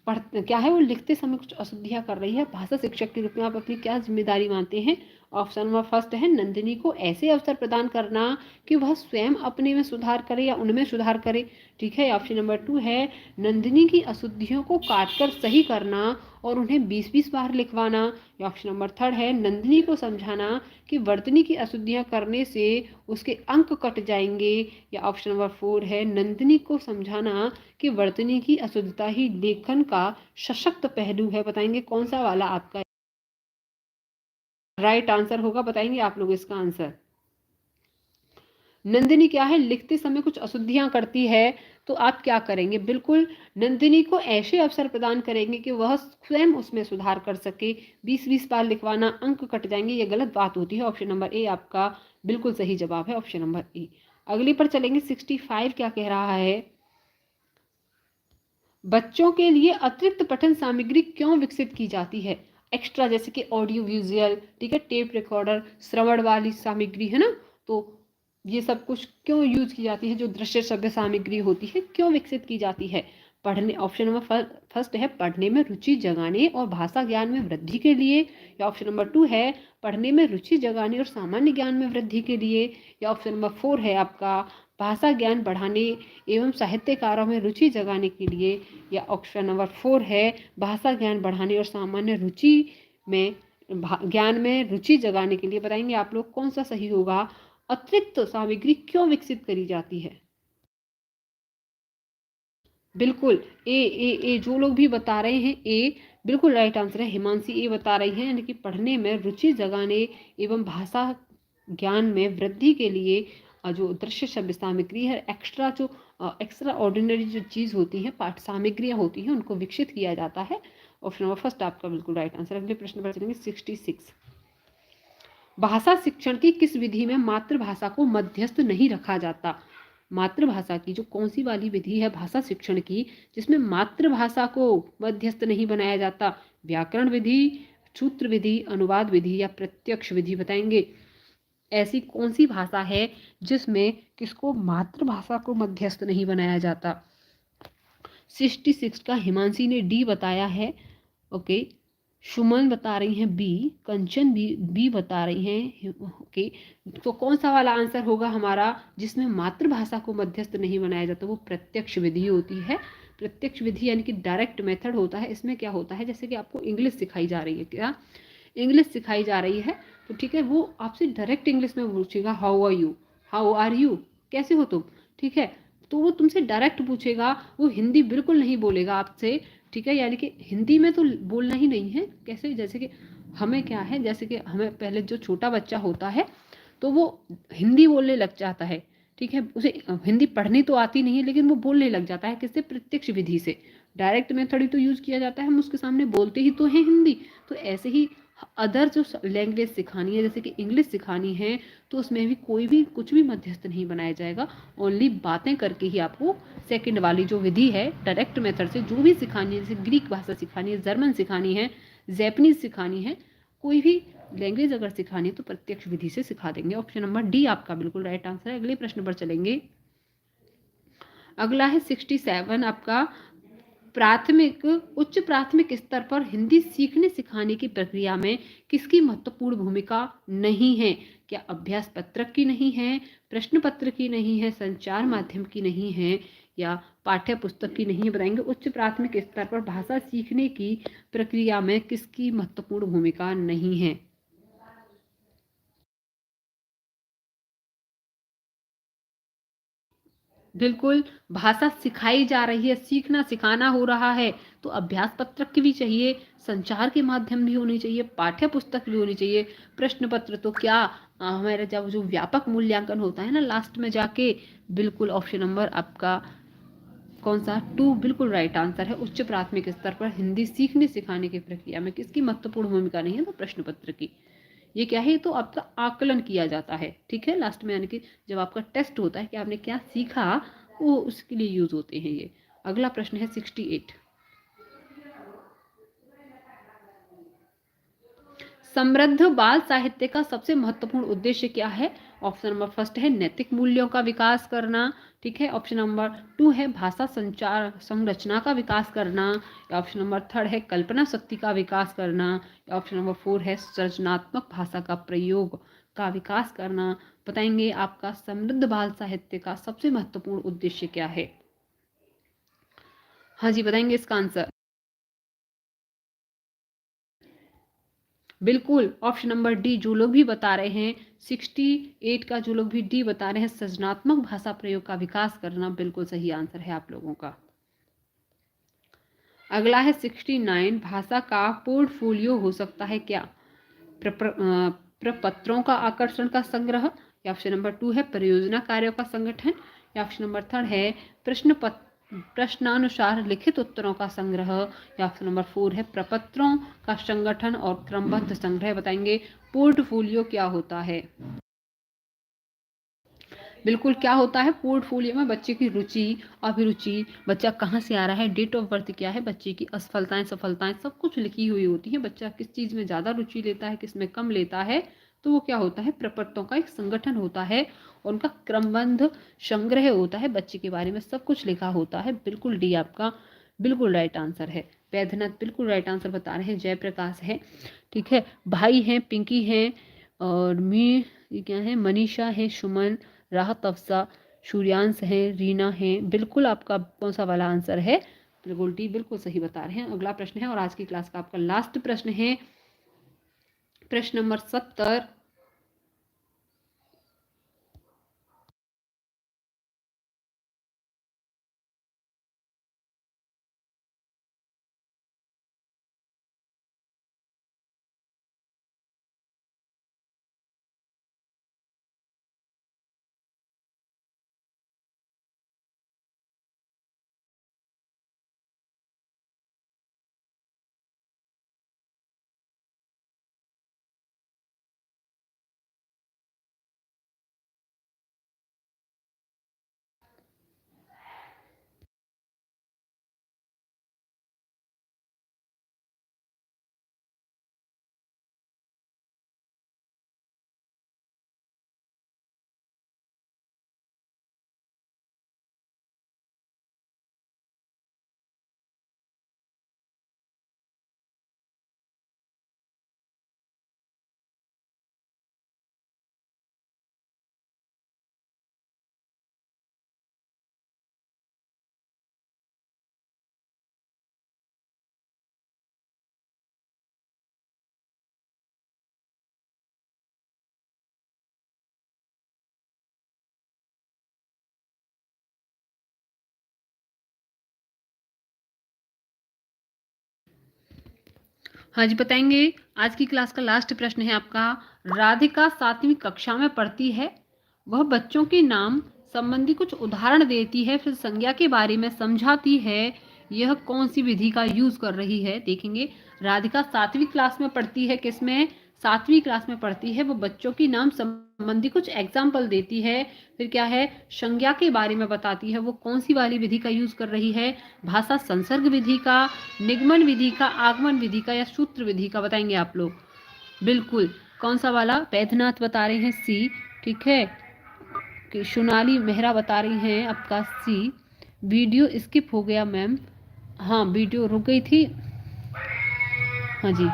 Speaker 1: क्या है, वो लिखते समय कुछ अशुद्धियां कर रही है, भाषा शिक्षक के रूप में आप अपनी क्या जिम्मेदारी मानते हैं? ऑप्शन नंबर फर्स्ट है नंदिनी को ऐसे अवसर प्रदान करना कि वह स्वयं अपने में सुधार करे या उनमें सुधार करे। ठीक है। ऑप्शन नंबर 2 है नंदिनी की अशुद्धियों को काटकर सही करना और उन्हें 20-20 बार लिखवाना। या ऑप्शन नंबर 3 है नंदिनी को समझाना कि वर्तनी की अशुद्धियां करने से उसके अंक कट जाएंगे। या ऑप्शन नंबर 4 है नंदिनी को समझाना कि वर्तनी की अशुद्धता ही लेखन का सशक्त पहलू है। बताएंगे कौन सा वाला आपका राइट आंसर होगा? बताएंगे आप लोग इसका आंसर। नंदिनी क्या है, लिखते समय कुछ अशुद्धियां करती है, तो आप क्या करेंगे? बिल्कुल नंदिनी को ऐसे अवसर प्रदान करेंगे कि वह स्वयं उसमें सुधार कर सके। 20-20 बार लिखवाना, अंक कट जाएंगे, ये गलत बात होती है। ऑप्शन नंबर ए आपका बिल्कुल सही जवाब है, ऑप्शन नंबर ए। अगली पर चलेंगे, 65 क्या कह रहा है? बच्चों के लिए अतिरिक्त पठन सामग्री क्यों विकसित की जाती है? एक्स्ट्रा, जैसे कि ऑडियो विजुअल, ठीक है, टेप रिकॉर्डर, श्रवण वाली सामग्री, है ना? तो ये सब कुछ क्यों यूज की जाती है? जो दृश्य श्रव्य सामग्री होती है क्यों विकसित की जाती है? पढ़ने, ऑप्शन नंबर फर्स्ट है पढ़ने में रुचि जगाने और भाषा ज्ञान में वृद्धि के लिए। या ऑप्शन नंबर 2 है पढ़ने में रुचि जगाने और सामान्य ज्ञान में वृद्धि के लिए। या ऑप्शन नंबर 4 है आपका भाषा ज्ञान बढ़ाने एवं साहित्यकारों में रुचि जगाने के लिए। या ऑप्शन नंबर 4 है भाषा ज्ञान बढ़ाने और सामान्य रुचि में ज्ञान में रुचि जगाने के लिए। बताएंगे आप लोग कौन सा सही होगा? अतिरिक्त सामग्री क्यों विकसित करी जाती है? बिल्कुल ए ए ए, जो लोग भी बता रहे हैं ए बिल्कुल राइट आंसर है। हिमांशी ए बता रही है, यानी कि पढ़ने में रुचि जगाने एवं भाषा ज्ञान में वृद्धि के लिए जो दृश्य श्रव्य सामग्री है, एक्स्ट्रा जो एक्स्ट्रा ऑर्डिनरी जो चीज़ होती हैं, पाठ सामग्रियाँ होती हैं, उनको विकसित किया जाता है। ऑप्शन नंबर फर्स्ट आपका बिल्कुल राइट आंसर। अगले प्रश्न पर चलेंगे 66। भाषा शिक्षण की किस विधि में मातृभाषा को मध्यस्थ नहीं रखा जाता? मातृभाषा की जो कौन सी वाली विधि है भाषा शिक्षण की जिसमें मातृभाषा को मध्यस्थ नहीं बनाया जाता? व्याकरण विधि, सूत्र विधि, अनुवाद विधि या प्रत्यक्ष विधि, बताएंगे। ऐसी कौन सी भाषा है जिसमें किसको मातृभाषा को मध्यस्थ नहीं बनाया जाता? 66 का हिमांशी ने डी बताया है। ओके, सुमन बता रही हैं बी, कंचन बी बता रही हैं। ओके, तो कौन सा वाला आंसर होगा हमारा जिसमें मातृभाषा को मध्यस्थ नहीं बनाया जाता? वो प्रत्यक्ष विधि होती है। प्रत्यक्ष विधि यानी कि डायरेक्ट मेथड होता है। इसमें क्या होता है, जैसे कि आपको इंग्लिश सिखाई जा रही है, क्या इंग्लिश सिखाई जा रही है, तो ठीक है, वो आपसे डायरेक्ट इंग्लिश में पूछेगा how are you, how are you, कैसे हो तुम, ठीक है। तो वो तुमसे डायरेक्ट पूछेगा, वो हिंदी बिल्कुल नहीं बोलेगा आपसे, ठीक है। यानी कि हिंदी में तो बोलना ही नहीं है। कैसे, जैसे कि हमें क्या है, जैसे कि हमें पहले जो छोटा बच्चा होता है तो वो हिंदी बोलने लग जाता है, ठीक है। उसे हिंदी पढ़नी तो आती नहीं है लेकिन वो बोलने लग जाता है। किससे? प्रत्यक्ष विधि से। डायरेक्ट मेथड ही तो यूज़ किया जाता है, हम उसके सामने बोलते ही तो हैं हिंदी। तो ऐसे ही अदर जो लैंग्वेज सिखानी है, जैसे कि इंग्लिश सिखानी है, तो उसमें भी कोई भी कुछ भी मध्यस्थ नहीं बनाया जाएगा। ओनली बातें करके ही आपको सेकंड वाली जो विधि है डायरेक्ट मेथड से जो भी सिखानी है, जैसे ग्रीक भाषा सिखानी है, जर्मन सिखानी है, जैपनीज सिखानी है, कोई भी लैंग्वेज अगर सिखानी है तो प्रत्यक्ष विधि से सिखा देंगे। ऑप्शन नंबर डी आपका बिल्कुल राइट आंसर है। अगले प्रश्न पर चलेंगे। अगला है 67 आपका। प्राथमिक उच्च प्राथमिक स्तर पर हिंदी सीखने सिखाने की प्रक्रिया में किसकी महत्वपूर्ण भूमिका नहीं है? क्या अभ्यास पत्रक की नहीं है, प्रश्न पत्र की नहीं है, संचार माध्यम की नहीं है या पाठ्य पुस्तक की नहीं है? बताएंगे। उच्च प्राथमिक स्तर पर भाषा सीखने की प्रक्रिया में किसकी महत्वपूर्ण भूमिका नहीं है? बिल्कुल, भाषा सिखाई जा रही है, सीखना सिखाना हो रहा है, तो अभ्यास पत्रक की भी चाहिए, संचार के माध्यम भी होनी चाहिए, पाठ्य पुस्तक भी होनी चाहिए। प्रश्न पत्र तो क्या, हमारा जब जो व्यापक मूल्यांकन होता है ना लास्ट में जाके, बिल्कुल ऑप्शन नंबर आपका कौन सा 2 बिल्कुल राइट आंसर है। उच्च प्राथमिक स्तर पर हिंदी सीखने सिखाने की प्रक्रिया में किसकी महत्वपूर्ण भूमिका नहीं है? तो प्रश्न पत्र की। ये क्या है? तो आपका आकलन किया जाता है, ठीक है, लास्ट में, यानी कि जब आपका टेस्ट होता है कि आपने क्या सीखा, वो उसके लिए यूज होते हैं ये। अगला प्रश्न है 68। समृद्ध बाल साहित्य का सबसे महत्वपूर्ण उद्देश्य क्या है? ऑप्शन नंबर फर्स्ट है नैतिक मूल्यों का विकास करना, ठीक है। ऑप्शन नंबर 2 है भाषा संचार संरचना का विकास करना, या ऑप्शन नंबर 3 है कल्पना शक्ति का विकास करना, या ऑप्शन नंबर 4 है सृजनात्मक भाषा का प्रयोग का विकास करना। बताएंगे आपका समृद्ध बाल साहित्य का सबसे महत्वपूर्ण उद्देश्य क्या है? हाँ जी, बताएंगे इसका आंसर। बिल्कुल, ऑप्शन नंबर डी, जो लोग भी बता रहे हैं 68 का, जो लोग भी डी बता रहे हैं सृजनात्मक भाषा प्रयोग का विकास करना, बिल्कुल सही आंसर है आप लोगों का। अगला है 69। भाषा का पोर्टफोलियो हो सकता है क्या? प्रपत्रों का आकर्षण का संग्रह, या ऑप्शन नंबर 2 है परियोजना कार्यों का संगठन, या ऑप्शन नंबर 3 है प्रश्नानुसार लिखित उत्तरों का संग्रह, या ऑप्शन नंबर 4 है प्रपत्रों का संगठन और क्रमबद्ध संग्रह। बताएंगे पोर्टफोलियो क्या होता है? बिल्कुल, क्या होता है पोर्टफोलियो में? बच्चे की रुचि, अभिरुचि, बच्चा कहाँ से आ रहा है, डेट ऑफ बर्थ क्या है, बच्चे की असफलताएं सफलताएं सब कुछ लिखी हुई होती है। बच्चा किस चीज़ में ज़्यादा रुचि लेता है, किस में कम लेता है, तो वो क्या होता है प्रपत्रों का एक संगठन होता है और उनका क्रमबद्ध संग्रह होता है। बच्चे के बारे में सब कुछ लिखा होता है। बिल्कुल डी आपका बिल्कुल राइट आंसर है। वैद्यनाथ बिल्कुल राइट आंसर बता रहे हैं। जयप्रकाश है, ठीक है। भाई हैं, पिंकी हैं, और मी, ये क्या है, मनीषा है, सुमन, राहत अफसा, सूर्यांश है, रीना है। बिल्कुल आपका कौन सा वाला आंसर है? बिल्कुल डी, बिल्कुल सही बता रहे हैं। अगला प्रश्न है और आज की क्लास का आपका लास्ट प्रश्न है, प्रश्न नंबर 70। हाँ जी, बताएंगे। आज की क्लास का लास्ट प्रश्न है आपका, राधिका 7वीं कक्षा में पढ़ती है, वह बच्चों के नाम संबंधी कुछ उदाहरण देती है, फिर संज्ञा के बारे में समझाती है, यह कौन सी विधि का यूज कर रही है। देखेंगे, राधिका 7वीं क्लास में पढ़ती है, किसमें, 7वीं क्लास में पढ़ती है, वो बच्चों की नाम संबंधी कुछ एग्जाम्पल देती है, फिर क्या है, संज्ञा के बारे में बताती है, वो कौन सी वाली विधि का यूज कर रही है, भाषा संसर्ग विधि का, निगमन विधि का, आगमन विधि का या सूत्र विधि का, बताएंगे आप लोग। बिल्कुल, कौन सा वाला, बैद्यनाथ बता रहे हैं सी, ठीक है, कि सोनाली मेहरा बता रही हैं आपका सी। वीडियो स्किप हो गया मैम, हाँ वीडियो रुक गई थी, हाँ जी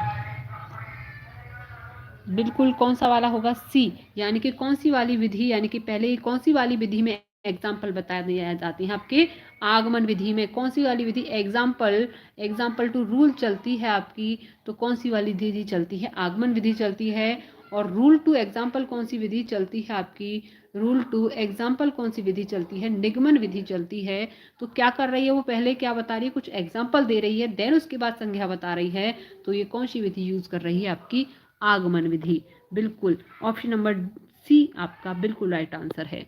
Speaker 1: बिल्कुल, कौन सा वाला होगा, सी, यानी कि कौन सी वाली विधि, यानी कि पहले कौन सी वाली विधि में एग्जाम्पल बता दिए जाते हैं आपके, आगमन विधि में कौन सी वाली विधि, एग्जाम्पल टू रूल चलती है आपकी, तो कौन सी वाली विधि चलती है, आगमन विधि चलती है। और रूल टू एग्जाम्पल कौन सी विधि चलती है आपकी, रूल टू एग्जाम्पल कौन सी विधि चलती है, निगमन विधि चलती है। तो क्या कर रही है वो, पहले क्या बता रही है, कुछ एग्जाम्पल दे रही है, देन उसके बाद संज्ञा बता रही है, तो ये कौन सी विधि यूज कर रही है आपकी, आगमन विधि। बिल्कुल, ऑप्शन नंबर सी आपका बिल्कुल राइट आंसर है।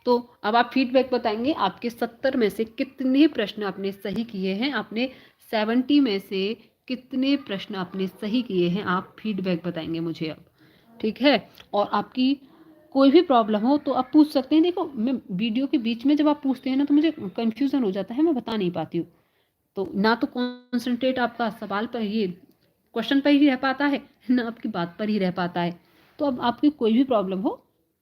Speaker 1: तो अब आप फीडबैक बताएंगे, आपके 70 में से कितने प्रश्न आपने सही किए हैं, आपने 70 में से कितने प्रश्न आपने सही किए हैं, आप फीडबैक बताएंगे मुझे अब, ठीक है। और आपकी कोई भी प्रॉब्लम हो तो आप पूछ सकते हैं। देखो, मैं वीडियो के बीच में जब आप पूछते हैं ना, तो मुझे कंफ्यूजन हो जाता है, मैं बता नहीं पाती हूँ, तो ना तो कॉन्सेंट्रेट आपका सवाल पर, ये क्वेश्चन पर ही रह पाता है, ना आपकी बात पर ही रह पाता है। तो अब आपकी कोई भी प्रॉब्लम हो,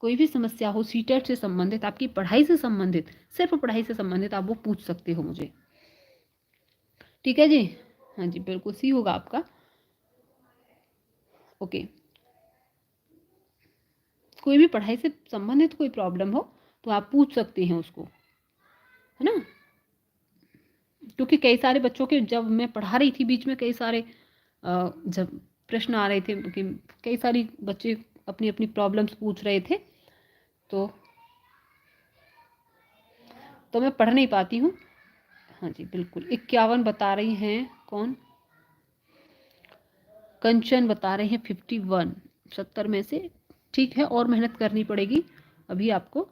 Speaker 1: कोई भी समस्या हो, सीटेट से संबंधित, आपकी पढ़ाई से संबंधित, सिर्फ पढ़ाई से संबंधित, आप वो पूछ सकते हो मुझे, ठीक है जी। हाँ जी बिल्कुल, सी होगा आपका, ओके। कोई भी पढ़ाई से संबंधित कोई प्रॉब्लम हो तो आप पूछ सकते हैं उसको, है ना। क्योंकि कई सारे बच्चों के, जब मैं पढ़ा रही थी बीच में, कई सारे जब प्रश्न आ रहे थे कि कई सारी बच्चे अपनी अपनी प्रॉब्लम्स पूछ रहे थे, तो मैं पढ़ नहीं पाती हूँ। हाँ जी बिल्कुल, 51 बता रही हैं, कौन, कंचन बता रहे हैं 51, 70 में से, ठीक है, और मेहनत करनी पड़ेगी अभी आपको,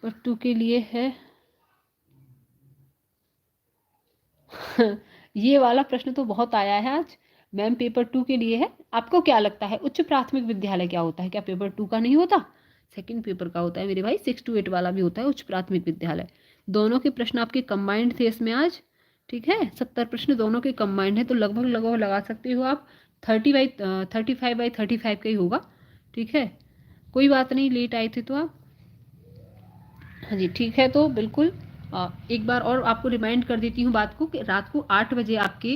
Speaker 1: पर 2 के लिए है। ये वाला प्रश्न तो बहुत आया है आज मैम, पेपर 2 के लिए है। आपको क्या लगता है उच्च प्राथमिक विद्यालय क्या होता है, क्या पेपर 2 का नहीं होता, सेकंड पेपर का होता है मेरे भाई, 6 to 8 वाला भी होता है उच्च प्राथमिक विद्यालय। दोनों के प्रश्न आपके कंबाइंड थे इसमें आज, ठीक है, 70 प्रश्न दोनों के कंबाइंड है, तो लगभग लगभग लगा सकते हो आप 35/35 का ही होगा, ठीक है। कोई बात नहीं, लेट आए थे तो आप, हाँ जी ठीक है। तो बिल्कुल एक बार और आपको रिमाइंड कर देती हूँ बात को, कि रात को 8 बजे आपके,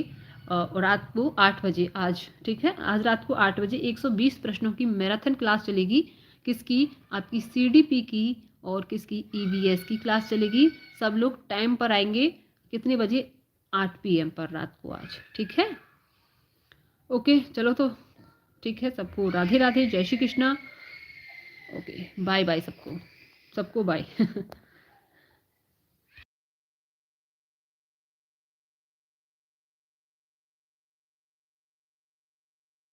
Speaker 1: रात को 8 बजे आज, ठीक है, आज रात को 8 बजे 120 प्रश्नों की मैराथन क्लास चलेगी, किसकी, आपकी सीडीपी की, और किसकी, ईवीएस की क्लास चलेगी। सब लोग टाइम पर आएंगे, कितने बजे, 8 PM पर रात को आज, ठीक है। ओके चलो, तो ठीक है, सबको राधे राधे, जय Shri Krishna, okay bye bye, सबको सबको बाय।